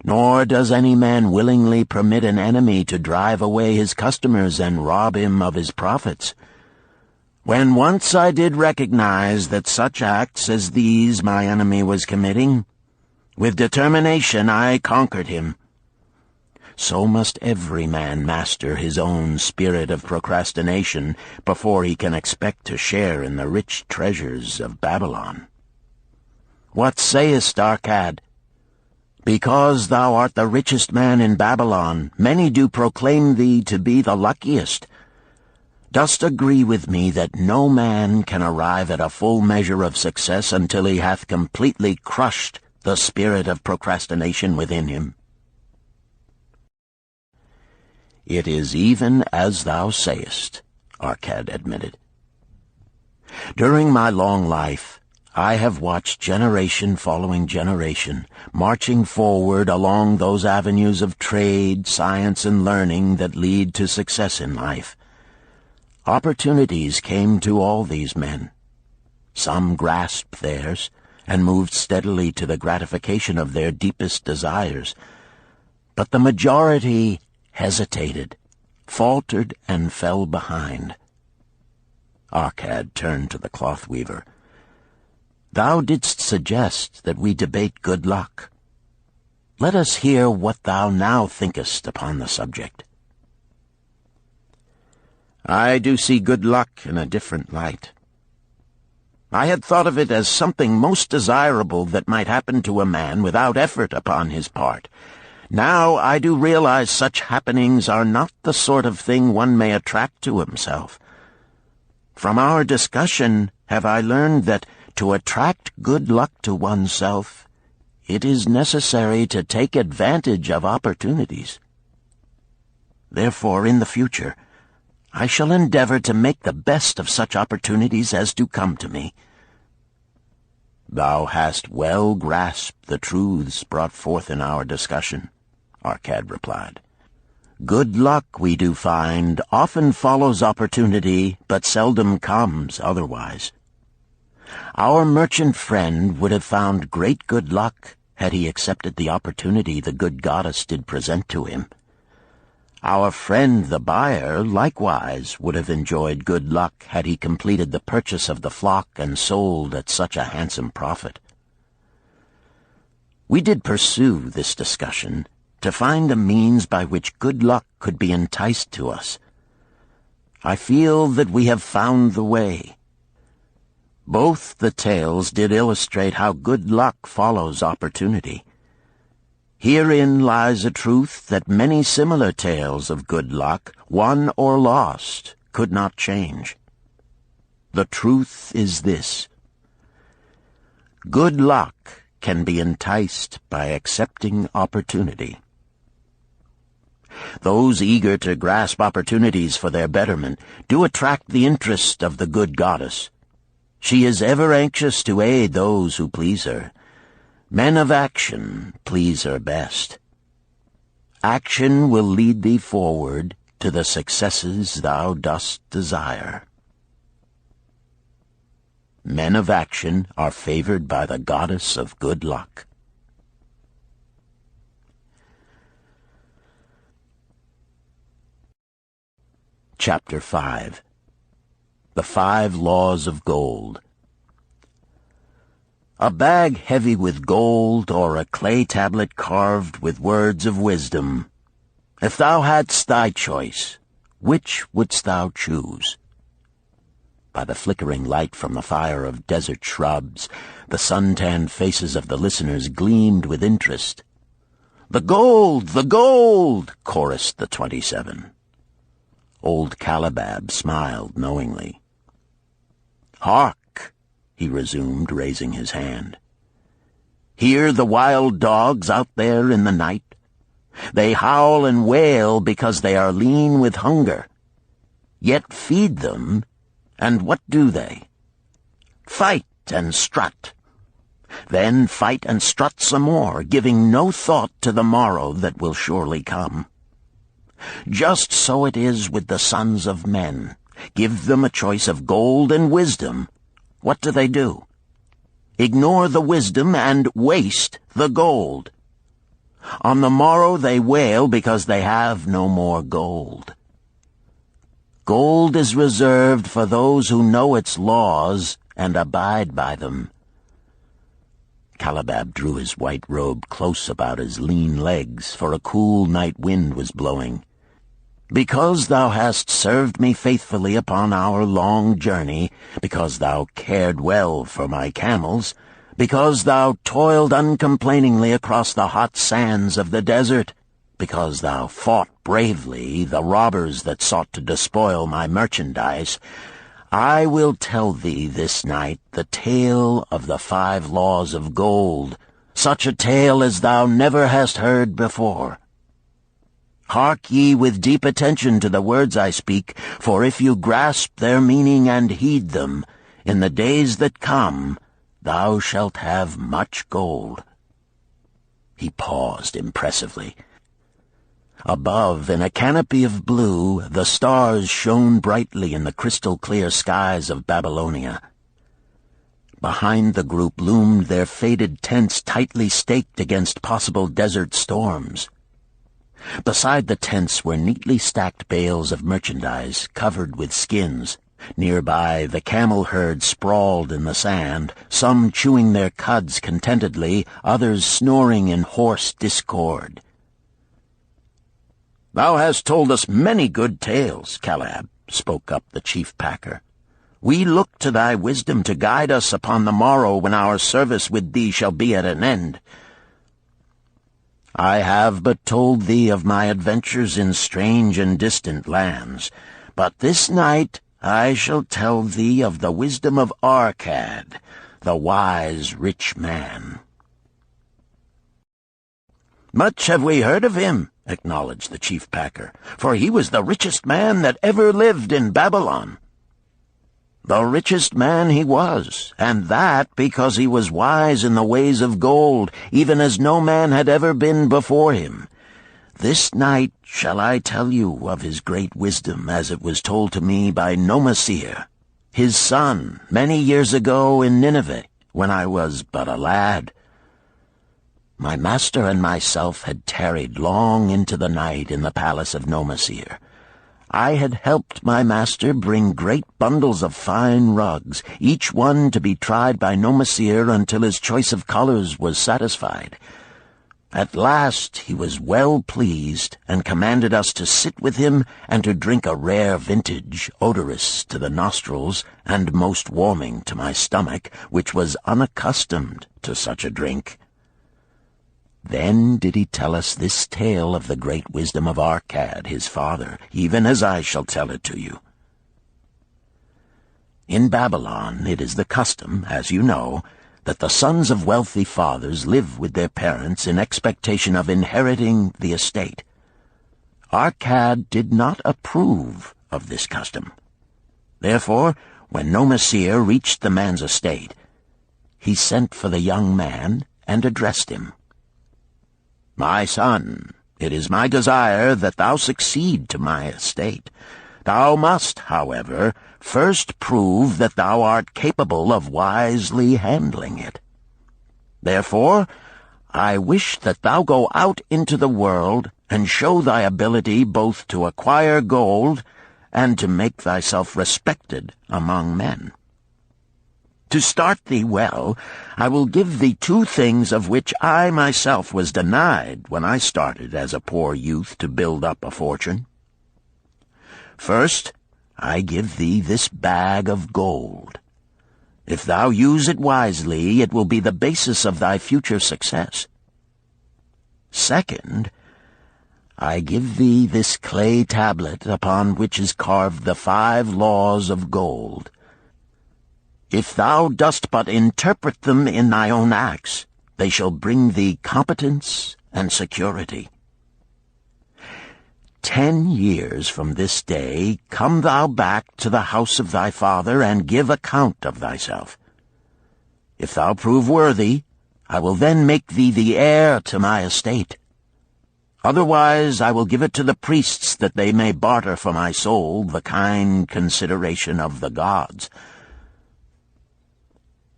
nor does any man willingly permit an enemy to drive away his customers and rob him of his profits. When once I did recognize that such acts as these my enemy was committing, with determination I conquered him. So must every man master his own spirit of procrastination before he can expect to share in the rich treasures of Babylon. What sayest, Arkad? Because thou art the richest man in Babylon, many do proclaim thee to be the luckiest. Dost agree with me that no man can arrive at a full measure of success until he hath completely crushed the spirit of procrastination within him? It is even as thou sayest, Arkad admitted. During my long life, I have watched generation following generation, marching forward along those avenues of trade, science, and learning that lead to success in life. Opportunities came to all these men. Some grasped theirs and moved steadily to the gratification of their deepest desires, but the majority hesitated, faltered, and fell behind. Arkad turned to the cloth-weaver. Thou didst suggest that we debate good luck. Let us hear what thou now thinkest upon the subject. I do see good luck in a different light. I had thought of it as something most desirable that might happen to a man without effort upon his part. Now I do realize such happenings are not the sort of thing one may attract to himself. From our discussion have I learned that to attract good luck to oneself, it is necessary to take advantage of opportunities. Therefore, in the future, I shall endeavor to make the best of such opportunities as do come to me. Thou hast well grasped the truths brought forth in our discussion, Arkad replied. Good luck, we do find, often follows opportunity, but seldom comes otherwise. Our merchant friend would have found great good luck had he accepted the opportunity the good goddess did present to him. Our friend the buyer likewise would have enjoyed good luck had he completed the purchase of the flock and sold at such a handsome profit. We did pursue this discussion to find a means by which good luck could be enticed to us. I feel that we have found the way. Both the tales did illustrate how good luck follows opportunity. Herein lies a truth that many similar tales of good luck, won or lost, could not change. The truth is this: good luck can be enticed by accepting opportunity. Those eager to grasp opportunities for their betterment do attract the interest of the good goddess. She is ever anxious to aid those who please her. Men of action please her best. Action will lead thee forward to the successes thou dost desire. Men of action are favored by the goddess of good luck. Chapter 5. The 5 Laws of Gold. A bag heavy with gold, or a clay tablet carved with words of wisdom. If thou hadst thy choice, which wouldst thou choose? By the flickering light from the fire of desert shrubs, the sun-tanned faces of the listeners gleamed with interest. "The gold! The gold!" chorused the 27. Old Calibab smiled knowingly. "Hark!" he resumed, raising his hand. "Hear the wild dogs out there in the night? They howl and wail because they are lean with hunger. Yet feed them, and what do they? Fight and strut. Then fight and strut some more, giving no thought to the morrow that will surely come. Just so it is with the sons of men. Give them a choice of gold and wisdom. What do? Ignore the wisdom and waste the gold. On the morrow they wail because they have no more gold. Gold is reserved for those who know its laws and abide by them." Calabab drew his white robe close about his lean legs, for a cool night wind was blowing. "Because thou hast served me faithfully upon our long journey, because thou cared well for my camels, because thou toiled uncomplainingly across the hot sands of the desert, because thou fought bravely the robbers that sought to despoil my merchandise, I will tell thee this night the tale of the 5 laws of gold, such a tale as thou never hast heard before. Hark ye with deep attention to the words I speak, for if you grasp their meaning and heed them, in the days that come thou shalt have much gold." He paused impressively. Above, in a canopy of blue, the stars shone brightly in the crystal-clear skies of Babylonia. Behind the group loomed their faded tents tightly staked against possible desert storms. Beside the tents were neatly stacked bales of merchandise covered with skins. Nearby, the camel herd sprawled in the sand, some chewing their cuds contentedly, others snoring in hoarse discord. "Thou hast told us many good tales, Calab," spoke up the chief packer. "We look to thy wisdom to guide us upon the morrow when our service with thee shall be at an end. I have but told thee of my adventures in strange and distant lands, but this night I shall tell thee of the wisdom of Arkad, the wise rich man." "Much have we heard of him," acknowledged the chief packer, "for he was the richest man that ever lived in Babylon." "The richest man he was, and that because he was wise in the ways of gold, even as no man had ever been before him. This night shall I tell you of his great wisdom as it was told to me by Nomasir, his son, many years ago in Nineveh, when I was but a lad. My master and myself had tarried long into the night in the palace of Nomasir. I had helped my master bring great bundles of fine rugs, each one to be tried by Nomasir until his choice of colors was satisfied. At last he was well pleased, and commanded us to sit with him and to drink a rare vintage, odorous to the nostrils and most warming to my stomach, which was unaccustomed to such a drink. Then did he tell us this tale of the great wisdom of Arkad, his father, even as I shall tell it to you. In Babylon it is the custom, as you know, that the sons of wealthy fathers live with their parents in expectation of inheriting the estate. Arkad did not approve of this custom. Therefore, when Nomasir reached the man's estate, he sent for the young man and addressed him. "My son, it is my desire that thou succeed to my estate. Thou must, however, first prove that thou art capable of wisely handling it. Therefore, I wish that thou go out into the world and show thy ability both to acquire gold and to make thyself respected among men. To start thee well, I will give thee 2 things of which I myself was denied when I started as a poor youth to build up a fortune. First, I give thee this bag of gold. If thou use it wisely, it will be the basis of thy future success. Second, I give thee this clay tablet upon which is carved the 5 laws of gold. If thou dost but interpret them in thy own acts, they shall bring thee competence and security. 10 years from this day come thou back to the house of thy father and give account of thyself. If thou prove worthy, I will then make thee the heir to my estate. Otherwise I will give it to the priests that they may barter for my soul the kind consideration of the gods."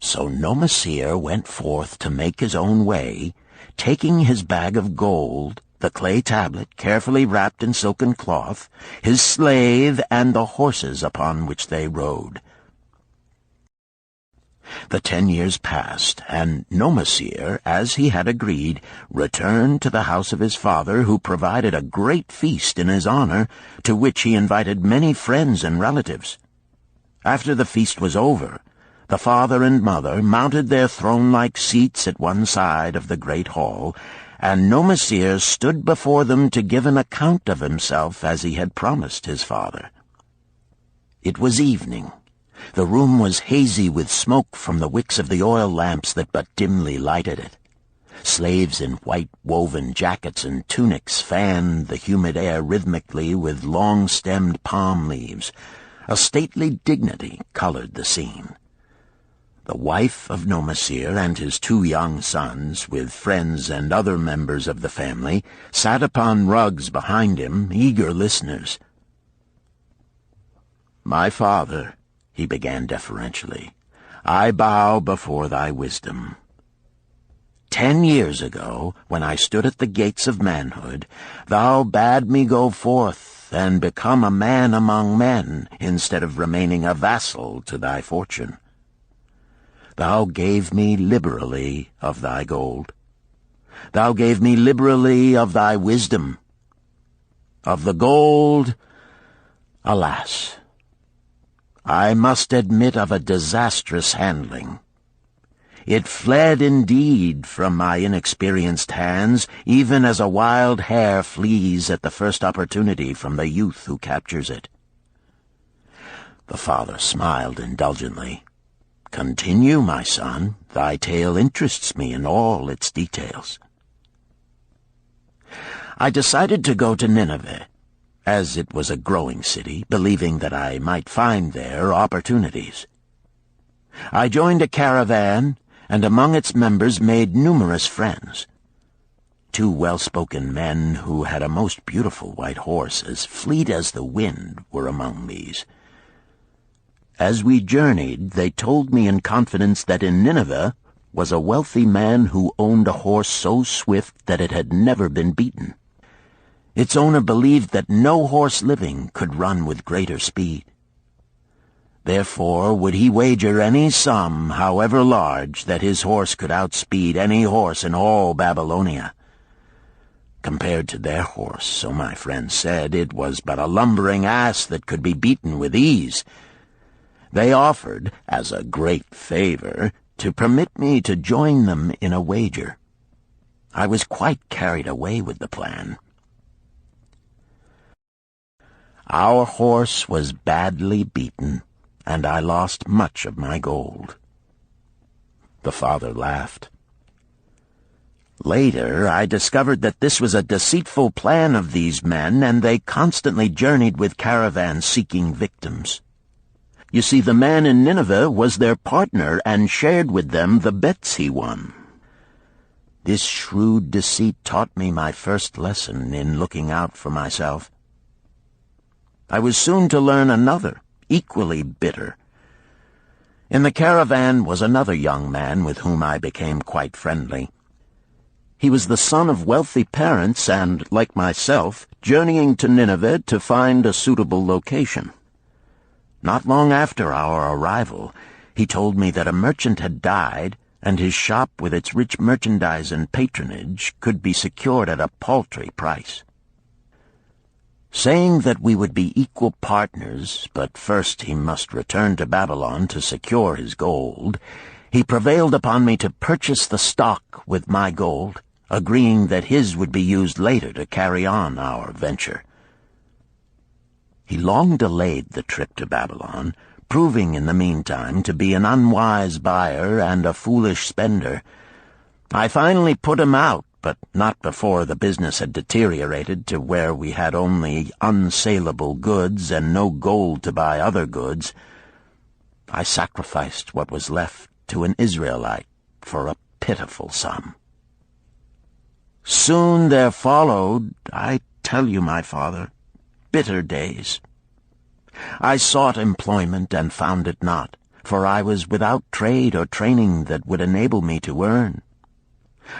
So Nomasir went forth to make his own way, taking his bag of gold, the clay tablet carefully wrapped in silken cloth, his slave, and the horses upon which they rode. The 10 years passed, and Nomasir, as he had agreed, returned to the house of his father, who provided a great feast in his honor, to which he invited many friends and relatives. After the feast was over, the father and mother mounted their throne-like seats at one side of the great hall, and Nomasir stood before them to give an account of himself as he had promised his father. It was evening. The room was hazy with smoke from the wicks of the oil lamps that but dimly lighted it. Slaves in white woven jackets and tunics fanned the humid air rhythmically with long-stemmed palm leaves. A stately dignity colored the scene. The wife of Nomasir and his 2 young sons, with friends and other members of the family, sat upon rugs behind him, eager listeners. "My father," he began deferentially, "I bow before thy wisdom. 10 years ago, when I stood at the gates of manhood, thou bade me go forth and become a man among men, instead of remaining a vassal to thy fortune. Thou gave me liberally of thy gold. Thou gave me liberally of thy wisdom. Of the gold, alas, I must admit of a disastrous handling. It fled indeed from my inexperienced hands, even as a wild hare flees at the first opportunity from the youth who captures it." The father smiled indulgently. "Continue, my son. Thy tale interests me in all its details." I decided to go to Nineveh, as it was a growing city, believing that I might find there opportunities. I joined a caravan, and among its members made numerous friends. 2 well-spoken men who had a most beautiful white horse, as fleet as the wind, were among these. As we journeyed, they told me in confidence that in Nineveh was a wealthy man who owned a horse so swift that it had never been beaten. Its owner believed that no horse living could run with greater speed. Therefore would he wager any sum, however large, that his horse could outspeed any horse in all Babylonia. Compared to their horse, so my friend said, it was but a lumbering ass that could be beaten with ease. They offered, as a great favor, to permit me to join them in a wager. I was quite carried away with the plan. Our horse was badly beaten, and I lost much of my gold. The father laughed. Later, I discovered that this was a deceitful plan of these men, and they constantly journeyed with caravans seeking victims. You see, the man in Nineveh was their partner and shared with them the bets he won. This shrewd deceit taught me my first lesson in looking out for myself. I was soon to learn another, equally bitter. In the caravan was another young man with whom I became quite friendly. He was the son of wealthy parents and, like myself, journeying to Nineveh to find a suitable location. Not long after our arrival, he told me that a merchant had died, and his shop with its rich merchandise and patronage could be secured at a paltry price. Saying that we would be equal partners, but first he must return to Babylon to secure his gold, he prevailed upon me to purchase the stock with my gold, agreeing that his would be used later to carry on our venture. He long delayed the trip to Babylon, proving in the meantime to be an unwise buyer and a foolish spender. I finally put him out, but not before the business had deteriorated to where we had only unsaleable goods and no gold to buy other goods. I sacrificed what was left to an Israelite for a pitiful sum. Soon there followed, I tell you, my father, bitter days. I sought employment and found it not, for I was without trade or training that would enable me to earn.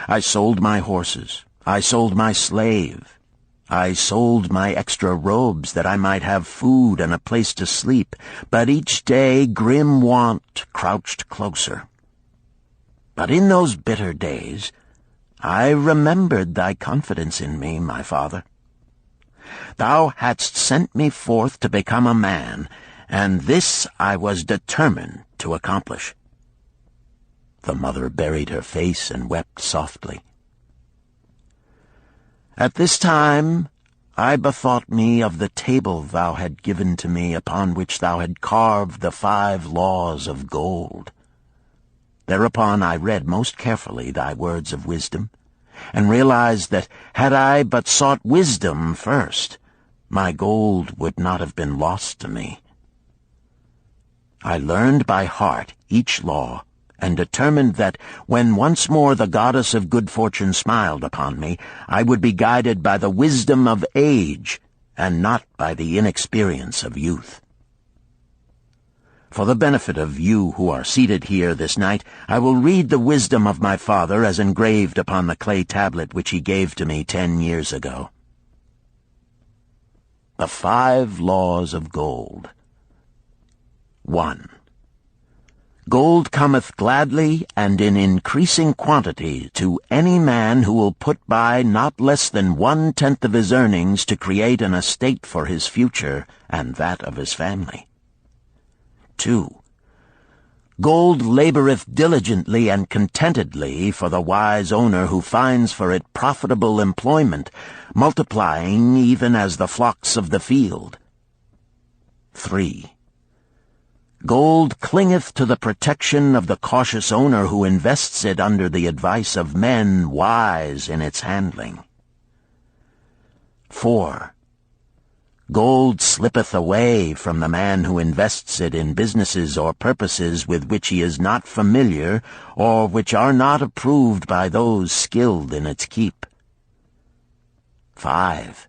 I sold my horses, I sold my slave. I sold my extra robes that I might have food and a place to sleep, but each day grim want crouched closer. But in those bitter days I remembered thy confidence in me, my father. Thou hadst sent me forth to become a man, and this I was determined to accomplish. The mother buried her face and wept softly. At this time I bethought me of the table thou had given to me, upon which thou had carved the 5 laws of gold. Thereupon I read most carefully thy words of wisdom, and realized that had I but sought wisdom first, my gold would not have been lost to me. I learned by heart each law, and determined that when once more the goddess of good fortune smiled upon me, I would be guided by the wisdom of age, and not by the inexperience of youth. For the benefit of you who are seated here this night, I will read the wisdom of my father as engraved upon the clay tablet which he gave to me 10 years ago. The 5 laws of gold. 1. Gold cometh gladly and in increasing quantity to any man who will put by not less than 1/10 of his earnings to create an estate for his future and that of his family. 2. Gold laboreth diligently and contentedly for the wise owner who finds for it profitable employment, multiplying even as the flocks of the field. 3. Gold clingeth to the protection of the cautious owner who invests it under the advice of men wise in its handling. 4. Gold slippeth away from the man who invests it in businesses or purposes with which he is not familiar, or which are not approved by those skilled in its keep. 5.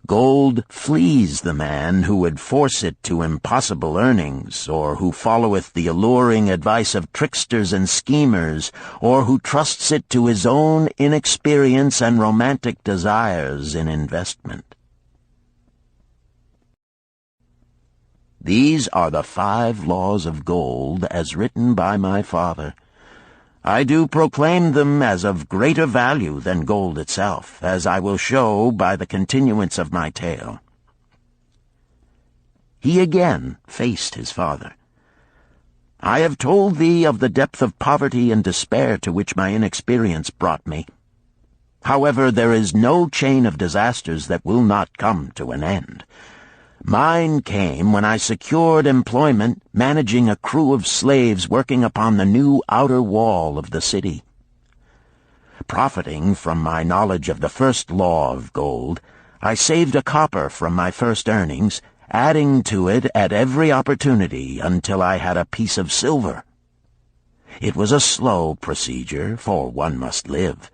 Gold flees the man who would force it to impossible earnings, or who followeth the alluring advice of tricksters and schemers, or who trusts it to his own inexperience and romantic desires in investment. These are the 5 laws of gold as written by my father. I do proclaim them as of greater value than gold itself, as I will show by the continuance of my tale. He again faced his father. I have told thee of the depth of poverty and despair to which my inexperience brought me. However, there is no chain of disasters that will not come to an end. Mine came when I secured employment managing a crew of slaves working upon the new outer wall of the city. Profiting from my knowledge of the first law of gold, I saved a copper from my first earnings, adding to it at every opportunity until I had a piece of silver. It was a slow procedure, for one must live.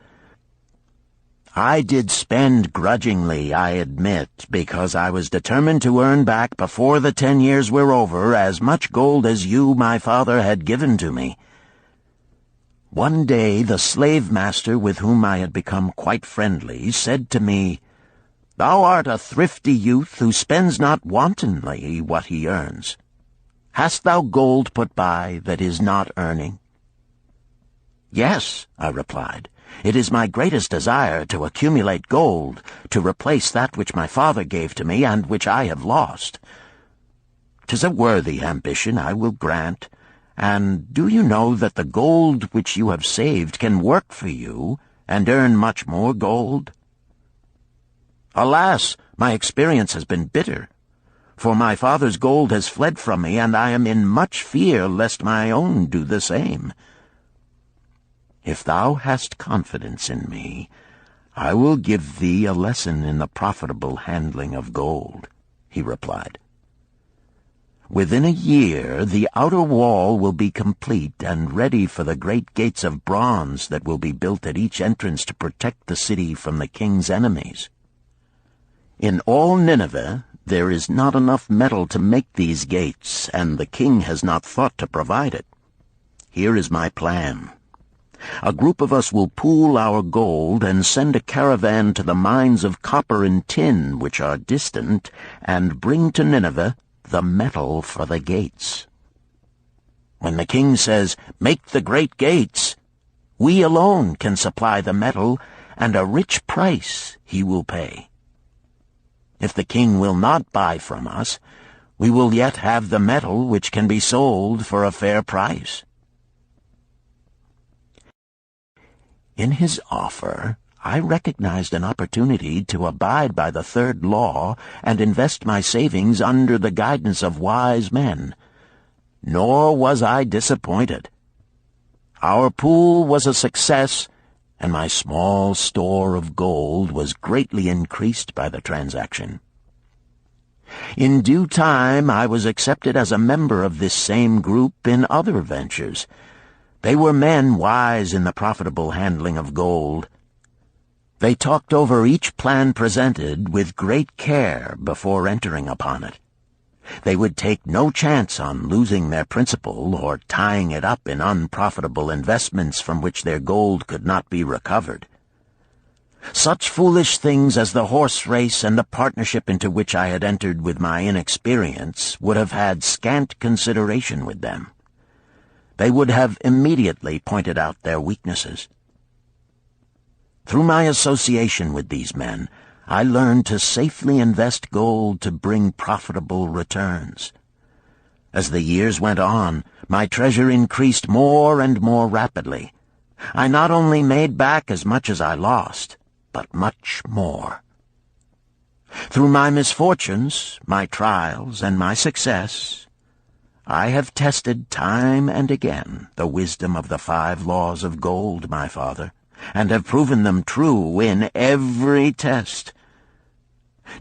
I did spend grudgingly, I admit, because I was determined to earn back before the 10 years were over as much gold as you, my father, had given to me. One day the slave-master with whom I had become quite friendly said to me, "Thou art a thrifty youth who spends not wantonly what he earns. Hast thou gold put by that is not earning?" "Yes," I replied. "It is my greatest desire to accumulate gold, to replace that which my father gave to me and which I have lost. 'Tis a worthy ambition, I will grant. And do you know that the gold which you have saved can work for you and earn much more gold?" "Alas, my experience has been bitter, for my father's gold has fled from me, and I am in much fear lest my own do the same." "If thou hast confidence in me, I will give thee a lesson in the profitable handling of gold," he replied. "Within a year the outer wall will be complete and ready for the great gates of bronze that will be built at each entrance to protect the city from the king's enemies. In all Nineveh there is not enough metal to make these gates, and the king has not thought to provide it. Here is my plan. A group of us will pool our gold and send a caravan to the mines of copper and tin which are distant, and bring to Nineveh the metal for the gates. When the king says, 'Make the great gates,' we alone can supply the metal, and a rich price he will pay. If the king will not buy from us, we will yet have the metal which can be sold for a fair price." In his offer, I recognized an opportunity to abide by the third law and invest my savings under the guidance of wise men. Nor was I disappointed. Our pool was a success, and my small store of gold was greatly increased by the transaction. In due time I was accepted as a member of this same group in other ventures. They were men wise in the profitable handling of gold. They talked over each plan presented with great care before entering upon it. They would take no chance on losing their principal or tying it up in unprofitable investments from which their gold could not be recovered. Such foolish things as the horse race and the partnership into which I had entered with my inexperience would have had scant consideration with them. They would have immediately pointed out their weaknesses. Through my association with these men, I learned to safely invest gold to bring profitable returns. As the years went on, my treasure increased more and more rapidly. I not only made back as much as I lost, but much more. Through my misfortunes, my trials, and my success, I have tested time and again the wisdom of the 5 laws of gold, my father, and have proven them true in every test.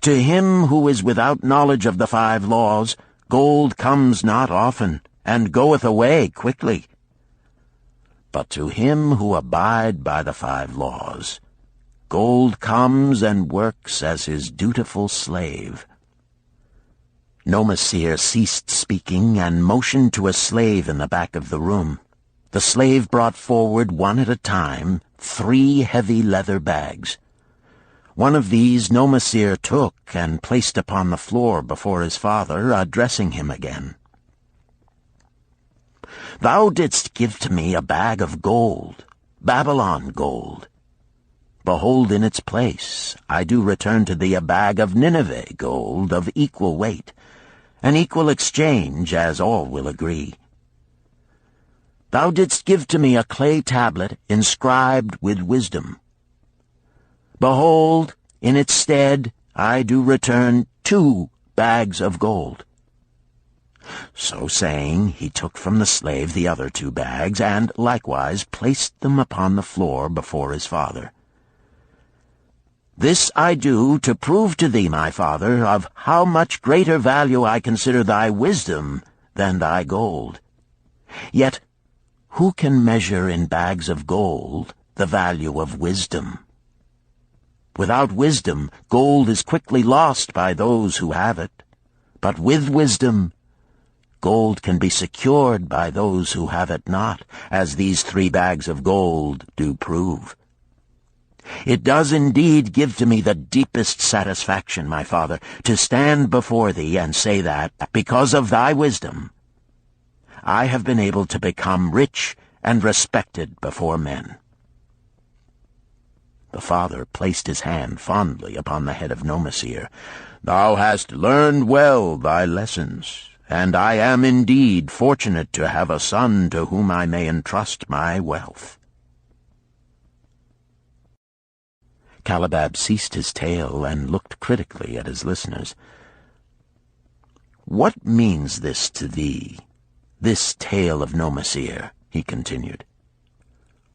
To him who is without knowledge of the 5 laws, gold comes not often, and goeth away quickly. But to him who abide by the 5 laws, gold comes and works as his dutiful slave. Nomasir ceased speaking and motioned to a slave in the back of the room. The slave brought forward, one at a time, 3 heavy leather bags. One of these Nomasir took and placed upon the floor before his father, addressing him again. "Thou didst give to me a bag of gold, Babylon gold. Behold, in its place I do return to thee a bag of Nineveh gold of equal weight, an equal exchange, as all will agree. Thou didst give to me a clay tablet inscribed with wisdom. Behold, in its stead I do return 2 bags of gold." So saying, he took from the slave the other 2 bags, and likewise placed them upon the floor before his father. "This I do to prove to thee, my father, of how much greater value I consider thy wisdom than thy gold. Yet who can measure in bags of gold the value of wisdom? Without wisdom, gold is quickly lost by those who have it. But with wisdom, gold can be secured by those who have it not, as these 3 bags of gold do prove. It does indeed give to me the deepest satisfaction, my father, to stand before thee and say that, because of thy wisdom, I have been able to become rich and respected before men." The father placed his hand fondly upon the head of Nomasir. "Thou hast learned well thy lessons, and I am indeed fortunate to have a son to whom I may entrust my wealth." Calabab ceased his tale and looked critically at his listeners. "What means this to thee, this tale of Nomasir?" he continued.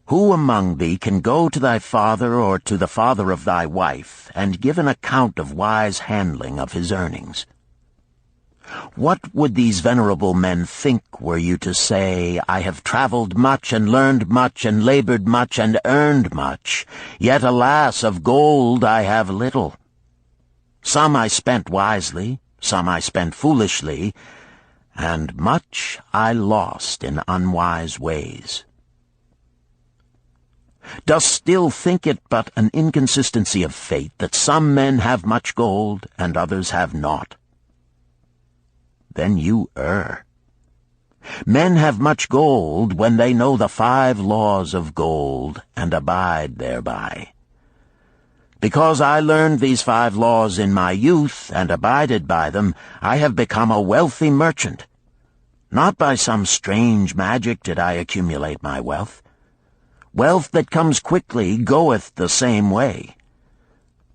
"Who among thee can go to thy father or to the father of thy wife and give an account of wise handling of his earnings? What would these venerable men think were you to say, 'I have traveled much and learned much and labored much and earned much, yet alas, of gold I have little. Some I spent wisely, some I spent foolishly, and much I lost in unwise ways'? Dost still think it but an inconsistency of fate that some men have much gold and others have naught? Then you err. Men have much gold when they know the 5 laws of gold and abide thereby. Because I learned these 5 laws in my youth and abided by them, I have become a wealthy merchant. Not by some strange magic did I accumulate my wealth. Wealth that comes quickly goeth the same way.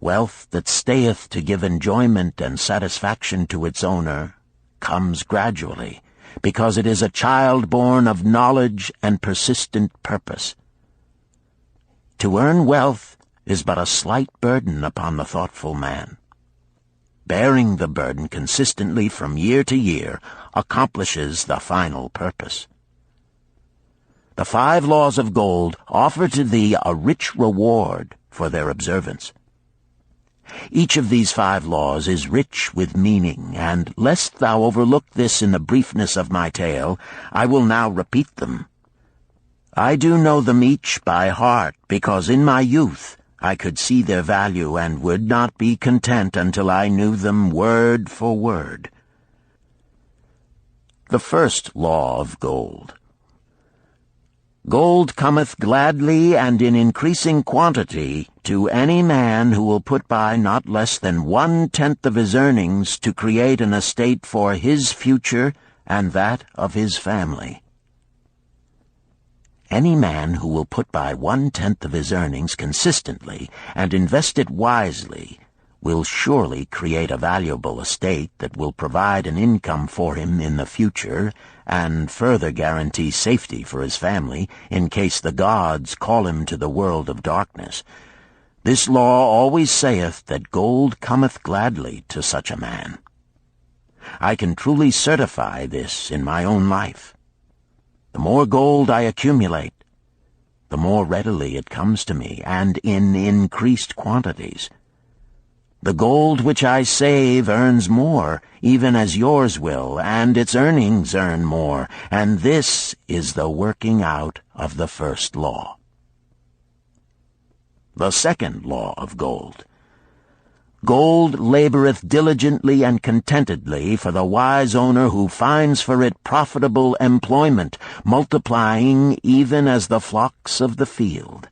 Wealth that stayeth to give enjoyment and satisfaction to its owner comes gradually, because it is a child born of knowledge and persistent purpose. To earn wealth is but a slight burden upon the thoughtful man. Bearing the burden consistently from year to year accomplishes the final purpose. The 5 laws of gold offer to thee a rich reward for their observance. Each of these 5 laws is rich with meaning, and lest thou overlook this in the briefness of my tale, I will now repeat them. I do know them each by heart, because in my youth I could see their value and would not be content until I knew them word for word. The first law of gold. Gold cometh gladly and in increasing quantity to any man who will put by not less than 1/10 of his earnings to create an estate for his future and that of his family. Any man who will put by 1/10 of his earnings consistently and invest it wisely will surely create a valuable estate that will provide an income for him in the future and further guarantee safety for his family in case the gods call him to the world of darkness. This law always saith that gold cometh gladly to such a man. I can truly certify this in my own life. The more gold I accumulate, the more readily it comes to me, and in increased quantities. The gold which I save earns more, even as yours will, and its earnings earn more, and this is the working out of the first law. The second law of gold. Gold laboreth diligently and contentedly for the wise owner who finds for it profitable employment, multiplying even as the flocks of the field.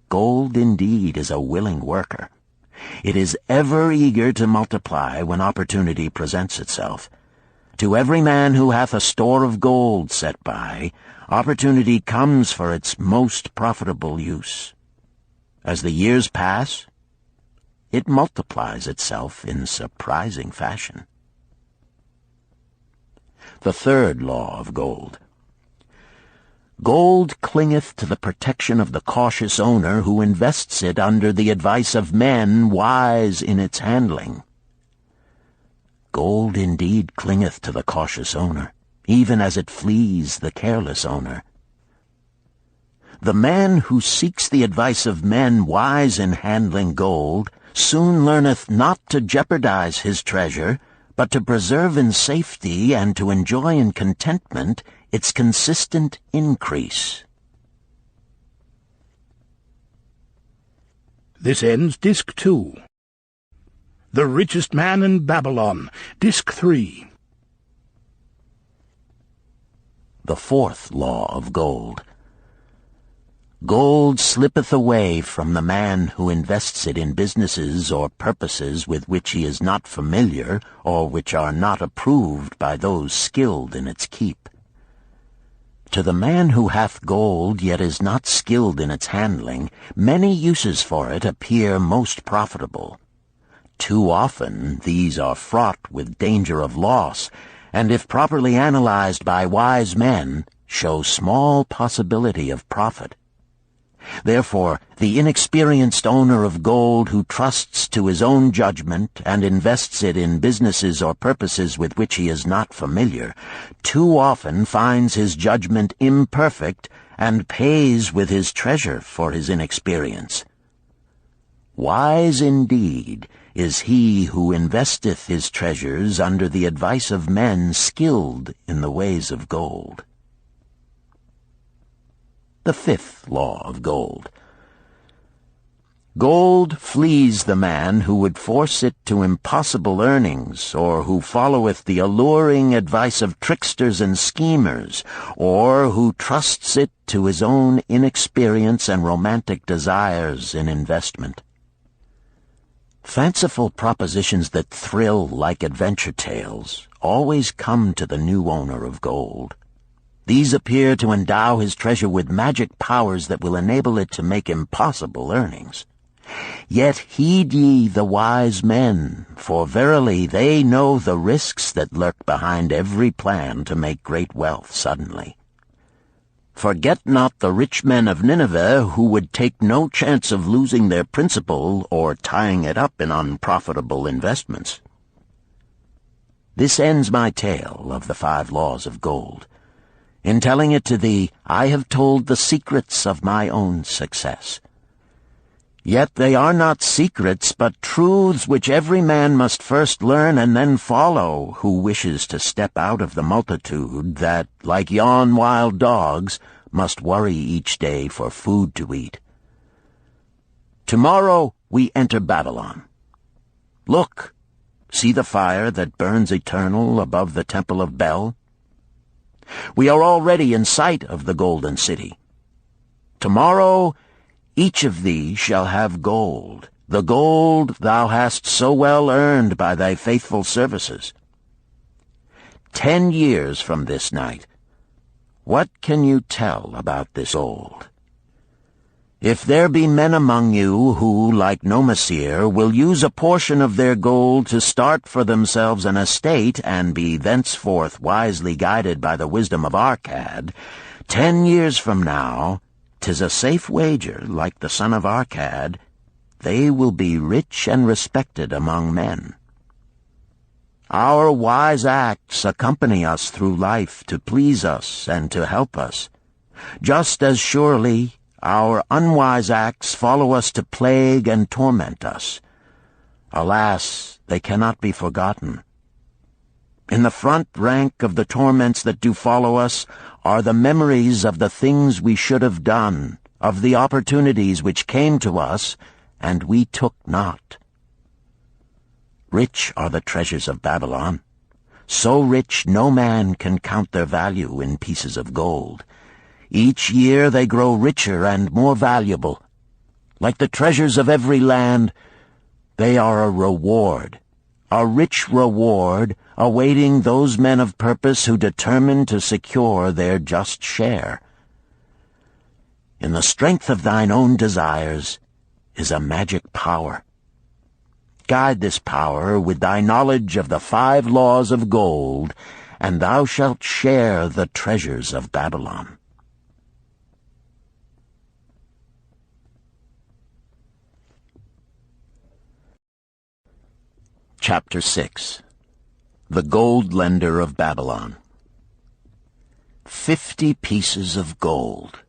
Gold indeed is a willing worker. It is ever eager to multiply when opportunity presents itself. To every man who hath a store of gold set by, opportunity comes for its most profitable use. As the years pass, it multiplies itself in surprising fashion. The third law of gold. Gold clingeth to the protection of the cautious owner who invests it under the advice of men wise in its handling. Gold indeed clingeth to the cautious owner, even as it flees the careless owner. The man who seeks the advice of men wise in handling gold soon learneth not to jeopardize his treasure, but to preserve in safety and to enjoy in contentment its consistent increase. This ends Disc 2. The Richest Man in Babylon, Disc 3. The fourth law of gold. Gold slippeth away from the man who invests it in businesses or purposes with which he is not familiar or which are not approved by those skilled in its keep. To the man who hath gold yet is not skilled in its handling, many uses for it appear most profitable. Too often these are fraught with danger of loss, and if properly analyzed by wise men, show small possibility of profit. Therefore, the inexperienced owner of gold who trusts to his own judgment and invests it in businesses or purposes with which he is not familiar, too often finds his judgment imperfect and pays with his treasure for his inexperience. Wise indeed is he who investeth his treasures under the advice of men skilled in the ways of gold. the 5th law of gold. Gold flees the man who would force it to impossible earnings, or who followeth the alluring advice of tricksters and schemers, or who trusts it to his own inexperience and romantic desires in investment. Fanciful propositions that thrill like adventure tales always come to the new owner of gold. These appear to endow his treasure with magic powers that will enable it to make impossible earnings. Yet heed ye the wise men, for verily they know the risks that lurk behind every plan to make great wealth suddenly. Forget not the rich men of Nineveh, who would take no chance of losing their principal or tying it up in unprofitable investments. This ends my tale of the 5 laws of gold. In telling it to thee, I have told the secrets of my own success. Yet they are not secrets, but truths which every man must first learn and then follow, who wishes to step out of the multitude that, like yon wild dogs, must worry each day for food to eat. Tomorrow we enter Babylon. Look, see the fire that burns eternal above the temple of Bel? We are already in sight of the golden city. Tomorrow each of thee shall have gold, the gold thou hast so well earned by thy faithful services. 10 years from this night, what can you tell about this gold? If there be men among you who, like Nomasir, will use a portion of their gold to start for themselves an estate and be thenceforth wisely guided by the wisdom of Arkad, 10 years from now, 'tis a safe wager, like the son of Arkad, they will be rich and respected among men. Our wise acts accompany us through life to please us and to help us. Just as surely our unwise acts follow us to plague and torment us. Alas, they cannot be forgotten. In the front rank of the torments that do follow us are the memories of the things we should have done, of the opportunities which came to us, and we took not. Rich are the treasures of Babylon, so rich no man can count their value in pieces of gold. Each year they grow richer and more valuable. Like the treasures of every land, they are a reward, a rich reward awaiting those men of purpose who determine to secure their just share. In the strength of thine own desires is a magic power. Guide this power with thy knowledge of the 5 laws of gold, and thou shalt share the treasures of Babylon. Chapter 6. The Gold Lender of Babylon. 50 pieces of gold.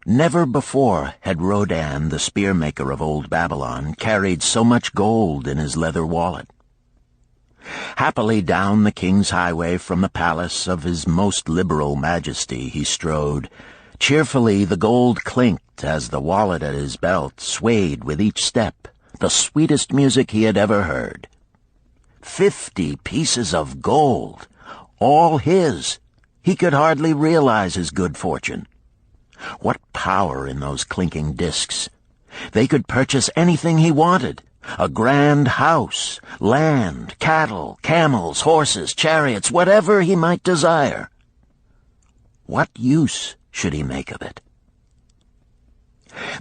Never before had Rodan, the spearmaker of old Babylon, carried so much gold in his leather wallet. Happily down the king's highway from the palace of his most liberal majesty he strode. Cheerfully the gold clinked as the wallet at his belt swayed with each step, the sweetest music he had ever heard. 50 pieces of gold, all his. He could hardly realize his good fortune. What power in those clinking discs! They could purchase anything he wanted. A grand house, land, cattle, camels, horses, chariots, whatever he might desire. What use should he make of it?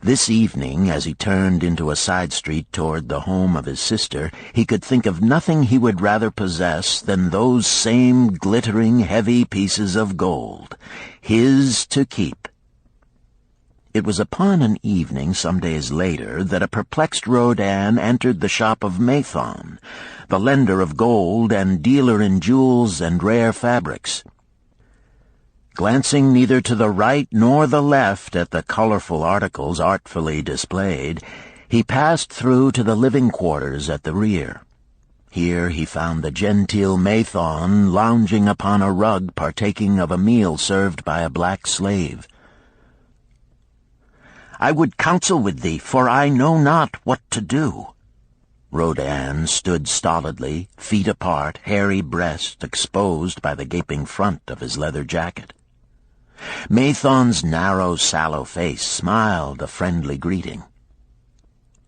This evening, as he turned into a side street toward the home of his sister, he could think of nothing he would rather possess than those same glittering, heavy pieces of gold, his to keep. It was upon an evening some days later that a perplexed Rodan entered the shop of Mathon, the lender of gold and dealer in jewels and rare fabrics. Glancing neither to the right nor the left at the colorful articles artfully displayed, he passed through to the living quarters at the rear. Here he found the genteel Mathon lounging upon a rug partaking of a meal served by a black slave. I would counsel with thee, for I know not what to do." Rodan stood stolidly, feet apart, hairy breast exposed by the gaping front of his leather jacket. Mathon's narrow, sallow face smiled a friendly greeting.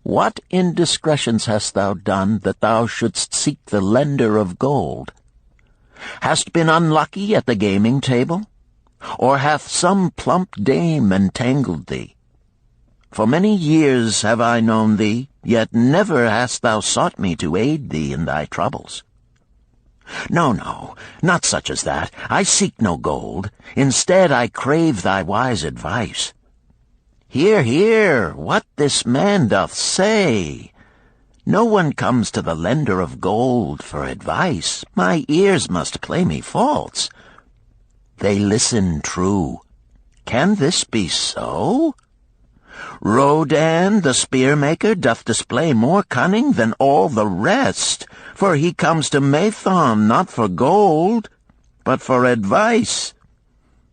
"What indiscretions hast thou done that thou shouldst seek the lender of gold? Hast been unlucky at the gaming table? Or hath some plump dame entangled thee? For many years have I known thee, yet never hast thou sought me to aid thee in thy troubles. No, no, not such as that. I seek no gold. Instead I crave thy wise advice. Hear, hear, what this man doth say. No one comes to the lender of gold for advice. My ears must play me false. They listen true. Can this be so? Rodan, the spear-maker, doth display more cunning than all the rest, for he comes to Mathon not for gold, but for advice.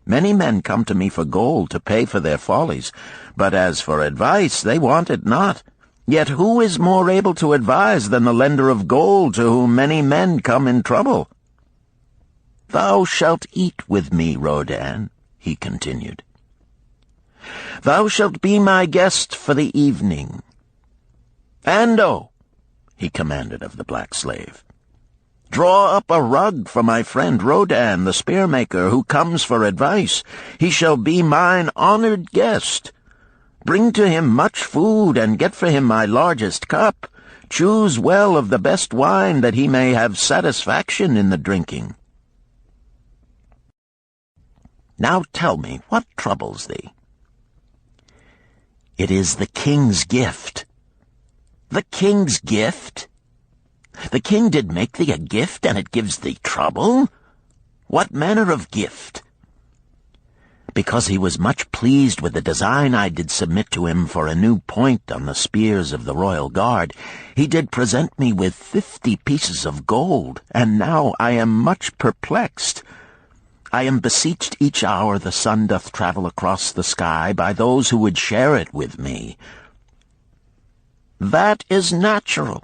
Many men come to me for gold to pay for their follies, but as for advice, they want it not. Yet who is more able to advise than the lender of gold to whom many men come in trouble? Thou shalt eat with me, Rodan, he continued. Thou shalt be my guest for the evening. Ando, he commanded of the black slave, draw up a rug for my friend Rodan, the spear-maker, who comes for advice. He shall be mine honored guest. Bring to him much food, and get for him my largest cup. Choose well of the best wine, that he may have satisfaction in the drinking. Now tell me, what troubles thee? It is the king's gift. The king's gift? The king did make thee a gift, and it gives thee trouble? What manner of gift? Because he was much pleased with the design I did submit to him for a new point on the spears of the royal guard, he did present me with 50 pieces of gold, and now I am much perplexed. I am beseeched each hour the sun doth travel across the sky by those who would share it with me. That is natural.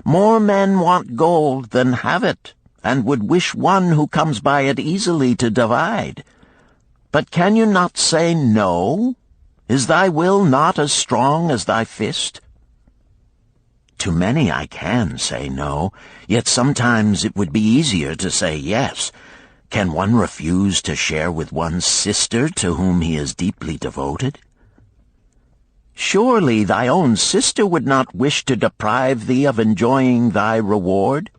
More men want gold than have it, and would wish one who comes by it easily to divide. But can you not say no? Is thy will not as strong as thy fist? To many I can say no, yet sometimes it would be easier to say yes. Can one refuse to share with one's sister to whom he is deeply devoted? Surely thy own sister would not wish to deprive thee of enjoying thy reward?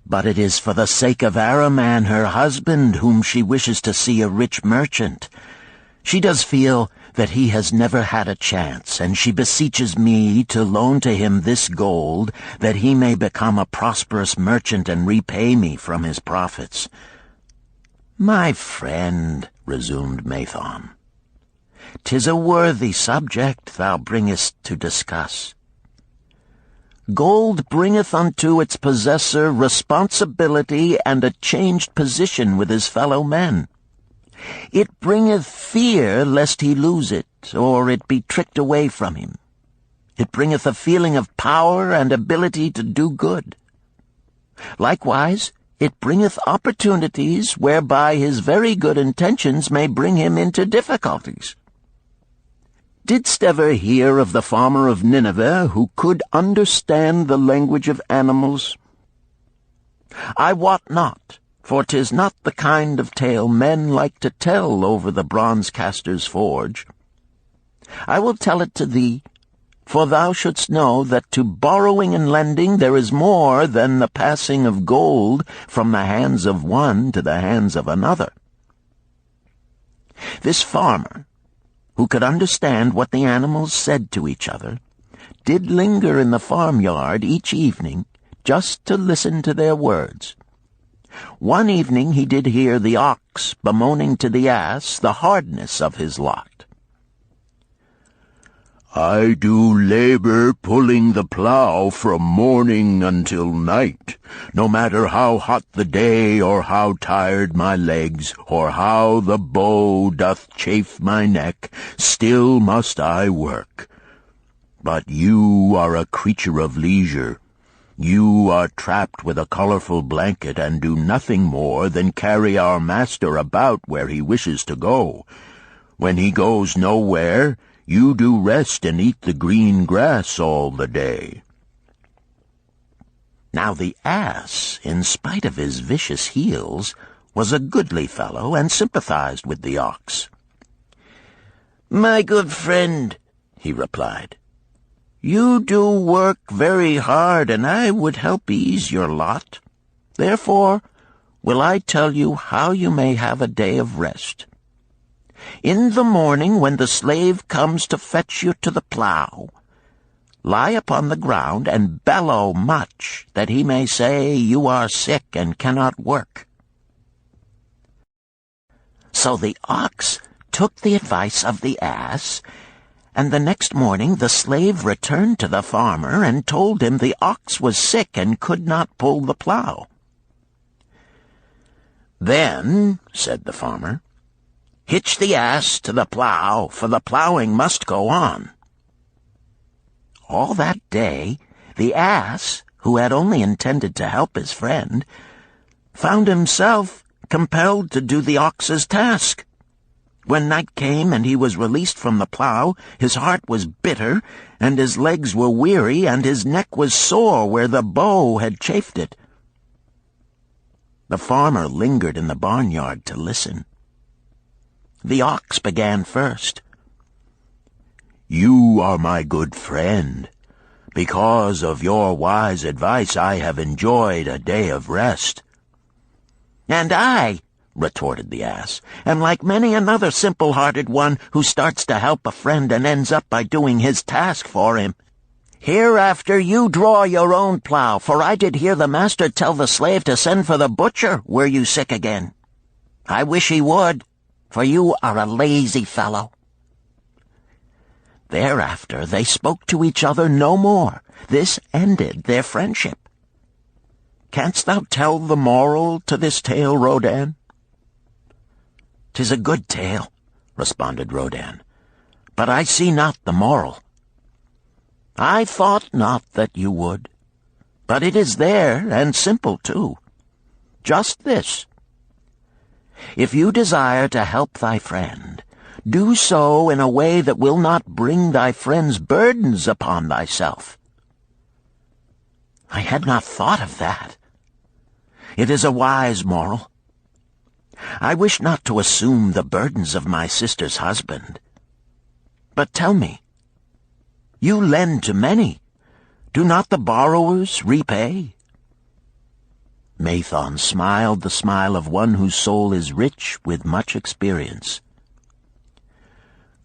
But it is for the sake of Araman, her husband, whom she wishes to see a rich merchant. She does feel that he has never had a chance, and she beseeches me to loan to him this gold, that he may become a prosperous merchant and repay me from his profits. My friend, resumed Mathon, 'tis a worthy subject thou bringest to discuss. Gold bringeth unto its possessor responsibility and a changed position with his fellow men. It bringeth fear lest he lose it, or it be tricked away from him. It bringeth a feeling of power and ability to do good. Likewise, it bringeth opportunities whereby his very good intentions may bring him into difficulties. Didst ever hear of the farmer of Nineveh who could understand the language of animals? I wot not, for 'tis not the kind of tale men like to tell over the bronze-caster's forge. I will tell it to thee, for thou shouldst know that to borrowing and lending there is more than the passing of gold from the hands of one to the hands of another. This farmer, who could understand what the animals said to each other, did linger in the farmyard each evening just to listen to their words. One evening he did hear the ox bemoaning to the ass the hardness of his lot. I do labor pulling the plow from morning until night, no matter how hot the day, or how tired my legs, or how the bow doth chafe my neck, still must I work. But you are a creature of leisure. You are trapped with a colorful blanket and do nothing more than carry our master about where he wishes to go. When he goes nowhere, you do rest and eat the green grass all the day." Now the ass, in spite of his vicious heels, was a goodly fellow and sympathized with the ox. "My good friend," he replied, "you do work very hard, and I would help ease your lot. Therefore will I tell you how you may have a day of rest. In the morning, when the slave comes to fetch you to the plow, lie upon the ground and bellow much, that he may say you are sick and cannot work." So the ox took the advice of the ass, and the next morning the slave returned to the farmer and told him the ox was sick and could not pull the plow. "Then," said the farmer, "hitch the ass to the plow, for the plowing must go on." All that day, the ass, who had only intended to help his friend, found himself compelled to do the ox's task. When night came and he was released from the plow, his heart was bitter, and his legs were weary, and his neck was sore where the bow had chafed it. The farmer lingered in the barnyard to listen. The ox began first. "You are my good friend. Because of your wise advice I have enjoyed a day of rest." "And I," retorted the ass, "am like many another simple-hearted one who starts to help a friend and ends up by doing his task for him. Hereafter you draw your own plow, for I did hear the master tell the slave to send for the butcher were you sick again. I wish he would, for you are a lazy fellow." Thereafter they spoke to each other no more. This ended their friendship. Canst thou tell the moral to this tale, Rodan? "'Tis a good tale," responded Rodan, "but I see not the moral." "I thought not that you would, but it is there, and simple too. Just this: if you desire to help thy friend, do so in a way that will not bring thy friend's burdens upon thyself." "I had not thought of that. It is a wise moral. I wish not to assume the burdens of my sister's husband. But tell me, you lend to many. Do not the borrowers repay?" Mathon smiled the smile of one whose soul is rich with much experience.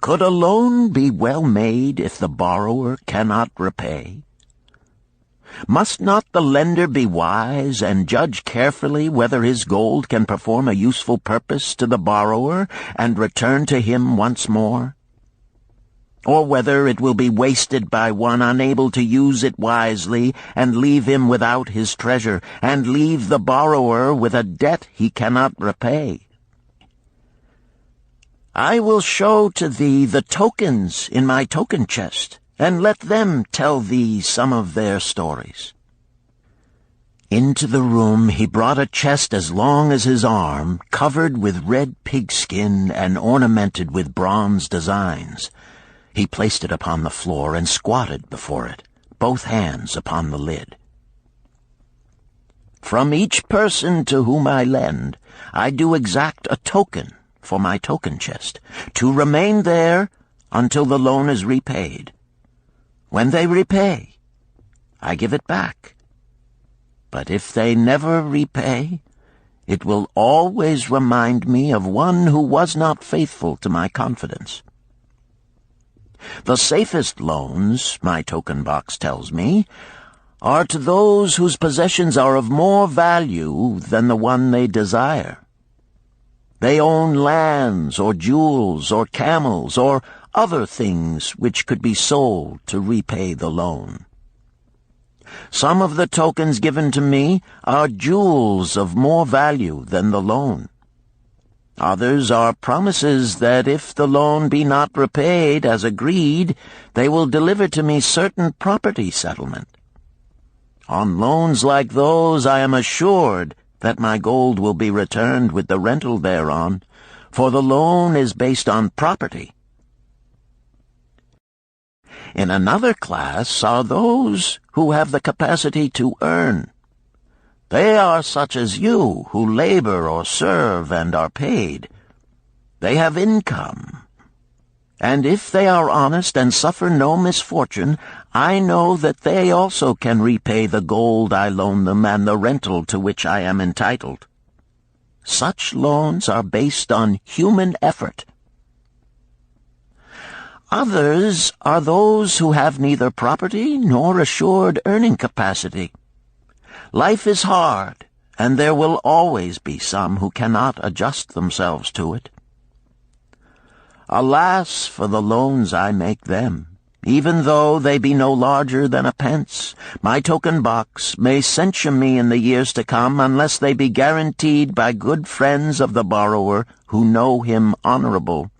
"Could a loan be well made if the borrower cannot repay? Must not the lender be wise and judge carefully whether his gold can perform a useful purpose to the borrower and return to him once more? Or whether it will be wasted by one unable to use it wisely and leave him without his treasure, and leave the borrower with a debt he cannot repay? I will show to thee the tokens in my token chest, and let them tell thee some of their stories." Into the room he brought a chest as long as his arm, covered with red pigskin and ornamented with bronze designs. He placed it upon the floor and squatted before it, both hands upon the lid. "From each person to whom I lend, I do exact a token for my token chest, to remain there until the loan is repaid. When they repay, I give it back. But if they never repay, it will always remind me of one who was not faithful to my confidence. The safest loans, my token box tells me, are to those whose possessions are of more value than the one they desire. They own lands or jewels or camels or other things which could be sold to repay the loan. Some of the tokens given to me are jewels of more value than the loan. Others are promises that if the loan be not repaid as agreed, they will deliver to me certain property settlement. On loans like those I am assured that my gold will be returned with the rental thereon, for the loan is based on property. In another class are those who have the capacity to earn. They are such as you, who labor or serve and are paid. They have income. And if they are honest and suffer no misfortune, I know that they also can repay the gold I loan them and the rental to which I am entitled. Such loans are based on human effort. Others are those who have neither property nor assured earning capacity. Life is hard, and there will always be some who cannot adjust themselves to it. Alas for the loans I make them! Even though they be no larger than a pence, my token box may censure me in the years to come unless they be guaranteed by good friends of the borrower who know him honorable.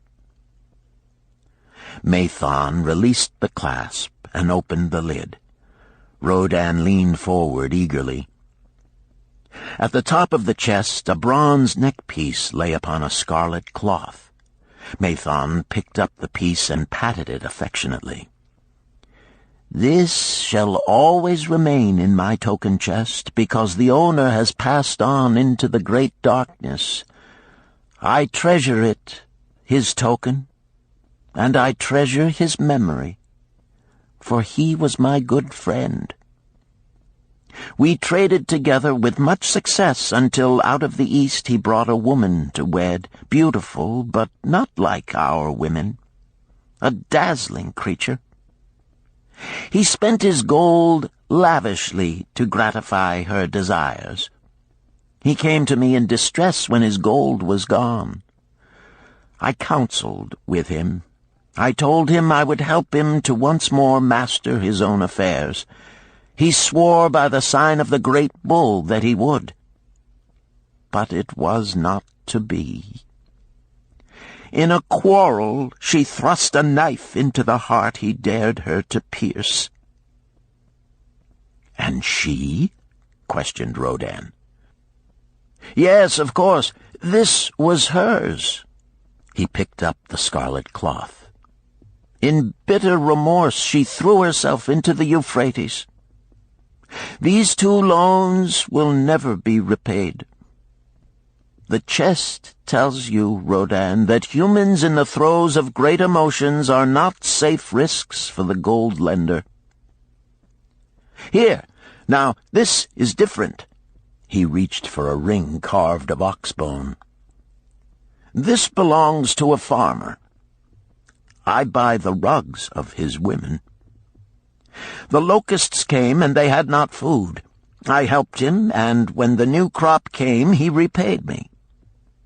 Mathon released the clasp and opened the lid. Rodan leaned forward eagerly. At the top of the chest a bronze neckpiece lay upon a scarlet cloth. Mathon picked up the piece and patted it affectionately. "This shall always remain in my token chest, because the owner has passed on into the great darkness. I treasure it, his token, and I treasure his memory, for he was my good friend. We traded together with much success until out of the East he brought a woman to wed, beautiful, but not like our women, a dazzling creature. He spent his gold lavishly to gratify her desires. He came to me in distress when his gold was gone. I counseled with him. I told him I would help him to once more master his own affairs. He swore by the sign of the great bull that he would. But it was not to be. In a quarrel she thrust a knife into the heart he dared her to pierce." "And she?" questioned Rodan. "Yes, of course. This was hers." He picked up the scarlet cloth. "In bitter remorse she threw herself into the Euphrates. These 2 loans will never be repaid. The chest tells you, Rodan, that humans in the throes of great emotions are not safe risks for the gold lender. Here, now, this is different." He reached for a ring carved of ox bone. "This belongs to a farmer. I buy the rugs of his women. The locusts came, and they had not food. I helped him, and when the new crop came, he repaid me.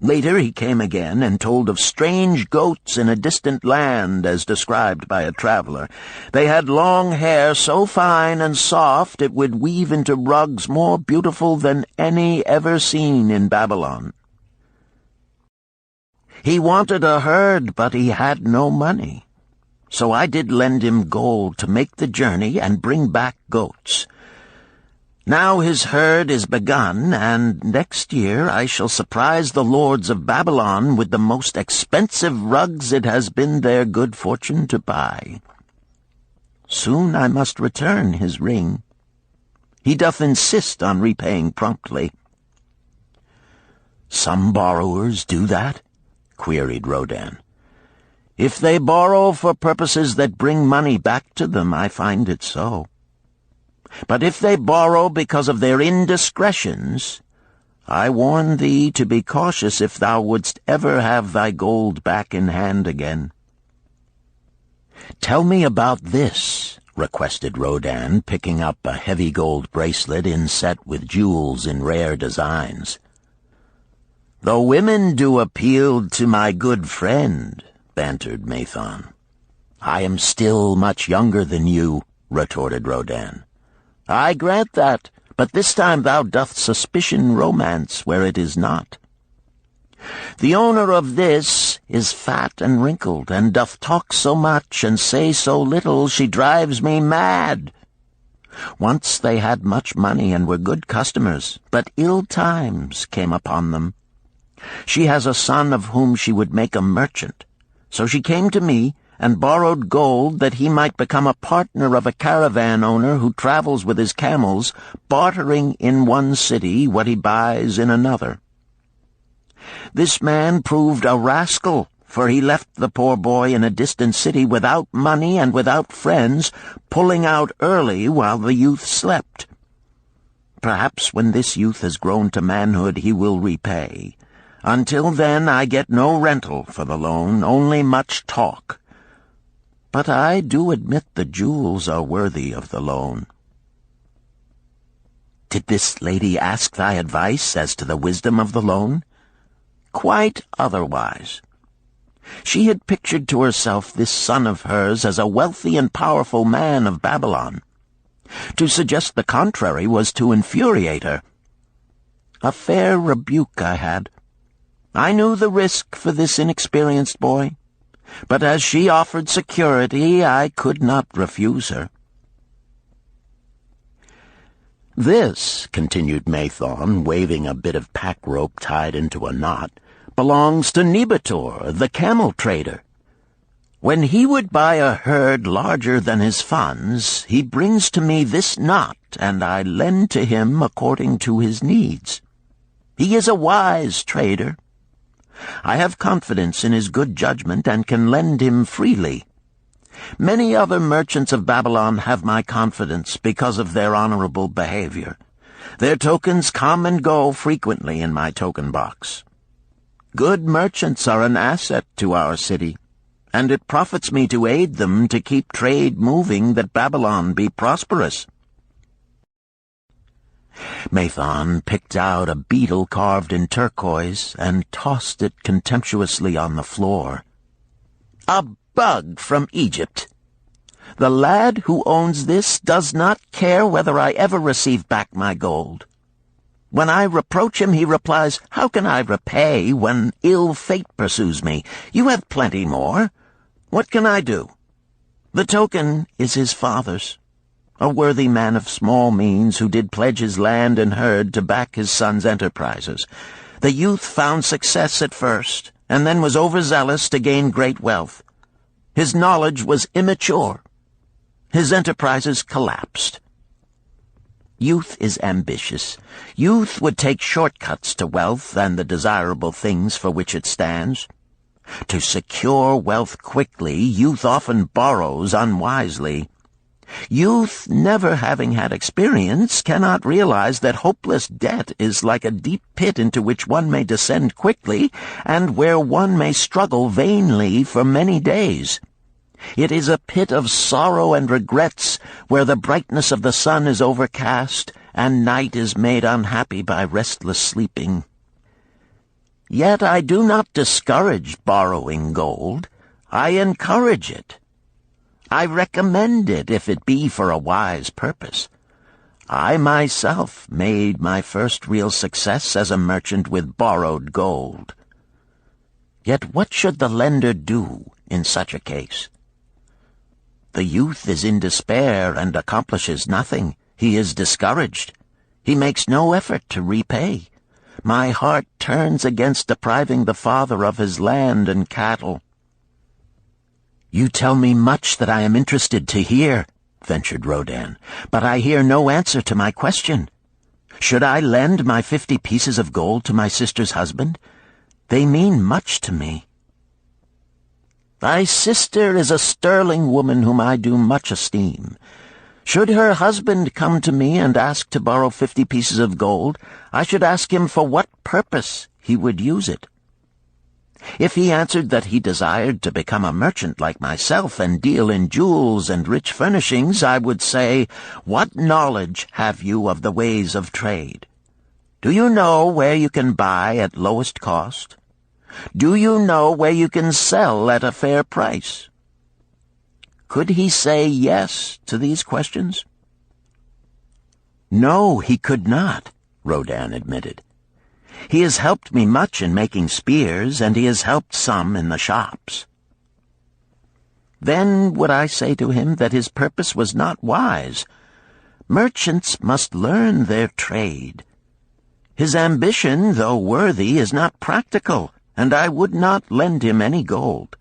Later he came again and told of strange goats in a distant land, as described by a traveler. They had long hair so fine and soft it would weave into rugs more beautiful than any ever seen in Babylon. He wanted a herd, but he had no money. So I did lend him gold to make the journey and bring back goats. Now his herd is begun, and next year I shall surprise the lords of Babylon with the most expensive rugs it has been their good fortune to buy. Soon I must return his ring. He doth insist on repaying promptly." "Some borrowers do that?" queried Rodan. "If they borrow for purposes that bring money back to them, I find it so. But if they borrow because of their indiscretions, I warn thee to be cautious if thou wouldst ever have thy gold back in hand again." "Tell me about this," requested Rodan, picking up a heavy gold bracelet inset with jewels in rare designs. "The women do appeal to my good friend," bantered Mathon. "I am still much younger than you," retorted Rodan. "I grant that, but this time thou doth suspicion romance where it is not. The owner of this is fat and wrinkled, and doth talk so much and say so little she drives me mad. Once they had much money and were good customers, but ill times came upon them. She has a son of whom she would make a merchant. So she came to me and borrowed gold that he might become a partner of a caravan owner who travels with his camels, bartering in one city what he buys in another. This man proved a rascal, for he left the poor boy in a distant city without money and without friends, pulling out early while the youth slept. Perhaps when this youth has grown to manhood he will repay. Until then I get no rental for the loan, only much talk. But I do admit the jewels are worthy of the loan." "Did this lady ask thy advice as to the wisdom of the loan?" "Quite otherwise. She had pictured to herself this son of hers as a wealthy and powerful man of Babylon. To suggest the contrary was to infuriate her. A fair rebuke I had. I knew the risk for this inexperienced boy, but as she offered security, I could not refuse her." "This," continued Mathon, waving a bit of pack rope tied into a knot, "belongs to Nebator, the camel trader. When he would buy a herd larger than his funds, he brings to me this knot, and I lend to him according to his needs. He is a wise trader. I have confidence in his good judgment and can lend him freely. Many other merchants of Babylon have my confidence because of their honorable behavior. Their tokens come and go frequently in my token box. Good merchants are an asset to our city, and it profits me to aid them to keep trade moving that Babylon be prosperous." Mathon picked out a beetle carved in turquoise and tossed it contemptuously on the floor. "A bug from Egypt. The lad who owns this does not care whether I ever receive back my gold. When I reproach him, he replies, 'How can I repay when ill fate pursues me? You have plenty more. What can I do?' The token is his father's, a worthy man of small means who did pledge his land and herd to back his son's enterprises. The youth found success at first, and then was overzealous to gain great wealth. His knowledge was immature. His enterprises collapsed. Youth is ambitious. Youth would take shortcuts to wealth and the desirable things for which it stands. To secure wealth quickly, youth often borrows unwisely. Youth, never having had experience, cannot realize that hopeless debt is like a deep pit into which one may descend quickly, and where one may struggle vainly for many days. It is a pit of sorrow and regrets, where the brightness of the sun is overcast, and night is made unhappy by restless sleeping. Yet I do not discourage borrowing gold. I encourage it. I recommend it if it be for a wise purpose. I myself made my first real success as a merchant with borrowed gold. Yet what should the lender do in such a case? The youth is in despair and accomplishes nothing. He is discouraged. He makes no effort to repay. My heart turns against depriving the father of his land and cattle." "You tell me much that I am interested to hear," ventured Rodan, "but I hear no answer to my question. Should I lend my 50 pieces of gold to my sister's husband? They mean much to me." "Thy sister is a sterling woman whom I do much esteem. Should her husband come to me and ask to borrow 50 pieces of gold, I should ask him for what purpose he would use it. If he answered that he desired to become a merchant like myself and deal in jewels and rich furnishings, I would say, 'What knowledge have you of the ways of trade? Do you know where you can buy at lowest cost? Do you know where you can sell at a fair price? Could he say yes to these questions? No, he could not, Rodin admitted. He has helped me much in making spears, and he has helped some in the shops. Then would I say to him that his purpose was not wise. Merchants must learn their trade. His ambition, though worthy, is not practical, and I would not lend him any gold.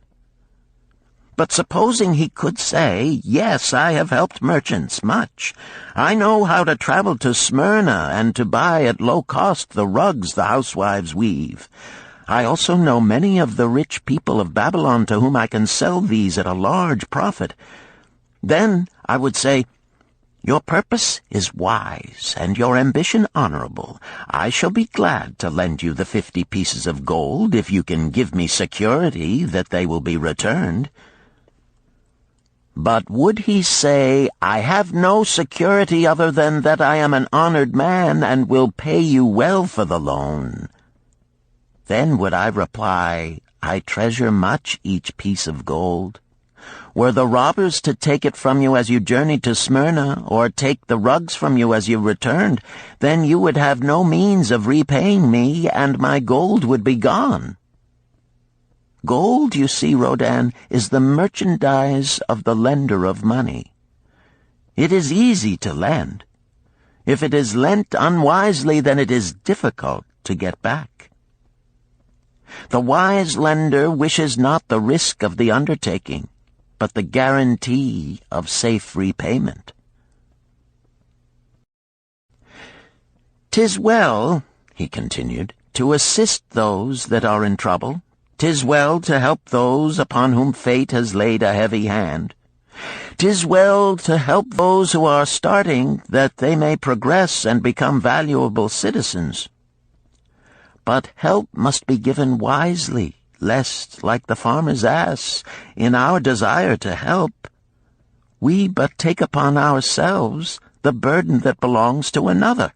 But supposing he could say, yes, I have helped merchants much. I know how to travel to Smyrna and to buy at low cost the rugs the housewives weave. I also know many of the rich people of Babylon to whom I can sell these at a large profit. Then I would say, your purpose is wise and your ambition honorable. I shall be glad to lend you the 50 pieces of gold if you can give me security that they will be returned. But would he say, I have no security other than that I am an honored man and will pay you well for the loan? Then would I reply, I treasure much each piece of gold. Were the robbers to take it from you as you journeyed to Smyrna, or take the rugs from you as you returned, then you would have no means of repaying me, and my gold would be gone. Gold, you see, Rodin, is the merchandise of the lender of money. It is easy to lend. If it is lent unwisely, then it is difficult to get back. The wise lender wishes not the risk of the undertaking, but the guarantee of safe repayment. "'Tis well," he continued, "to assist those that are in trouble. 'Tis well to help those upon whom fate has laid a heavy hand. 'Tis well to help those who are starting, that they may progress and become valuable citizens. But help must be given wisely, lest, like the farmer's ass, in our desire to help, we but take upon ourselves the burden that belongs to another."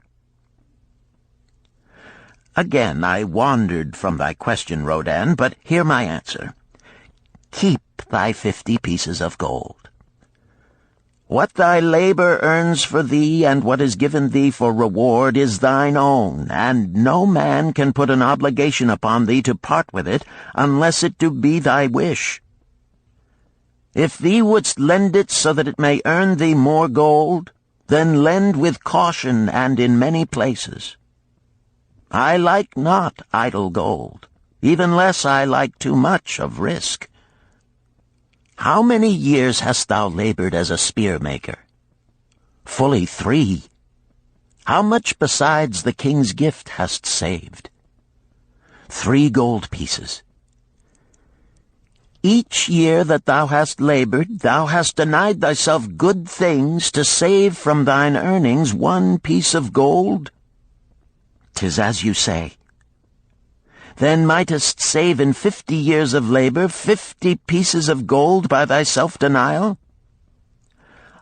Again I wandered from thy question, Rodin, but hear my answer. Keep thy 50 pieces of gold. What thy labor earns for thee and what is given thee for reward is thine own, and no man can put an obligation upon thee to part with it unless it do be thy wish. If thee wouldst lend it so that it may earn thee more gold, then lend with caution and in many places. I like not idle gold, even less I like too much of risk. How many years hast thou labored as a spear-maker? Fully 3. How much besides the king's gift hast saved? 3 gold pieces. Each year that thou hast labored, thou hast denied thyself good things to save from thine earnings 1 piece of gold? 'Tis as you say. Then mightest save in 50 years of labor 50 pieces of gold by thy self-denial?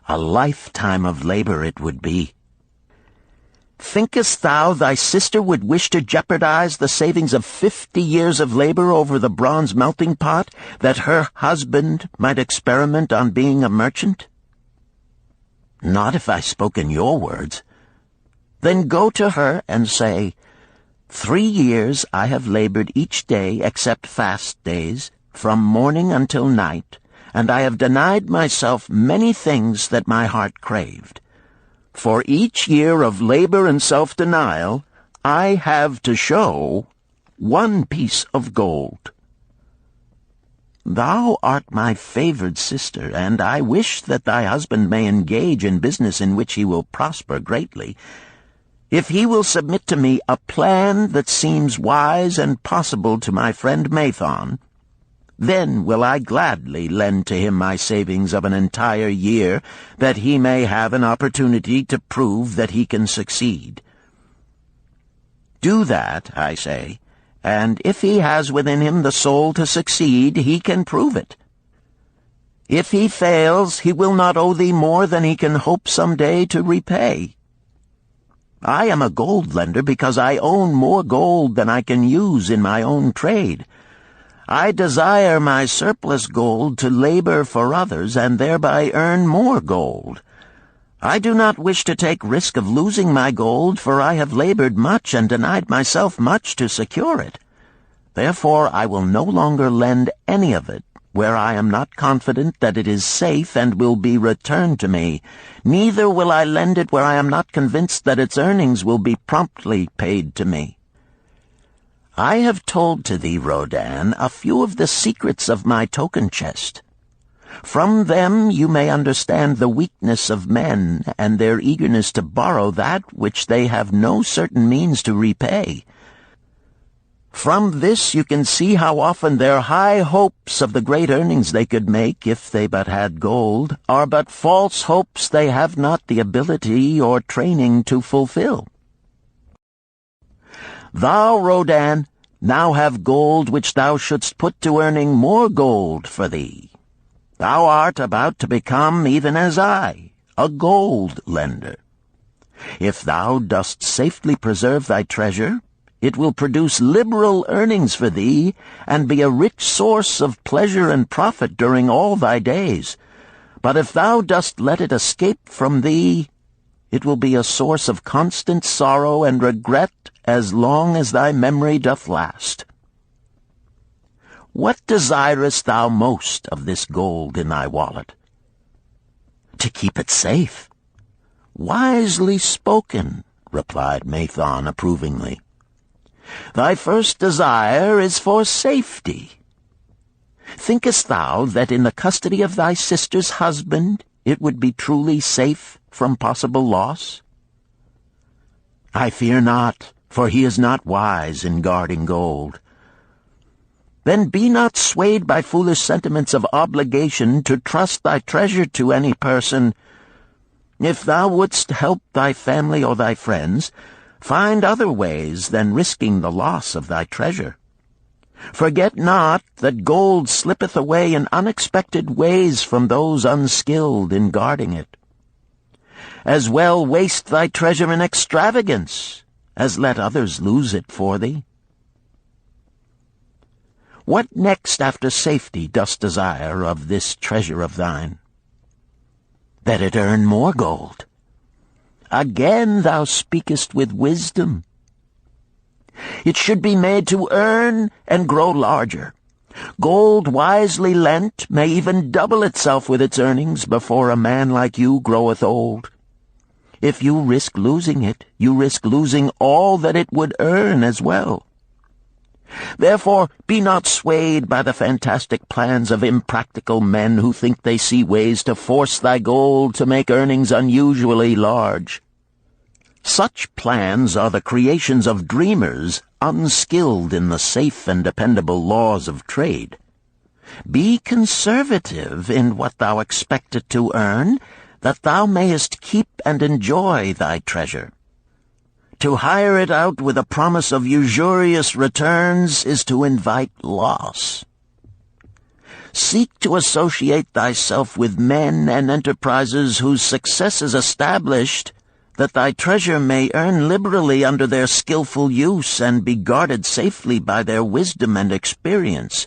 A lifetime of labor it would be. Thinkest thou thy sister would wish to jeopardize the savings of 50 years of labor over the bronze melting pot, that her husband might experiment on being a merchant? Not if I spoke in your words. Then go to her and say, 3 years I have labored each day except fast days, from morning until night, and I have denied myself many things that my heart craved. For each year of labor and self-denial, I have to show 1 piece of gold. Thou art my favored sister, and I wish that thy husband may engage in business in which he will prosper greatly. If he will submit to me a plan that seems wise and possible to my friend Mathon, then will I gladly lend to him my savings of an entire year, that he may have an opportunity to prove that he can succeed. Do that, I say, and if he has within him the soul to succeed, he can prove it. If he fails, he will not owe thee more than he can hope some day to repay. I am a gold lender because I own more gold than I can use in my own trade. I desire my surplus gold to labor for others and thereby earn more gold. I do not wish to take risk of losing my gold, for I have labored much and denied myself much to secure it. Therefore I will no longer lend any of it where I am not confident that it is safe and will be returned to me. Neither will I lend it where I am not convinced that its earnings will be promptly paid to me. I have told to thee, Rodan, a few of the secrets of my token chest. From them you may understand the weakness of men and their eagerness to borrow that which they have no certain means to repay. From this you can see how often their high hopes of the great earnings they could make if they but had gold are but false hopes they have not the ability or training to fulfill. Thou, Rodan, now have gold which thou shouldst put to earning more gold for thee. Thou art about to become, even as I, a gold lender. If thou dost safely preserve thy treasure, it will produce liberal earnings for thee, and be a rich source of pleasure and profit during all thy days. But if thou dost let it escape from thee, it will be a source of constant sorrow and regret as long as thy memory doth last. What desirest thou most of this gold in thy wallet? To keep it safe. Wisely spoken, replied Mathon approvingly. Thy first desire is for safety. Thinkest thou that in the custody of thy sister's husband it would be truly safe from possible loss? I fear not, for he is not wise in guarding gold. Then be not swayed by foolish sentiments of obligation to trust thy treasure to any person. If thou wouldst help thy family or thy friends, find other ways than risking the loss of thy treasure. Forget not that gold slippeth away in unexpected ways from those unskilled in guarding it. As well waste thy treasure in extravagance as let others lose it for thee. What next after safety dost desire of this treasure of thine? That it earn more gold. Again thou speakest with wisdom. It should be made to earn and grow larger. Gold wisely lent may even double itself with its earnings before a man like you groweth old. If you risk losing it, you risk losing all that it would earn as well. Therefore be not swayed by the fantastic plans of impractical men who think they see ways to force thy gold to make earnings unusually large. Such plans are the creations of dreamers unskilled in the safe and dependable laws of trade. Be conservative in what thou expectest to earn, that thou mayest keep and enjoy thy treasure. To hire it out with a promise of usurious returns is to invite loss. Seek to associate thyself with men and enterprises whose success is established, that thy treasure may earn liberally under their skillful use and be guarded safely by their wisdom and experience.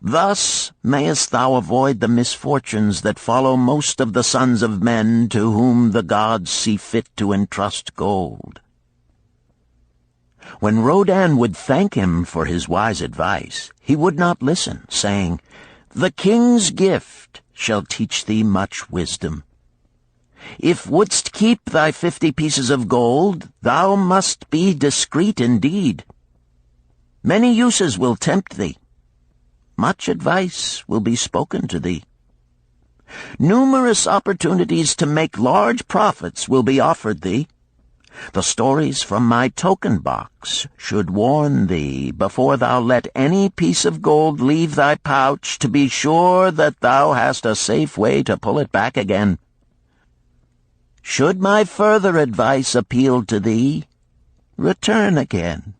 Thus mayest thou avoid the misfortunes that follow most of the sons of men to whom the gods see fit to entrust gold. When Rodan would thank him for his wise advice, he would not listen, saying, "The king's gift shall teach thee much wisdom. If wouldst keep thy 50 pieces of gold, thou must be discreet indeed. Many uses will tempt thee. Much advice will be spoken to thee. Numerous opportunities to make large profits will be offered thee. The stories from my token box should warn thee, before thou let any piece of gold leave thy pouch, to be sure that thou hast a safe way to pull it back again. Should my further advice appeal to thee, return again.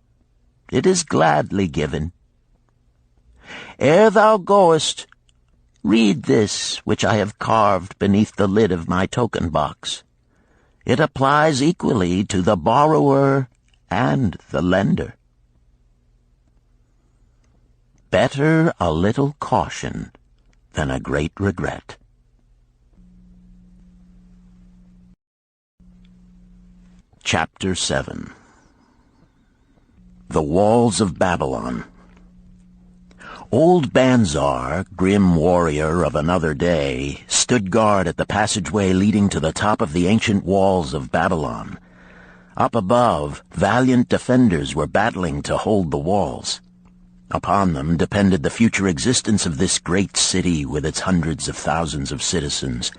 It is gladly given. Ere thou goest, read this which I have carved beneath the lid of my token box. It applies equally to the borrower and the lender. Better a little caution than a great regret. Chapter 7. The Walls of Babylon. Old Banzar, grim warrior of another day, stood guard at the passageway leading to the top of the ancient walls of Babylon. Up above, valiant defenders were battling to hold the walls. Upon them depended the future existence of this great city with its hundreds of thousands of citizens.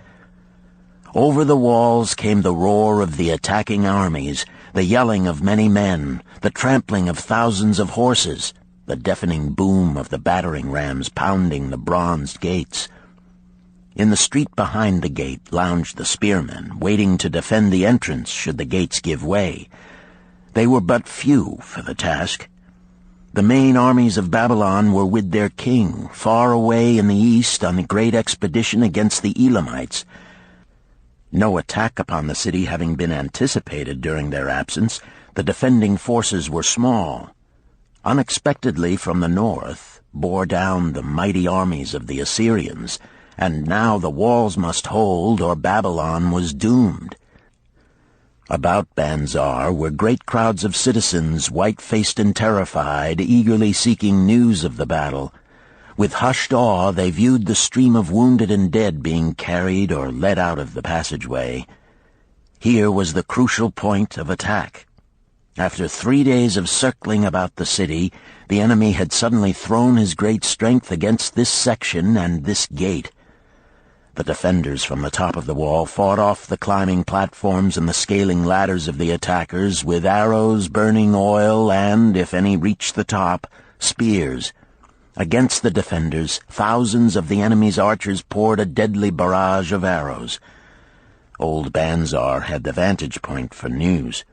Over the walls came the roar of the attacking armies, the yelling of many men, the trampling of thousands of horses, the deafening boom of the battering rams pounding the bronzed gates. In the street behind the gate lounged the spearmen, waiting to defend the entrance should the gates give way. They were but few for the task. The main armies of Babylon were with their king, far away in the east on a great expedition against the Elamites. No attack upon the city having been anticipated during their absence, the defending forces were small. Unexpectedly from the north bore down the mighty armies of the Assyrians, and now the walls must hold or Babylon was doomed. About Banzar were great crowds of citizens, white-faced and terrified, eagerly seeking news of the battle. With hushed awe they viewed the stream of wounded and dead being carried or led out of the passageway. Here was the crucial point of attack. After 3 days of circling about the city, the enemy had suddenly thrown his great strength against this section and this gate. The defenders from the top of the wall fought off the climbing platforms and the scaling ladders of the attackers with arrows, burning oil, and, if any reached the top, spears. Against the defenders, thousands of the enemy's archers poured a deadly barrage of arrows. Old Banzar had the vantage point for news.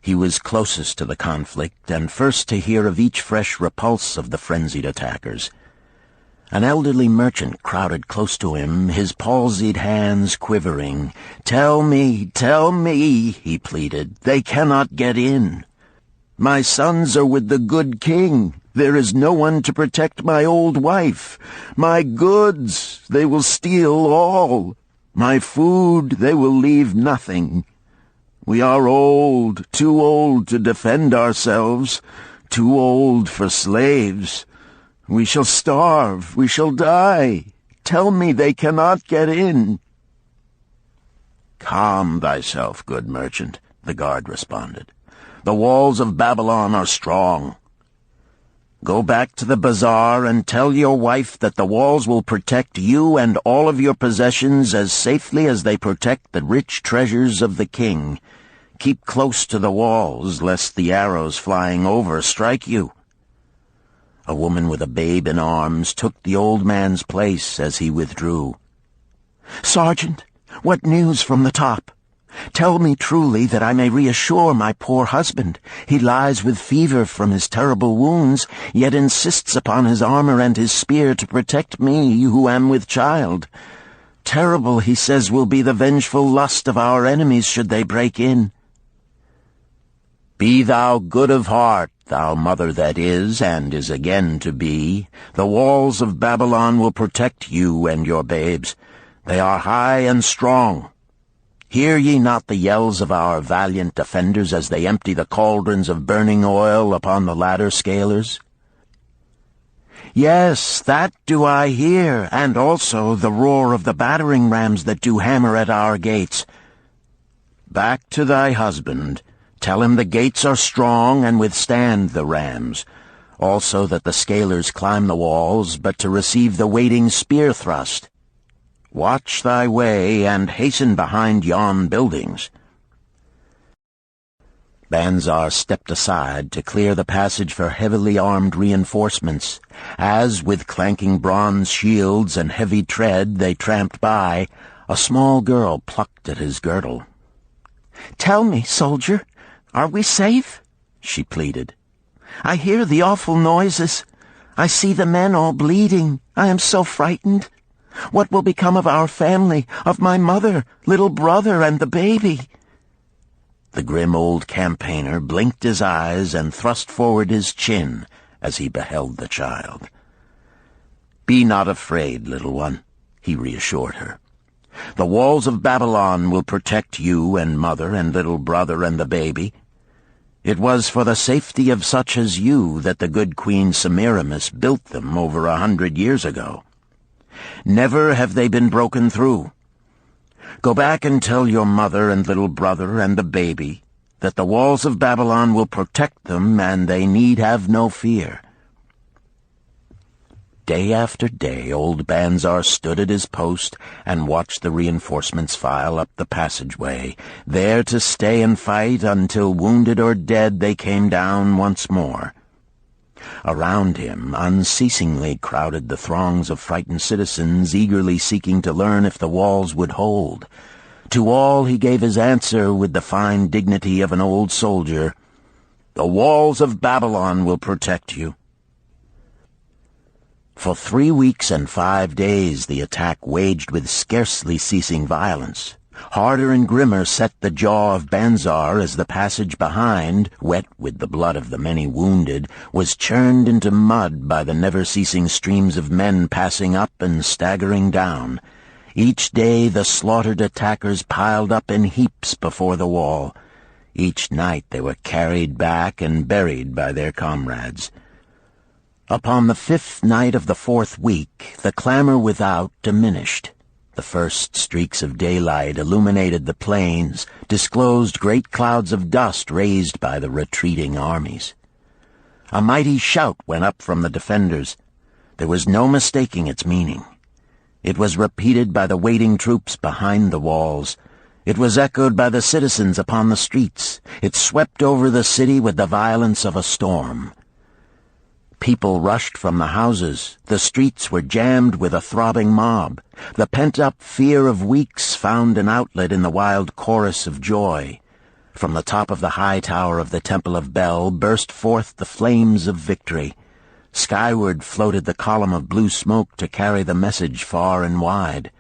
He was closest to the conflict and first to hear of each fresh repulse of the frenzied attackers. An elderly merchant crowded close to him, his palsied hands quivering. tell me," he pleaded. "They cannot get in. My sons are with the good king. There is no one to protect my old wife. My goods, they will steal all. My food, they will leave nothing. We are old, too old to defend ourselves, too old for slaves. We shall starve, we shall die. Tell me they cannot get in." "Calm thyself, good merchant," the guard responded. "The walls of Babylon are strong. Go back to the bazaar and tell your wife that the walls will protect you and all of your possessions as safely as they protect the rich treasures of the king. Keep close to the walls, lest the arrows flying over strike you." A woman with a babe in arms took the old man's place as he withdrew. "Sergeant, what news from the top? Tell me truly that I may reassure my poor husband. He lies with fever from his terrible wounds, yet insists upon his armor and his spear to protect me who am with child. Terrible, he says, will be the vengeful lust of our enemies should they break in." "Be thou good of heart, thou mother that is and is again to be. The walls of Babylon will protect you and your babes. They are high and strong. Hear ye not the yells of our valiant defenders as they empty the cauldrons of burning oil upon the ladder scalers?" "Yes, that do I hear, and also the roar of the battering rams that do hammer at our gates." "Back to thy husband. Tell him the gates are strong and withstand the rams. Also that the scalers climb the walls, but to receive the waiting spear thrust. Watch thy way, and hasten behind yon buildings." Banzar stepped aside to clear the passage for heavily armed reinforcements. As, with clanking bronze shields and heavy tread, they tramped by, a small girl plucked at his girdle. "Tell me, soldier, are we safe?" she pleaded. "I hear the awful noises. I see the men all bleeding. I am so frightened. What will become of our family, of my mother, little brother, and the baby? The grim old campaigner blinked his eyes and thrust forward his chin as he beheld the child. "Be not afraid, little one," he reassured her. "The walls of Babylon will protect you and mother and little brother and the baby. It was for the safety of such as you that the good Queen Semiramis built them over 100 years ago. Never have they been broken through. Go back and tell your mother and little brother and the baby that the walls of Babylon will protect them and they need have no fear." Day after day old Banzar stood at his post and watched the reinforcements file up the passageway, there to stay and fight until wounded or dead they came down once more. Around him unceasingly crowded the throngs of frightened citizens eagerly seeking to learn if the walls would hold. To all he gave his answer with the fine dignity of an old soldier: "The walls of Babylon will protect you." For 3 weeks and 5 days the attack waged with scarcely ceasing violence. Harder and grimmer set the jaw of Banzar as the passage behind, wet with the blood of the many wounded, was churned into mud by the never-ceasing streams of men passing up and staggering down. Each day the slaughtered attackers piled up in heaps before the wall. Each night they were carried back and buried by their comrades. Upon the 5th night of the 4th week, the clamor without diminished. The first streaks of daylight illuminated the plains, disclosed great clouds of dust raised by the retreating armies. A mighty shout went up from the defenders. There was no mistaking its meaning. It was repeated by the waiting troops behind the walls. It was echoed by the citizens upon the streets. It swept over the city with the violence of a storm. People rushed from the houses. The streets were jammed with a throbbing mob. The pent-up fear of weeks found an outlet in the wild chorus of joy. From the top of the high tower of the Temple of Bel burst forth the flames of victory. Skyward floated the column of blue smoke to carry the message far and wide.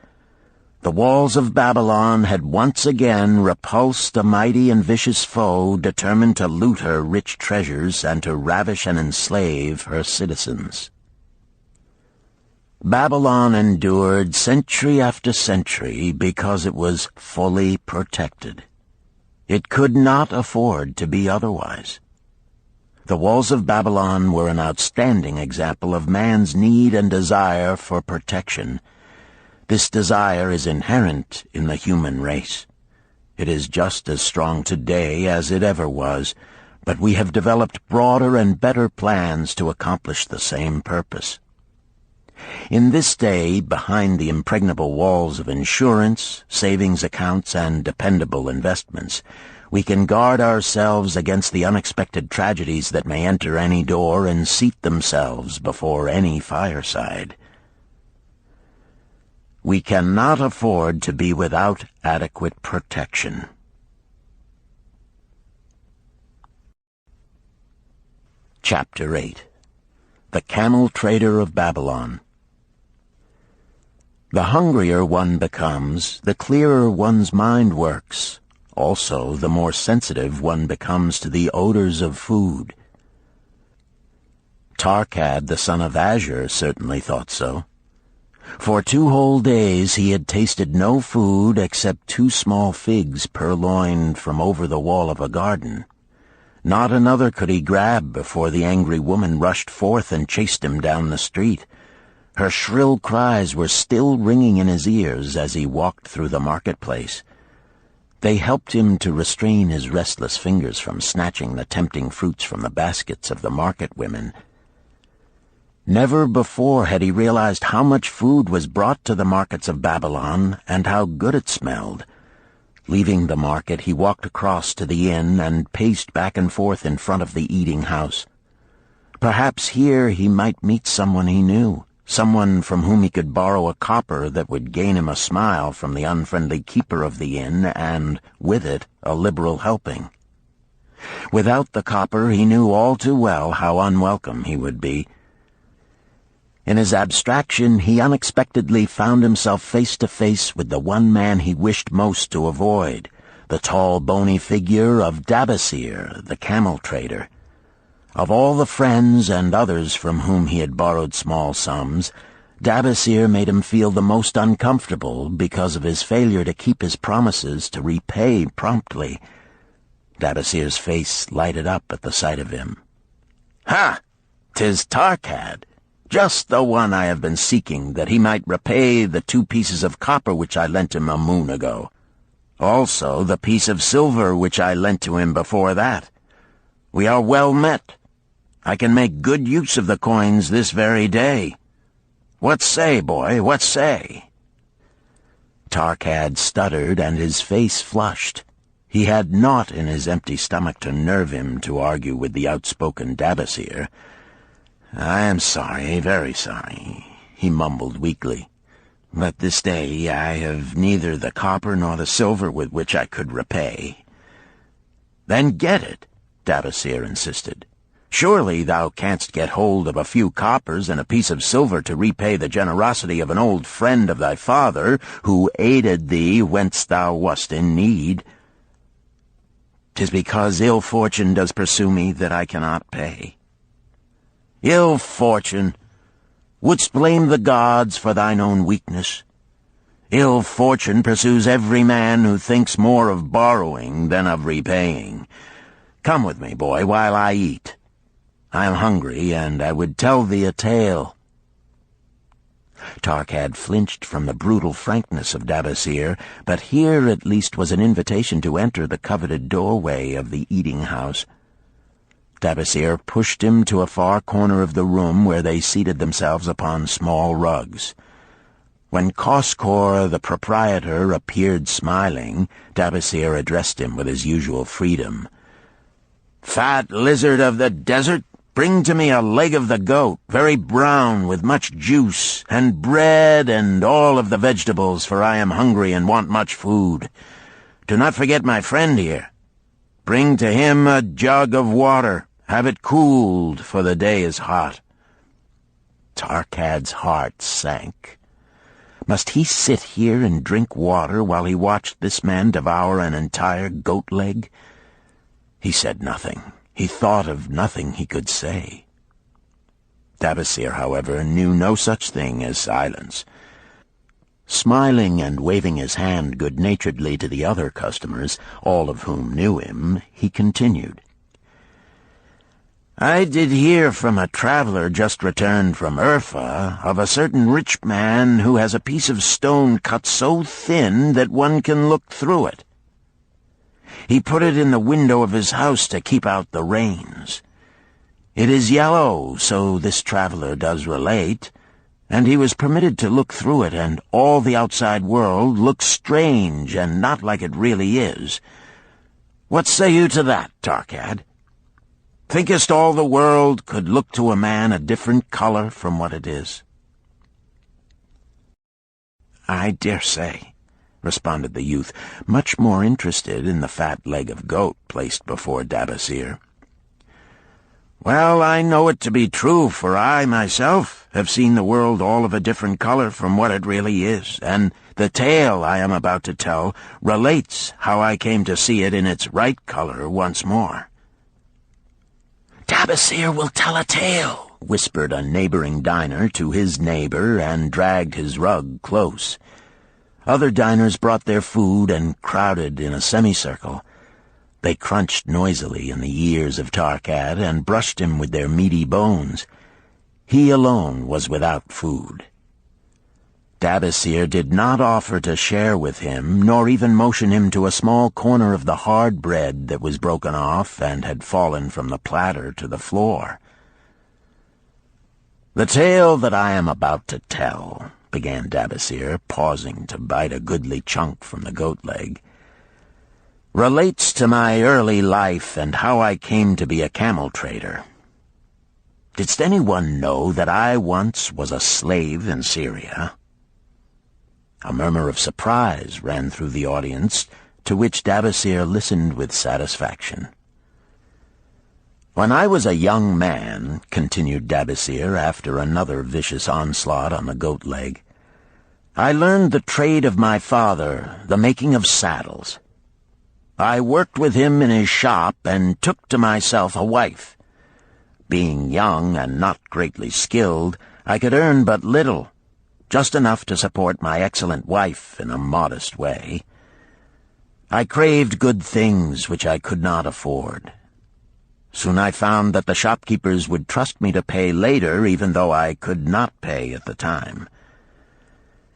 The walls of Babylon had once again repulsed a mighty and vicious foe determined to loot her rich treasures and to ravish and enslave her citizens. Babylon endured century after century because it was fully protected. It could not afford to be otherwise. The walls of Babylon were an outstanding example of man's need and desire for protection. This desire is inherent in the human race. It is just as strong today as it ever was, but we have developed broader and better plans to accomplish the same purpose. In this day, behind the impregnable walls of insurance, savings accounts, and dependable investments, we can guard ourselves against the unexpected tragedies that may enter any door and seat themselves before any fireside. We cannot afford to be without adequate protection. Chapter 8. The Camel Trader of Babylon. The hungrier one becomes, the clearer one's mind works. Also, the more sensitive one becomes to the odors of food. Arkad, the son of Azure, certainly thought so. For 2 whole days he had tasted no food except 2 small figs purloined from over the wall of a garden. Not another could he grab before the angry woman rushed forth and chased him down the street. Her shrill cries were still ringing in his ears as he walked through the marketplace. They helped him to restrain his restless fingers from snatching the tempting fruits from the baskets of the market women. Never before had he realized how much food was brought to the markets of Babylon and how good it smelled. Leaving the market, he walked across to the inn and paced back and forth in front of the eating house. Perhaps here he might meet someone he knew, someone from whom he could borrow a copper that would gain him a smile from the unfriendly keeper of the inn and, with it, a liberal helping. Without the copper, he knew all too well how unwelcome he would be. In his abstraction, he unexpectedly found himself face to face with the one man he wished most to avoid, the tall, bony figure of Dabasir, the camel trader. Of all the friends and others from whom he had borrowed small sums, Dabasir made him feel the most uncomfortable because of his failure to keep his promises to repay promptly. Dabasir's face lighted up at the sight of him. "Ha! 'Tis Arkad, just the one I have been seeking, that he might repay the 2 pieces of copper which I lent him a moon ago. Also the piece of silver which I lent to him before that. We are well met. I can make good use of the coins this very day. What say, boy, what say?" Arkad stuttered, and his face flushed. He had naught in his empty stomach to nerve him to argue with the outspoken Dabasir. "I am sorry, very sorry," he mumbled weakly. "But this day I have neither the copper nor the silver with which I could repay." "Then get it," Dabasir insisted. "Surely thou canst get hold of a few coppers and a piece of silver to repay the generosity of an old friend of thy father, who aided thee whence thou wast in need." "'Tis because ill fortune does pursue me that I cannot pay." "Ill fortune? Wouldst blame the gods for thine own weakness? Ill fortune pursues every man who thinks more of borrowing than of repaying. Come with me, boy, while I eat. I am hungry, and I would tell thee a tale." Arkad flinched from the brutal frankness of Dabasir, but here at least was an invitation to enter the coveted doorway of the eating-house. Dabasir pushed him to a far corner of the room where they seated themselves upon small rugs. When Koskor, the proprietor, appeared smiling, Dabasir addressed him with his usual freedom. "Fat lizard of the desert, bring to me a leg of the goat, very brown, with much juice, and bread and all of the vegetables, for I am hungry and want much food. Do not forget my friend here. Bring to him a jug of water. Have it cooled, for the day is hot." Arkad's heart sank. Must he sit here and drink water while he watched this man devour an entire goat leg? He said nothing. He thought of nothing he could say. Dabasir, however, knew no such thing as silence. Smiling and waving his hand good-naturedly to the other customers, all of whom knew him, he continued. "I did hear from a traveler just returned from Urfa of a certain rich man who has a piece of stone cut so thin that one can look through it. He put it in the window of his house to keep out the rains. It is yellow, so this traveler does relate, and he was permitted to look through it, and all the outside world looks strange and not like it really is. What say you to that, Arkad? Thinkest all the world could look to a man a different color from what it is?" "I dare say," responded the youth, much more interested in the fat leg of goat placed before Dabasir. "Well, I know it to be true, for I myself have seen the world all of a different color from what it really is, and the tale I am about to tell relates how I came to see it in its right color once more." "Dabasir will tell a tale," whispered a neighboring diner to his neighbor, and dragged his rug close. Other diners brought their food and crowded in a semicircle. They crunched noisily in the ears of Arkad and brushed him with their meaty bones. He alone was without food. Dabasir did not offer to share with him, nor even motion him to a small corner of the hard bread that was broken off and had fallen from the platter to the floor. "The tale that I am about to tell," began Dabasir, pausing to bite a goodly chunk from the goat leg, "relates to my early life and how I came to be a camel trader. Didst anyone know that I once was a slave in Syria?" A murmur of surprise ran through the audience, to which Dabasir listened with satisfaction. "When I was a young man," continued Dabasir after another vicious onslaught on the goat leg, "I learned the trade of my father, the making of saddles. I worked with him in his shop and took to myself a wife. Being young and not greatly skilled, I could earn but little, just enough to support my excellent wife in a modest way. I craved good things which I could not afford. Soon I found that the shopkeepers would trust me to pay later, even though I could not pay at the time.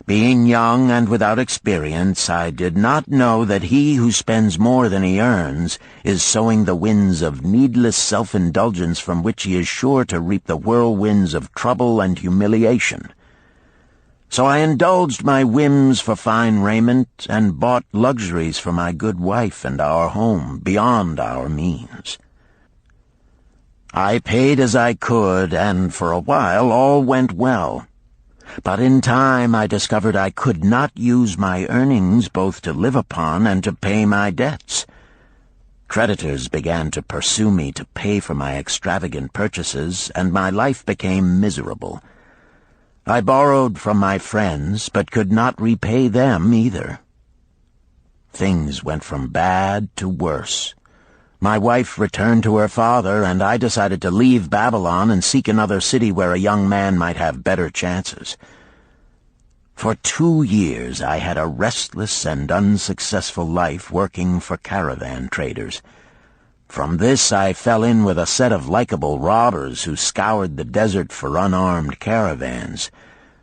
Being young and without experience, I did not know that he who spends more than he earns is sowing the winds of needless self-indulgence from which he is sure to reap the whirlwinds of trouble and humiliation. So I indulged my whims for fine raiment and bought luxuries for my good wife and our home beyond our means. I paid as I could, and for a while all went well. But in time I discovered I could not use my earnings both to live upon and to pay my debts. Creditors began to pursue me to pay for my extravagant purchases, and my life became miserable. I borrowed from my friends, but could not repay them either. Things went from bad to worse. My wife returned to her father, and I decided to leave Babylon and seek another city where a young man might have better chances. For 2 years I had a restless and unsuccessful life working for caravan traders. From this I fell in with a set of likable robbers who scoured the desert for unarmed caravans.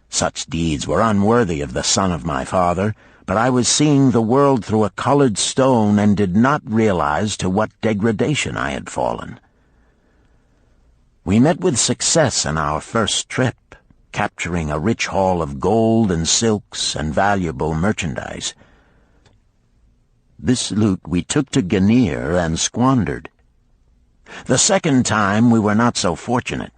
Such deeds were unworthy of the son of my father, but I was seeing the world through a colored stone and did not realize to what degradation I had fallen. We met with success on our first trip, capturing a rich haul of gold and silks and valuable merchandise. This loot we took to Ganir and squandered. The second time we were not so fortunate.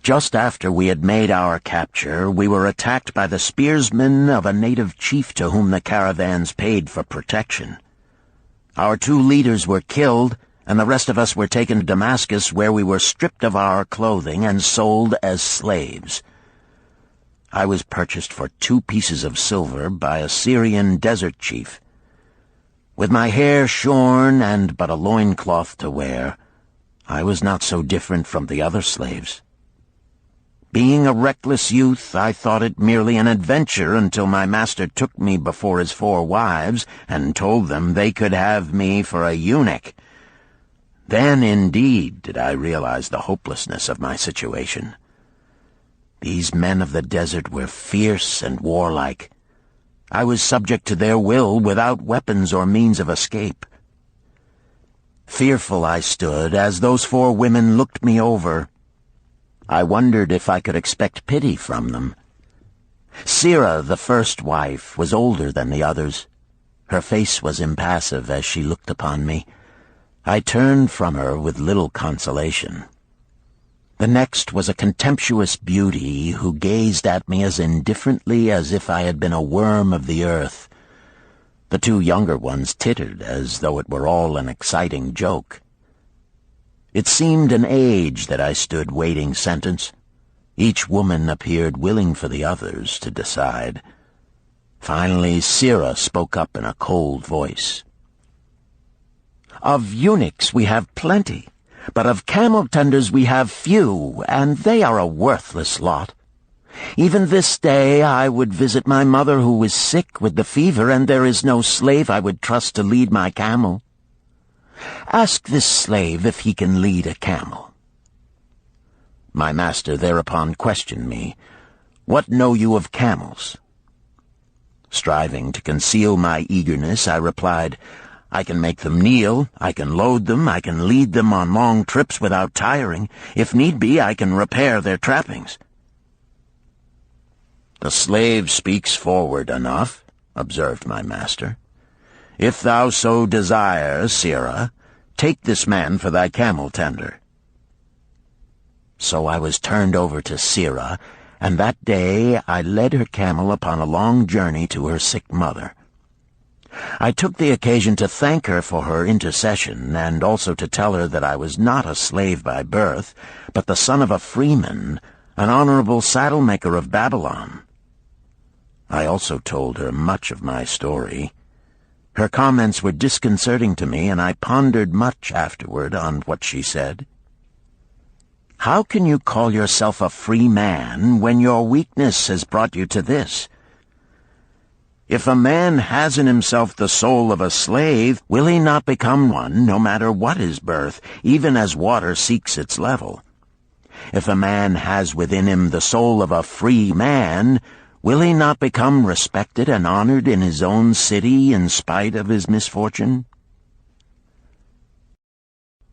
Just after we had made our capture, we were attacked by the spearsmen of a native chief to whom the caravans paid for protection. Our 2 leaders were killed, and the rest of us were taken to Damascus, where we were stripped of our clothing and sold as slaves. I was purchased for 2 pieces of silver by a Syrian desert chief. With my hair shorn and but a loincloth to wear, I was not so different from the other slaves. Being a reckless youth, I thought it merely an adventure until my master took me before his 4 wives and told them they could have me for a eunuch. Then, indeed, did I realize the hopelessness of my situation. These men of the desert were fierce and warlike. I was subject to their will without weapons or means of escape. Fearful I stood as those 4 women looked me over. I wondered if I could expect pity from them. Sirah, the first wife, was older than the others. Her face was impassive as she looked upon me. I turned from her with little consolation. The next was a contemptuous beauty who gazed at me as indifferently as if I had been a worm of the earth. The 2 younger ones tittered as though it were all an exciting joke. It seemed an age that I stood waiting sentence. Each woman appeared willing for the others to decide. Finally, Sirah spoke up in a cold voice. "Of eunuchs we have plenty, but of camel-tenders we have few, and they are a worthless lot. Even this day I would visit my mother who is sick with the fever, and there is no slave I would trust to lead my camel. Ask this slave if he can lead a camel." My master thereupon questioned me, "What know you of camels?" Striving to conceal my eagerness, I replied, "I can make them kneel, I can load them, I can lead them on long trips without tiring. If need be, I can repair their trappings." "The slave speaks forward enough," observed my master. "If thou so desire, Sirah, take this man for thy camel-tender." So I was turned over to Sirah, and that day I led her camel upon a long journey to her sick mother. I took the occasion to thank her for her intercession, and also to tell her that I was not a slave by birth, but the son of a freeman, an honorable saddle-maker of Babylon. I also told her much of my story. Her comments were disconcerting to me, and I pondered much afterward on what she said. How can you call yourself a free man when your weakness has brought you to this? If a man has in himself the soul of a slave, will he not become one, no matter what his birth, even as water seeks its level? If a man has within him the soul of a free man, will he not become respected and honored in his own city in spite of his misfortune?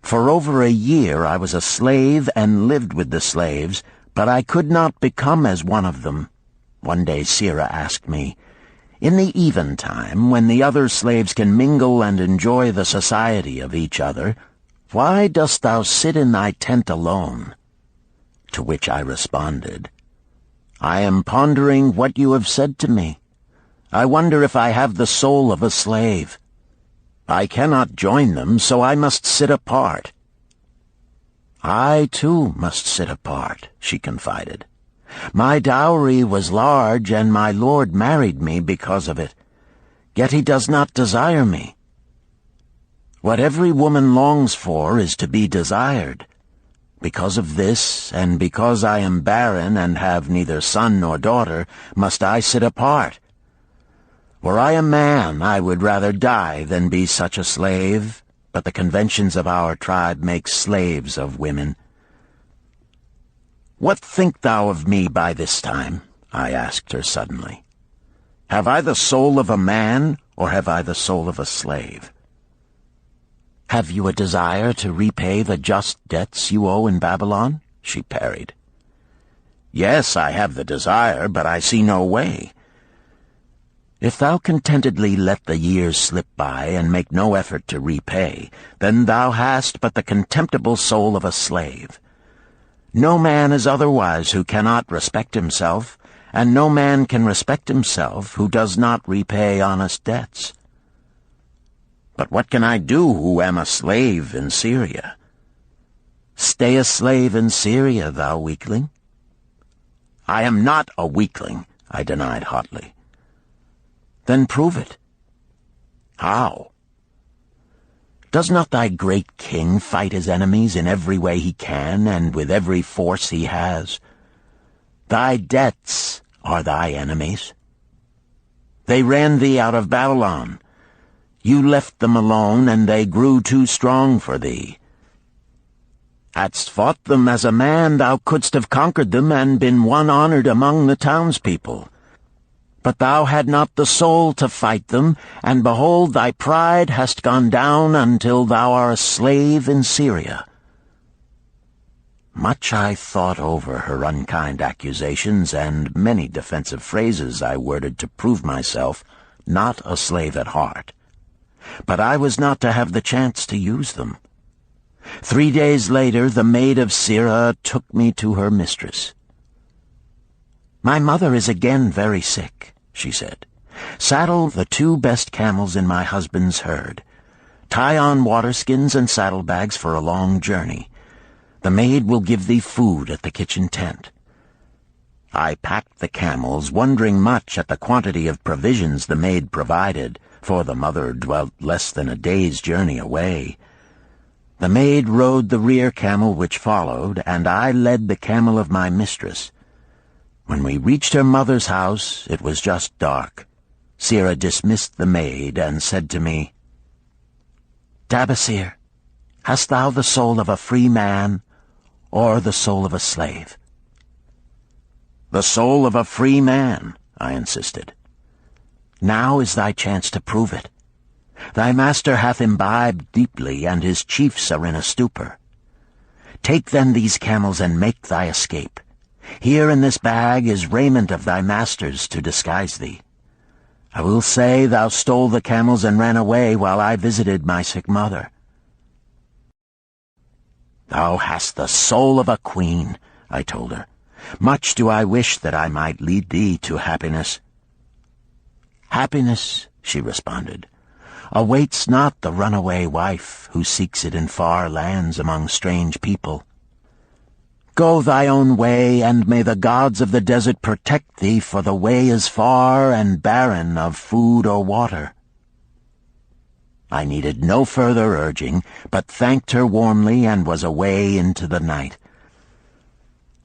For over a year I was a slave and lived with the slaves, but I could not become as one of them. One day Sira asked me, "In the eventime, when the other slaves can mingle and enjoy the society of each other, why dost thou sit in thy tent alone?" To which I responded, "I am pondering what you have said to me. I wonder if I have the soul of a slave. I cannot join them, so I must sit apart." "I, too, must sit apart," she confided. "My dowry was large, and my lord married me because of it. Yet he does not desire me. What every woman longs for is to be desired. Because of this, and because I am barren and have neither son nor daughter, must I sit apart. Were I a man, I would rather die than be such a slave, but the conventions of our tribe make slaves of women." "What think thou of me by this time?" I asked her suddenly. "Have I the soul of a man, or have I the soul of a slave?" "Have you a desire to repay the just debts you owe in Babylon?" she parried. "Yes, I have the desire, but I see no way." "If thou contentedly let the years slip by and make no effort to repay, then thou hast but the contemptible soul of a slave. No man is otherwise who cannot respect himself, and no man can respect himself who does not repay honest debts." "But what can I do who am a slave in Syria?" "Stay a slave in Syria, thou weakling." "I am not a weakling," I denied hotly. "Then prove it." "How?" "Does not thy great king fight his enemies in every way he can and with every force he has? Thy debts are thy enemies. They ran thee out of Babylon. You left them alone, and they grew too strong for thee. Hadst fought them as a man, thou couldst have conquered them and been one honored among the townspeople. But thou had not the soul to fight them, and behold, thy pride hast gone down until thou art a slave in Syria." Much I thought over her unkind accusations, and many defensive phrases I worded to prove myself not a slave at heart. But I was not to have the chance to use them. 3 days later, the maid of Sira took me to her mistress. "My mother is again very sick," she said. "Saddle the 2 best camels in my husband's herd. Tie on waterskins and saddlebags for a long journey. The maid will give thee food at the kitchen tent." I packed the camels, wondering much at the quantity of provisions the maid provided, for the mother dwelt less than a day's journey away. The maid rode the rear camel which followed, and I led the camel of my mistress. When we reached her mother's house, it was just dark. Sira dismissed the maid and said to me, "Tabasir, hast thou the soul of a free man, or the soul of a slave?" "The soul of a free man," I insisted. "Now is thy chance to prove it. Thy master hath imbibed deeply, and his chiefs are in a stupor. Take then these camels and make thy escape. Here in this bag is raiment of thy master's to disguise thee. I will say thou stole the camels and ran away while I visited my sick mother." "Thou hast the soul of a queen," I told her. "Much do I wish that I might lead thee to happiness." "Happiness," she responded, "awaits not the runaway wife who seeks it in far lands among strange people. Go thy own way, and may the gods of the desert protect thee, for the way is far and barren of food or water." I needed no further urging, but thanked her warmly and was away into the night.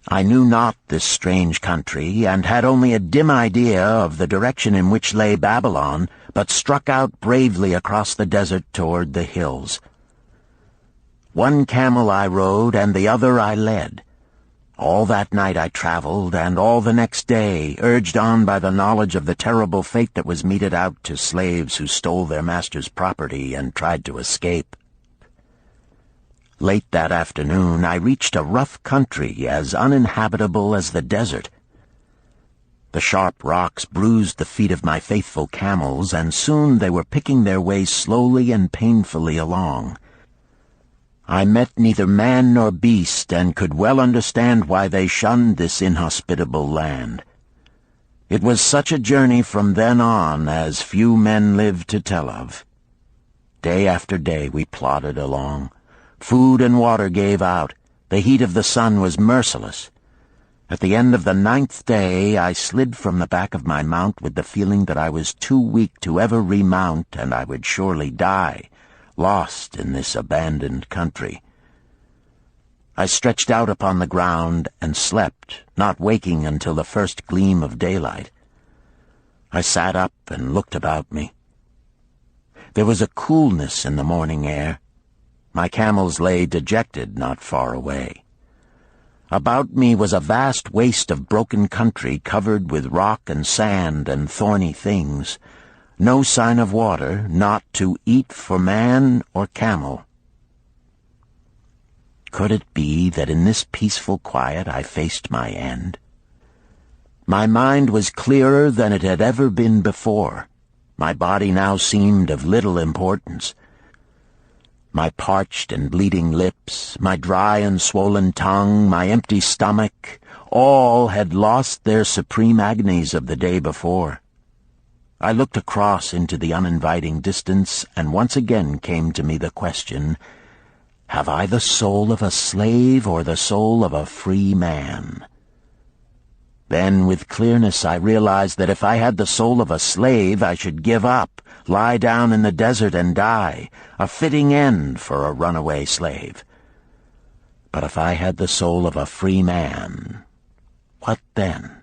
I knew not this strange country, and had only a dim idea of the direction in which lay Babylon, but struck out bravely across the desert toward the hills. One camel I rode, and the other I led. All that night I traveled, and all the next day, urged on by the knowledge of the terrible fate that was meted out to slaves who stole their master's property and tried to escape. Late that afternoon I reached a rough country as uninhabitable as the desert. The sharp rocks bruised the feet of my faithful camels, and soon they were picking their way slowly and painfully along. I met neither man nor beast, and could well understand why they shunned this inhospitable land. It was such a journey from then on as few men lived to tell of. Day after day we plodded along. Food and water gave out. The heat of the sun was merciless. At the end of the 9th day, I slid from the back of my mount with the feeling that I was too weak to ever remount, and I would surely die, lost in this abandoned country. I stretched out upon the ground and slept, not waking until the first gleam of daylight. I sat up and looked about me. There was a coolness in the morning air. My camels lay dejected not far away. About me was a vast waste of broken country covered with rock and sand and thorny things. No sign of water, not to eat for man or camel. Could it be that in this peaceful quiet I faced my end? My mind was clearer than it had ever been before. My body now seemed of little importance. My parched and bleeding lips, my dry and swollen tongue, my empty stomach, all had lost their supreme agonies of the day before. I looked across into the uninviting distance, and once again came to me the question, have I the soul of a slave or the soul of a free man? Then, with clearness, I realized that if I had the soul of a slave, I should give up, lie down in the desert and die, a fitting end for a runaway slave. But if I had the soul of a free man, what then?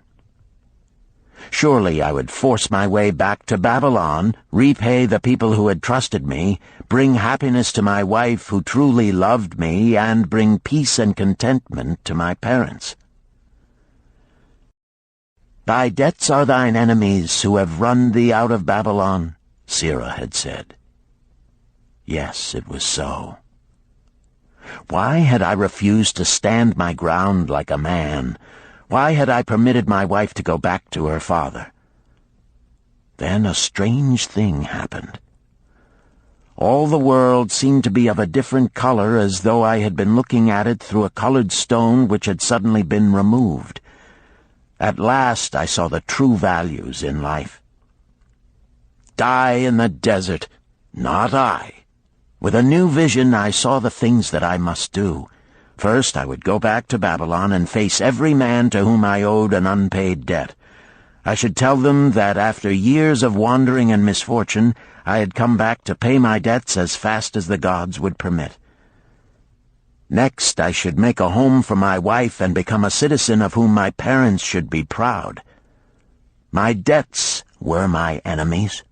Surely I would force my way back to Babylon, repay the people who had trusted me, bring happiness to my wife who truly loved me, and bring peace and contentment to my parents. Thy debts are thine enemies who have run thee out of Babylon, Sirrah had said. Yes, it was so. Why had I refused to stand my ground like a man? Why had I permitted my wife to go back to her father? Then a strange thing happened. All the world seemed to be of a different color, as though I had been looking at it through a colored stone which had suddenly been removed. At last I saw the true values in life. Die in the desert, not I. With a new vision I saw the things that I must do. First, I would go back to Babylon and face every man to whom I owed an unpaid debt. I should tell them that after years of wandering and misfortune, I had come back to pay my debts as fast as the gods would permit. Next, I should make a home for my wife and become a citizen of whom my parents should be proud. My debts were my enemies,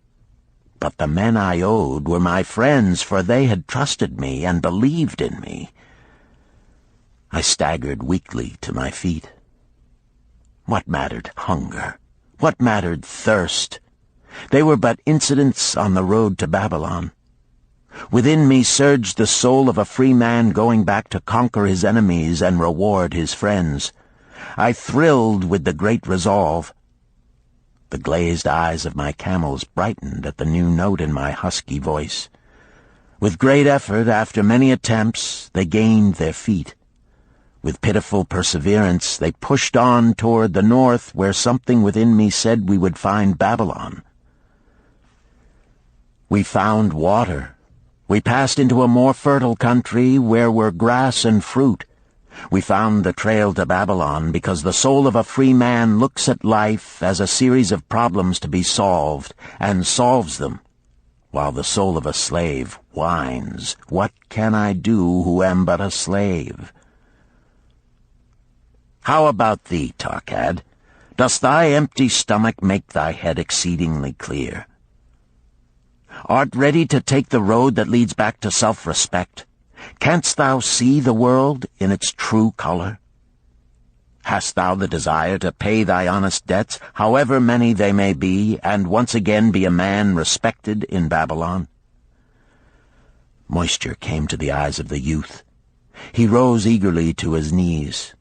but the men I owed were my friends, for they had trusted me and believed in me. I staggered weakly to my feet. What mattered hunger? What mattered thirst? They were but incidents on the road to Babylon. Within me surged the soul of a free man going back to conquer his enemies and reward his friends. I thrilled with the great resolve. The glazed eyes of my camels brightened at the new note in my husky voice. With great effort, after many attempts, they gained their feet. With pitiful perseverance, they pushed on toward the north, where something within me said we would find Babylon. We found water. We passed into a more fertile country where were grass and fruit. We found the trail to Babylon because the soul of a free man looks at life as a series of problems to be solved, and solves them. while the soul of a slave whines, "What can I do who am but a slave?" How about thee, Arkad? Does thy empty stomach make thy head exceedingly clear? Art ready to take the road that leads back to self-respect? Canst thou see the world in its true color? Hast thou the desire to pay thy honest debts, however many they may be, and once again be a man respected in Babylon? Moisture came to the eyes of the youth. He rose eagerly to his knees.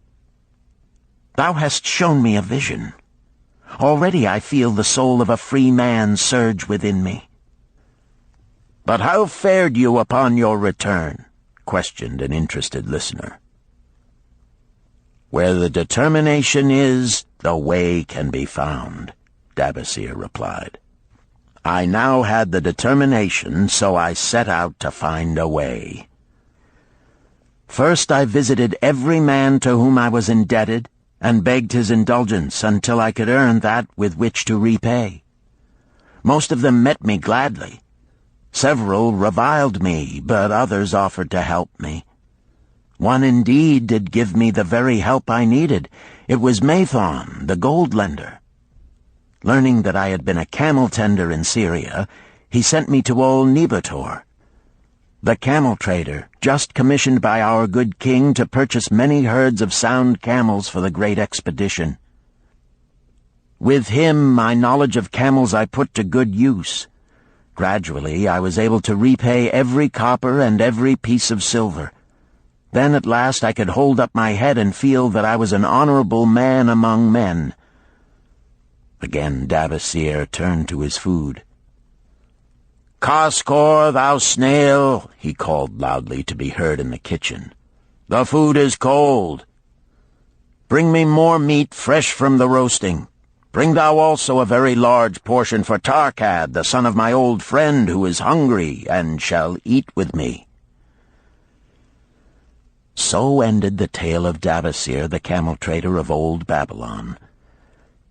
Thou hast shown me a vision. Already I feel the soul of a free man surge within me. But how fared you upon your return? Questioned an interested listener. Where the determination is, the way can be found, Dabasir replied. I now had the determination, so I set out to find a way. First I visited every man to whom I was indebted, and begged his indulgence until I could earn that with which to repay. Most of them met me gladly. Several reviled me, but others offered to help me. One indeed did give me the very help I needed. It was Mathon, the gold lender. Learning that I had been a camel tender in Syria, he sent me to old Nebator, the camel trader, just commissioned by our good king to purchase many herds of sound camels for the great expedition. With him, my knowledge of camels I put to good use. Gradually, I was able to repay every copper and every piece of silver. Then at last I could hold up my head and feel that I was an honorable man among men. Again Dabasir turned to his food. "Kaskor, thou snail," he called loudly to be heard in the kitchen. "The food is cold. Bring me more meat fresh from the roasting. Bring thou also a very large portion for Arkad, the son of my old friend, who is hungry and shall eat with me." So ended the tale of Dabasir, the camel trader of old Babylon.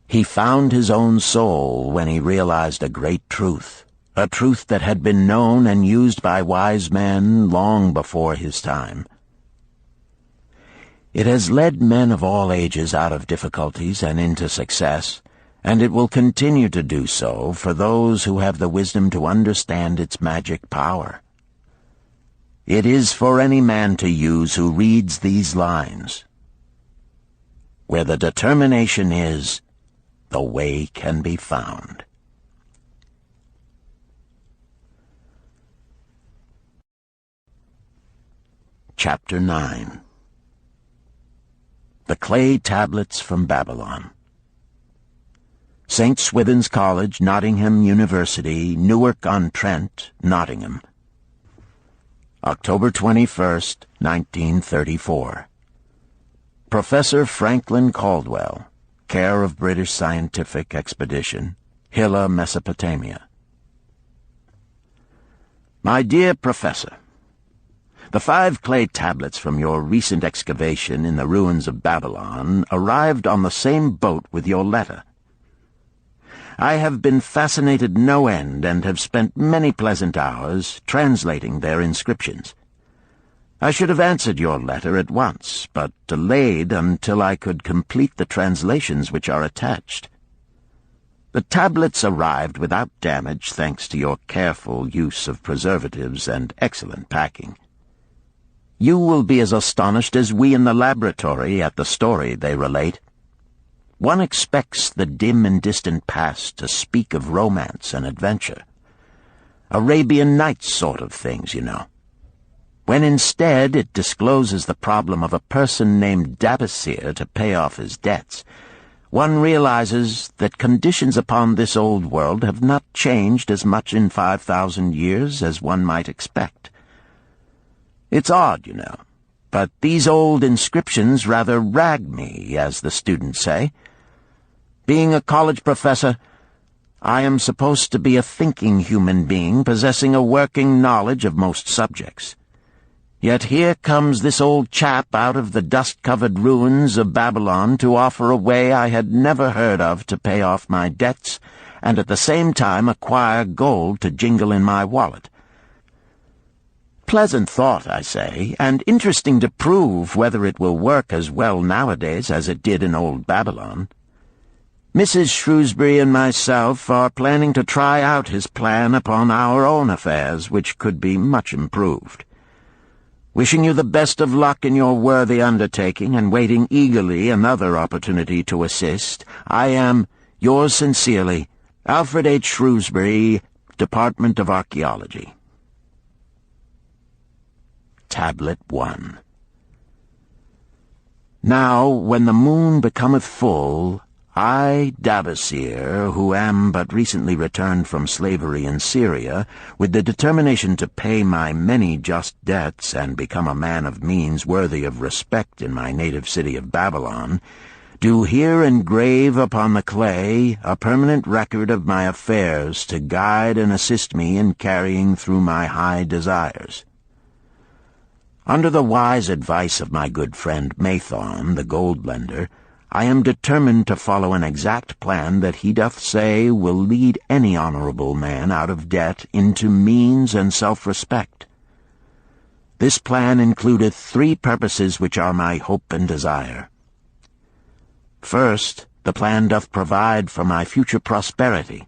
He found his own soul when he realized a great truth, a truth that had been known and used by wise men long before his time. It has led men of all ages out of difficulties and into success, and it will continue to do so for those who have the wisdom to understand its magic power. It is for any man to use who reads these lines. Where the determination is, the way can be found. Chapter 9. The Clay Tablets from Babylon. St. Swithin's College, Nottingham University, Newark-on-Trent, Nottingham. October 21st, 1934. Professor Franklin Caldwell, care of British Scientific Expedition, Hilla, Mesopotamia. My dear Professor, the 5 clay tablets from your recent excavation in the ruins of Babylon arrived on the same boat with your letter. I have been fascinated no end and have spent many pleasant hours translating their inscriptions. I should have answered your letter at once, but delayed until I could complete the translations which are attached. The tablets arrived without damage thanks to your careful use of preservatives and excellent packing. You will be as astonished as we in the laboratory at the story they relate. One expects the dim and distant past to speak of romance and adventure. Arabian Nights sort of things, you know. When instead it discloses the problem of a person named Dabasir to pay off his debts, one realizes that conditions upon this old world have not changed as much in 5,000 years as one might expect. It's odd, you know, but these old inscriptions rather rag me, as the students say. Being a college professor, I am supposed to be a thinking human being possessing a working knowledge of most subjects. Yet here comes this old chap out of the dust-covered ruins of Babylon to offer a way I had never heard of to pay off my debts and at the same time acquire gold to jingle in my wallet. Pleasant thought, I say, and interesting to prove whether it will work as well nowadays as it did in old Babylon. Mrs. Shrewsbury and myself are planning to try out his plan upon our own affairs, which could be much improved. Wishing you the best of luck in your worthy undertaking, and waiting eagerly another opportunity to assist, I am, yours sincerely, Alfred H. Shrewsbury, Department of Archaeology. Tablet 1. Now, when the moon becometh full, I, Dabasir, who am but recently returned from slavery in Syria, with the determination to pay my many just debts and become a man of means worthy of respect in my native city of Babylon, do here engrave upon the clay a permanent record of my affairs to guide and assist me in carrying through my high desires. Under the wise advice of my good friend Mathon, the gold-lender, I am determined to follow an exact plan that he doth say will lead any honorable man out of debt into means and self-respect. This plan includeth 3 purposes which are my hope and desire. First, the plan doth provide for my future prosperity.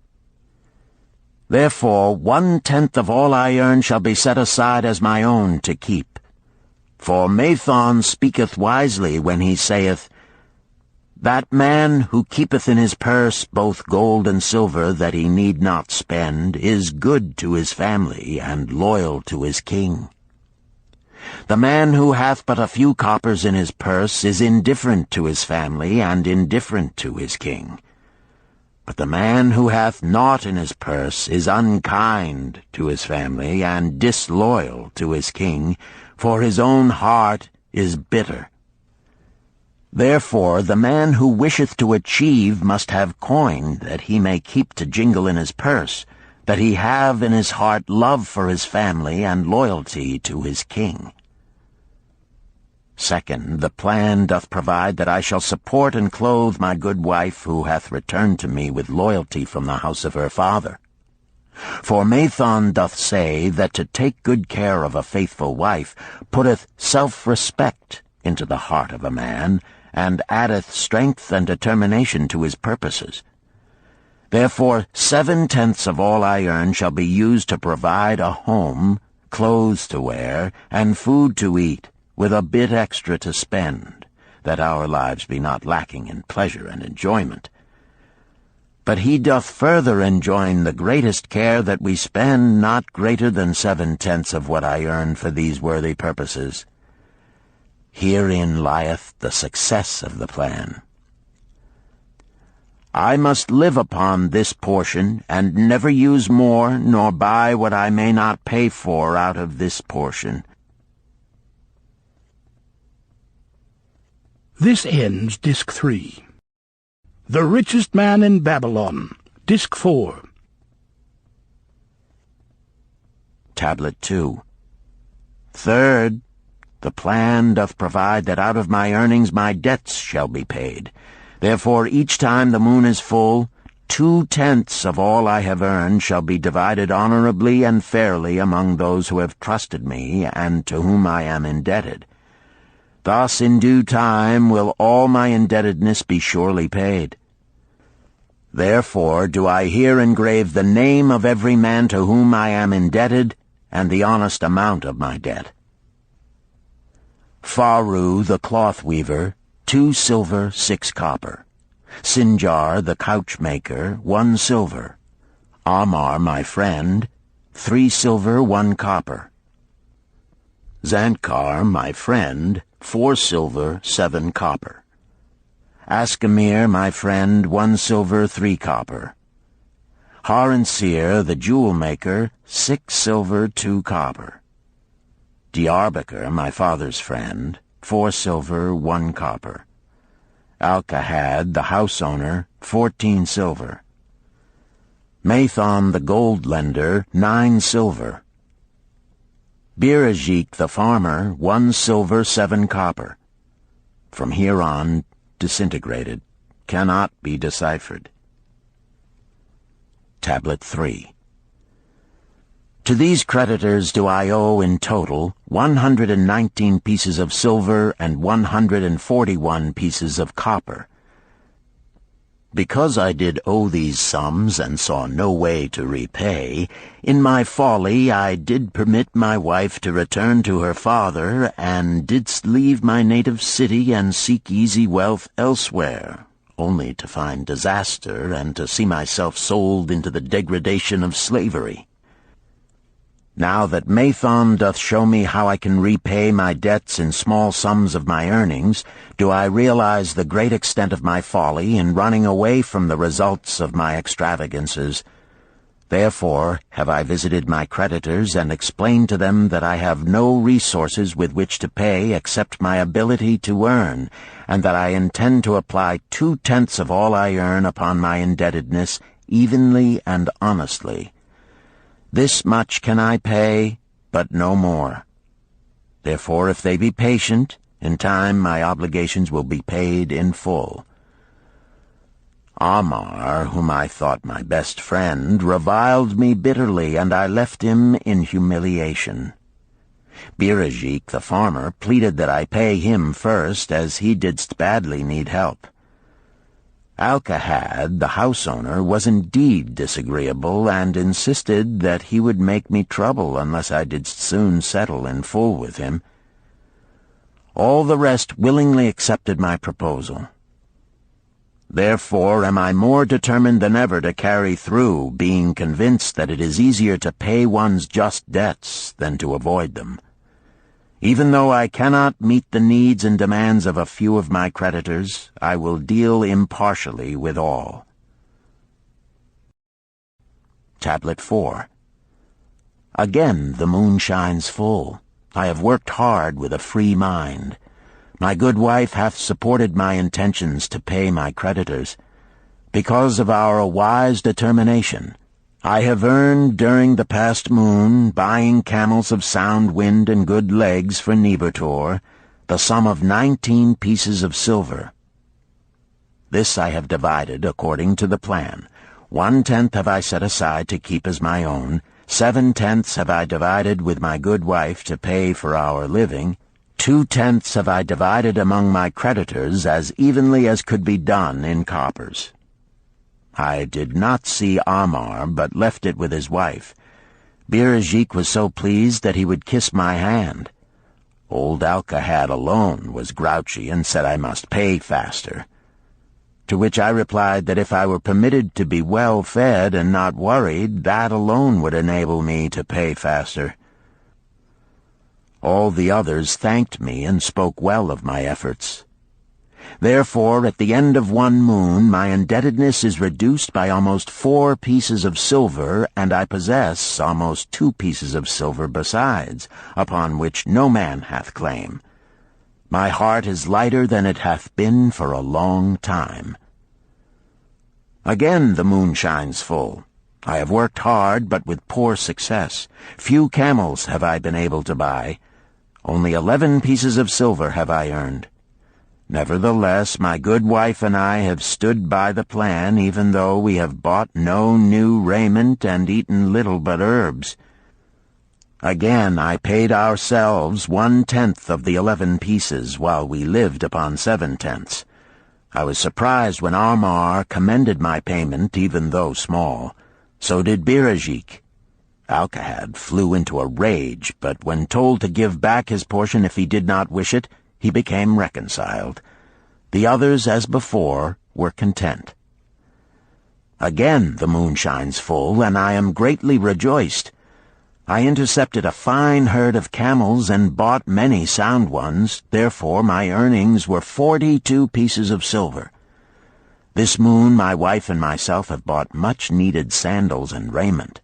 Therefore 1/10 of all I earn shall be set aside as my own to keep. For Mathon speaketh wisely when he saith, That man who keepeth in his purse both gold and silver that he need not spend is good to his family and loyal to his king. The man who hath but a few coppers in his purse is indifferent to his family and indifferent to his king. But the man who hath naught in his purse is unkind to his family and disloyal to his king, for his own heart is bitter. Therefore the man who wisheth to achieve must have coin that he may keep to jingle in his purse, that he have in his heart love for his family and loyalty to his king. Second, the plan doth provide that I shall support and clothe my good wife who hath returned to me with loyalty from the house of her father. For Mathon doth say that to take good care of a faithful wife putteth self-respect into the heart of a man, and addeth strength and determination to his purposes. Therefore 7/10 of all I earn shall be used to provide a home, clothes to wear, and food to eat, with a bit extra to spend, that our lives be not lacking in pleasure and enjoyment. But he doth further enjoin the greatest care that we spend not greater than 7/10 of what I earn for these worthy purposes. Herein lieth the success of the plan. I must live upon this portion, and never use more, nor buy what I may not pay for out of this portion. This ends Disc 3. The Richest Man in Babylon, Disc 4. Tablet 2. Third, the plan doth provide that out of my earnings my debts shall be paid. Therefore each time the moon is full, 2/10 of all I have earned shall be divided honorably and fairly among those who have trusted me and to whom I am indebted. Thus in due time will all my indebtedness be surely paid. Therefore do I here engrave the name of every man to whom I am indebted, and the honest amount of my debt. Faru the cloth-weaver, 2 silver, 6 copper. Sinjar the couch-maker, 1 silver. Amar my friend, 3 silver, 1 copper. Zantkar my friend, 4 silver, 7 copper. Askamir my friend, 1 silver, 3 copper. Haransir the jewel-maker, 6 silver, 2 copper. Diarbekir my father's friend, 4 silver, 1 copper. Alkahad the house-owner, 14 silver. Mathon the gold-lender, 9 silver. Birajik the farmer, 1 silver, 7 copper. From here on, disintegrated, cannot be deciphered. Tablet 3. To these creditors do I owe in total 119 pieces of silver and 141 pieces of copper. Because I did owe these sums and saw no way to repay, in my folly I did permit my wife to return to her father, and didst leave my native city and seek easy wealth elsewhere, only to find disaster and to see myself sold into the degradation of slavery. Now that Mathon doth show me how I can repay my debts in small sums of my earnings, do I realize the great extent of my folly in running away from the results of my extravagances. Therefore have I visited my creditors and explained to them that I have no resources with which to pay except my ability to earn, and that I intend to apply 2/10 of all I earn upon my indebtedness evenly and honestly. This much can I pay, but no more. Therefore, if they be patient, in time my obligations will be paid in full. Amar, whom I thought my best friend, reviled me bitterly, and I left him in humiliation. Birajik, the farmer, pleaded that I pay him first, as he didst badly need help. Arkad, the house owner, was indeed disagreeable, and insisted that he would make me trouble unless I did soon settle in full with him. All the rest willingly accepted my proposal. Therefore am I more determined than ever to carry through, being convinced that it is easier to pay one's just debts than to avoid them. Even though I cannot meet the needs and demands of a few of my creditors, I will deal impartially with all. Tablet 4. Again the moon shines full. I have worked hard with a free mind. My good wife hath supported my intentions to pay my creditors. Because of our wise determination, I have earned during the past moon, buying camels of sound wind and good legs for Nebertor, the sum of 19 pieces of silver. This I have divided according to the plan. 1/10 have I set aside to keep as my own, 7/10 have I divided with my good wife to pay for our living, 2/10 have I divided among my creditors as evenly as could be done in coppers. I did not see Amar, but left it with his wife. Birajik was so pleased that he would kiss my hand. Old Arkad alone was grouchy and said I must pay faster. To which I replied that if I were permitted to be well fed and not worried, that alone would enable me to pay faster. All the others thanked me and spoke well of my efforts. Therefore, at the end of one moon, my indebtedness is reduced by almost 4 pieces of silver, and I possess almost 2 pieces of silver besides, upon which no man hath claim. My heart is lighter than it hath been for a long time. Again the moon shines full. I have worked hard, but with poor success. Few camels have I been able to buy. Only 11 pieces of silver have I earned. Nevertheless, my good wife and I have stood by the plan, even though we have bought no new raiment and eaten little but herbs. Again I paid ourselves 1/10 of the 11 pieces, while we lived upon 7/10. I was surprised when Amar commended my payment, even though small. So did Birajik. Arkad flew into a rage, but when told to give back his portion if he did not wish it, he became reconciled. The others, as before, were content. Again the moon shines full, and I am greatly rejoiced. I intercepted a fine herd of camels and bought many sound ones, therefore my earnings were 42 pieces of silver. This moon my wife and myself have bought much-needed sandals and raiment.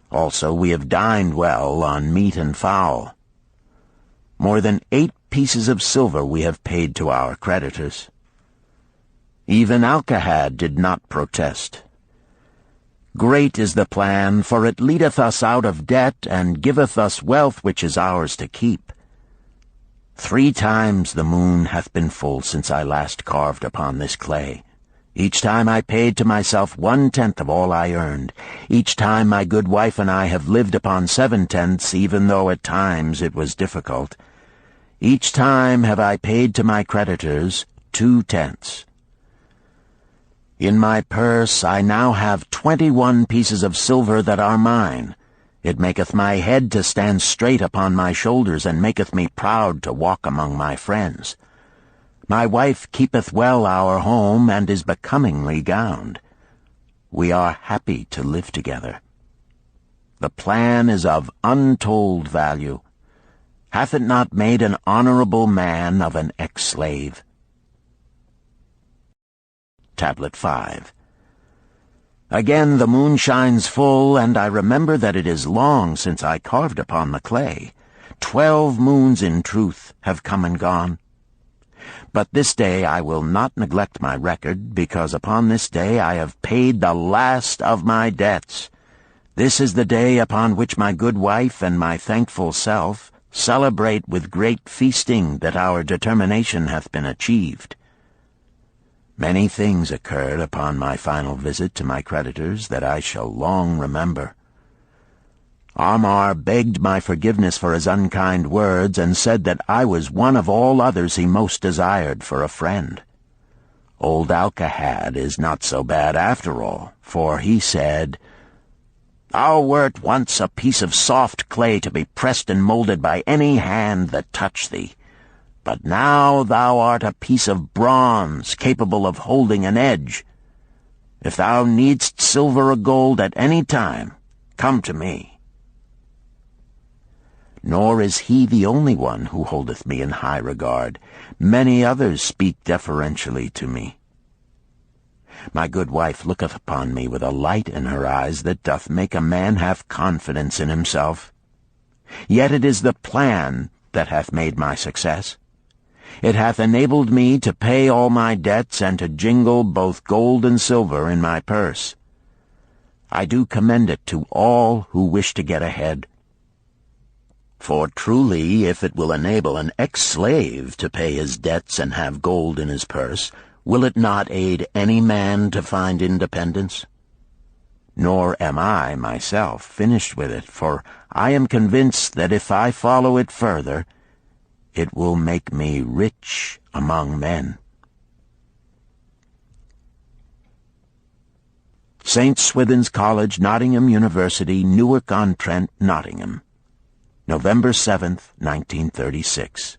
Also we have dined well on meat and fowl. More than 8 pieces of silver we have paid to our creditors. Even Arkad did not protest. Great is the plan, for it leadeth us out of debt, and giveth us wealth which is ours to keep. 3 times the moon hath been full since I last carved upon this clay. Each time I paid to myself 1/10 of all I earned. Each time my good wife and I have lived upon 7/10, even though at times it was difficult. Each time have I paid to my creditors 2/10. In my purse I now have 21 pieces of silver that are mine. It maketh my head to stand straight upon my shoulders, and maketh me proud to walk among my friends. My wife keepeth well our home, and is becomingly gowned. We are happy to live together. The plan is of untold value. Hath it not made an honorable man of an ex-slave? Tablet 5. Again the moon shines full, and I remember that it is long since I carved upon the clay. 12 moons in truth have come and gone. But this day I will not neglect my record, because upon this day I have paid the last of my debts. This is the day upon which my good wife and my thankful self celebrate with great feasting that our determination hath been achieved. Many things occurred upon my final visit to my creditors that I shall long remember. Amar begged my forgiveness for his unkind words, and said that I was one of all others he most desired for a friend. Old Arkad is not so bad after all, for he said, "Thou wert once a piece of soft clay to be pressed and molded by any hand that touched thee. But now thou art a piece of bronze capable of holding an edge. If thou needst silver or gold at any time, come to me." Nor is he the only one who holdeth me in high regard. Many others speak deferentially to me. My good wife looketh upon me with a light in her eyes that doth make a man have confidence in himself. Yet it is the plan that hath made my success. It hath enabled me to pay all my debts and to jingle both gold and silver in my purse. I do commend it to all who wish to get ahead. For truly, if it will enable an ex-slave to pay his debts and have gold in his purse, will it not aid any man to find independence? Nor am I, myself, finished with it, for I am convinced that if I follow it further, it will make me rich among men. St. Swithin's College, Nottingham University, Newark-on-Trent, Nottingham, November 7th, 1936.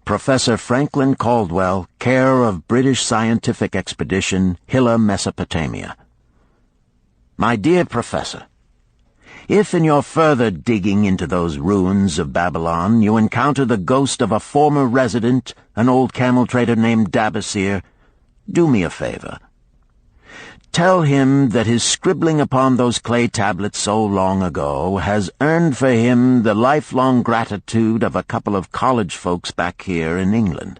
Professor Franklin Caldwell, care of British Scientific Expedition, Hilla, Mesopotamia. My dear Professor, if in your further digging into those ruins of Babylon you encounter the ghost of a former resident, an old camel-trader named Dabasir, do me a favor. Tell him that his scribbling upon those clay tablets so long ago has earned for him the lifelong gratitude of a couple of college folks back here in England.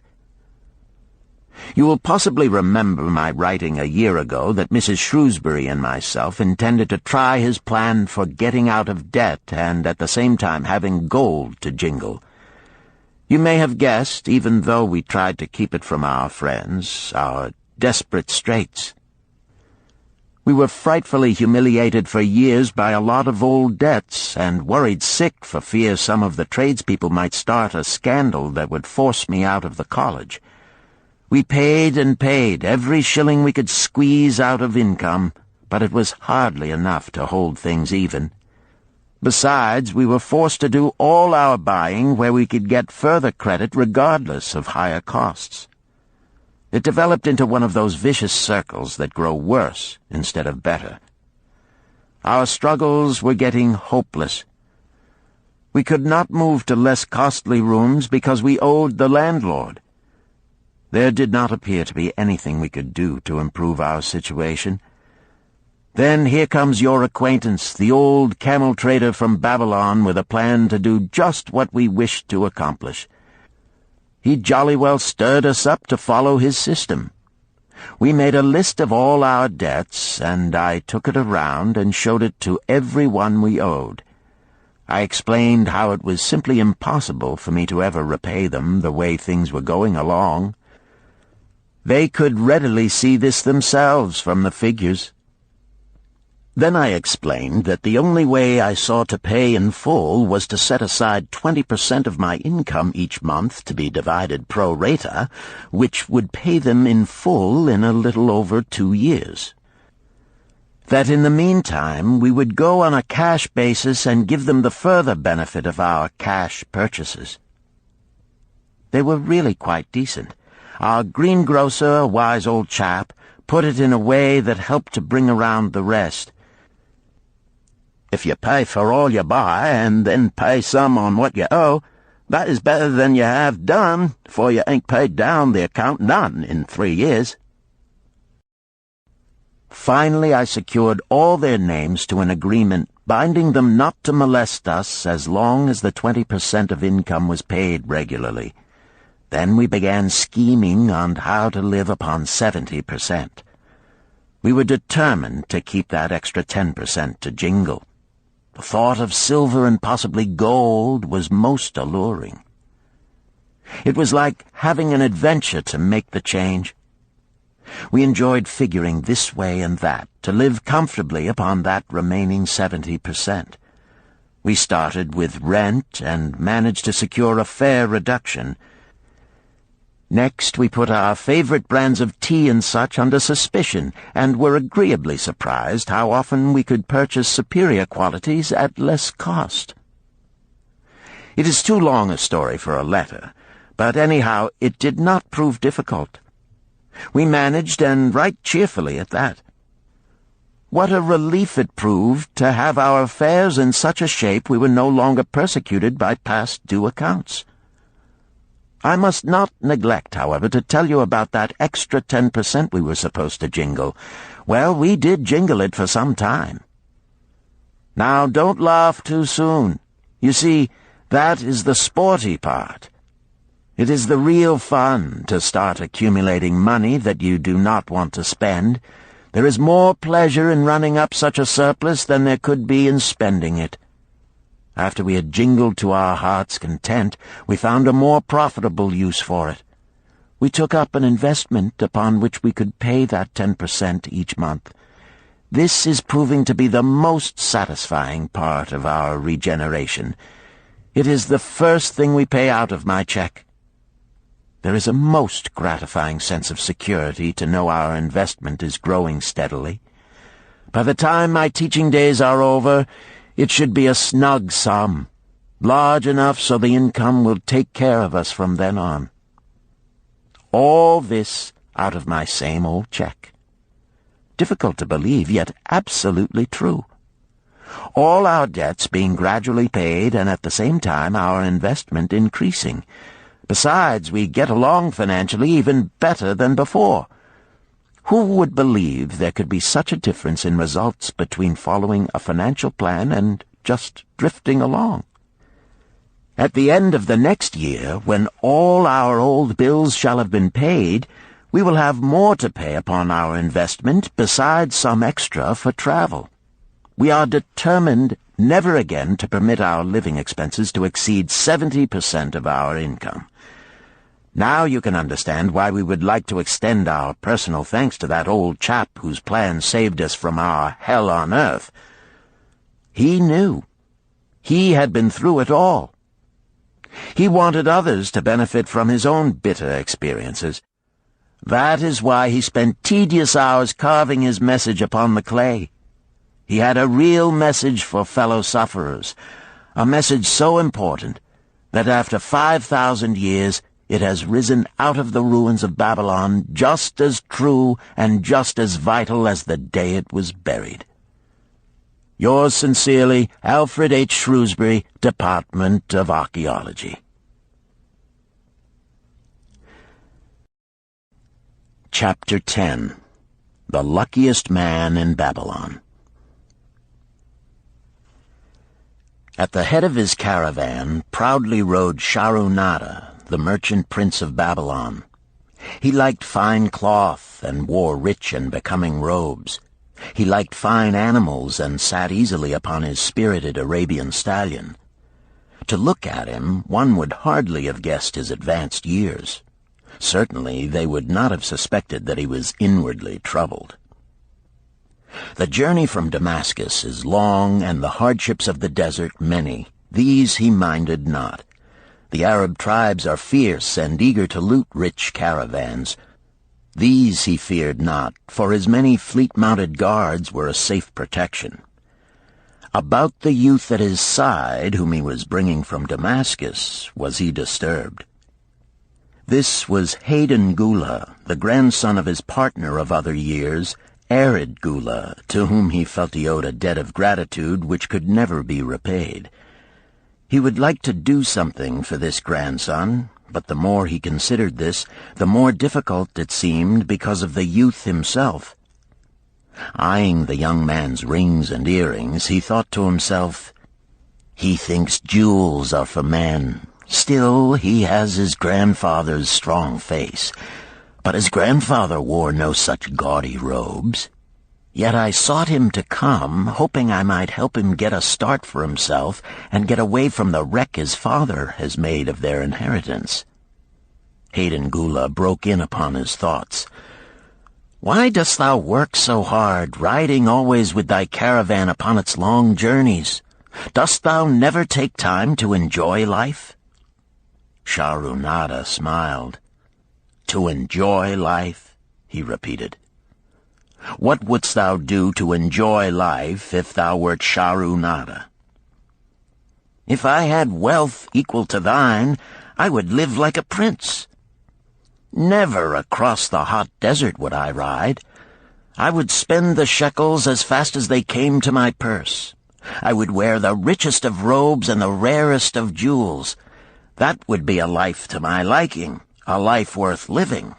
You will possibly remember my writing a year ago that Mrs. Shrewsbury and myself intended to try his plan for getting out of debt and at the same time having gold to jingle. You may have guessed, even though we tried to keep it from our friends, our desperate straits. We were frightfully humiliated for years by a lot of old debts, and worried sick for fear some of the tradespeople might start a scandal that would force me out of the college. We paid and paid, every shilling we could squeeze out of income, but it was hardly enough to hold things even. Besides, we were forced to do all our buying where we could get further credit regardless of higher costs. It developed into one of those vicious circles that grow worse instead of better. Our struggles were getting hopeless. We could not move to less costly rooms because we owed the landlord. There did not appear to be anything we could do to improve our situation. Then here comes your acquaintance, the old camel-trader from Babylon, with a plan to do just what we wished to accomplish. He jolly well stirred us up to follow his system. We made a list of all our debts, and I took it around and showed it to every one we owed. I explained how it was simply impossible for me to ever repay them the way things were going along. They could readily see this themselves from the figures. Then I explained that the only way I saw to pay in full was to set aside 20% of my income each month to be divided pro rata, which would pay them in full in a little over 2 years. That in the meantime we would go on a cash basis and give them the further benefit of our cash purchases. They were really quite decent. Our greengrocer, a wise old chap, put it in a way that helped to bring around the rest. If you pay for all you buy and then pay some on what you owe, that is better than you have done, for you ain't paid down the account none in 3 years. Finally, I secured all their names to an agreement binding them not to molest us as long as the 20% of income was paid regularly. Then we began scheming on how to live upon 70%. We were determined to keep that extra 10% to jingle. The thought of silver and possibly gold was most alluring. It was like having an adventure to make the change. We enjoyed figuring this way and that to live comfortably upon that remaining 70%. We started with rent and managed to secure a fair reduction. Next, we put our favorite brands of tea and such under suspicion, and were agreeably surprised how often we could purchase superior qualities at less cost. It is too long a story for a letter, but anyhow it did not prove difficult. We managed, and right cheerfully at that. What a relief it proved to have our affairs in such a shape we were no longer persecuted by past due accounts. I must not neglect, however, to tell you about that extra 10% we were supposed to jingle. Well, we did jingle it for some time. Now, don't laugh too soon. You see, that is the sporty part. It is the real fun to start accumulating money that you do not want to spend. There is more pleasure in running up such a surplus than there could be in spending it. After we had jingled to our heart's content, we found a more profitable use for it. We took up an investment upon which we could pay that 10% each month. This is proving to be the most satisfying part of our regeneration. It is the first thing we pay out of my check. There is a most gratifying sense of security to know our investment is growing steadily. By the time my teaching days are over, it should be a snug sum, large enough so the income will take care of us from then on. All this out of my same old check. Difficult to believe, yet absolutely true. All our debts being gradually paid, and at the same time our investment increasing. Besides, we get along financially even better than before. Who would believe there could be such a difference in results between following a financial plan and just drifting along? At the end of the next year, when all our old bills shall have been paid, we will have more to pay upon our investment besides some extra for travel. We are determined never again to permit our living expenses to exceed 70% of our income. Now you can understand why we would like to extend our personal thanks to that old chap whose plan saved us from our hell on earth. He knew. He had been through it all. He wanted others to benefit from his own bitter experiences. That is why he spent tedious hours carving his message upon the clay. He had a real message for fellow sufferers, a message so important that after 5,000 years it has risen out of the ruins of Babylon just as true and just as vital as the day it was buried. Yours sincerely, Alfred H. Shrewsbury, Department of Archaeology. Chapter 10. The Luckiest Man in Babylon. At the head of his caravan proudly rode Shahrunada, the merchant prince of Babylon. He liked fine cloth and wore rich and becoming robes. He liked fine animals and sat easily upon his spirited Arabian stallion. To look at him, one would hardly have guessed his advanced years. Certainly they would not have suspected that he was inwardly troubled. The journey from Damascus is long, and the hardships of the desert many. These he minded not. The Arab tribes are fierce and eager to loot rich caravans. These he feared not, for his many fleet-mounted guards were a safe protection. About the youth at his side, whom he was bringing from Damascus, was he disturbed. This was Hayden Gula, the grandson of his partner of other years, Arid Gula, to whom he felt he owed a debt of gratitude which could never be repaid. He would like to do something for this grandson, but the more he considered this, the more difficult it seemed because of the youth himself. Eyeing the young man's rings and earrings, he thought to himself, "He thinks jewels are for men. Still, he has his grandfather's strong face. But his grandfather wore no such gaudy robes. Yet I sought him to come, hoping I might help him get a start for himself and get away from the wreck his father has made of their inheritance." Hayden Gula broke in upon his thoughts. "Why dost thou work so hard, riding always with thy caravan upon its long journeys? Dost thou never take time to enjoy life?" Shahrunada smiled. "To enjoy life?" he repeated. "What wouldst thou do to enjoy life if thou wert Shahrunada?" "If I had wealth equal to thine, I would live like a prince. Never across the hot desert would I ride. I would spend the shekels as fast as they came to my purse. I would wear the richest of robes and the rarest of jewels. That would be a life to my liking, a life worth living."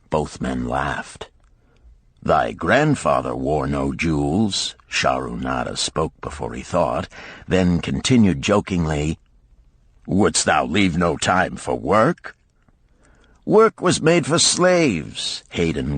Both men laughed. "Thy grandfather wore no jewels," Shahrunada spoke before he thought, then continued jokingly, "Wouldst thou leave no time for work?" "Work was made for slaves," Hayden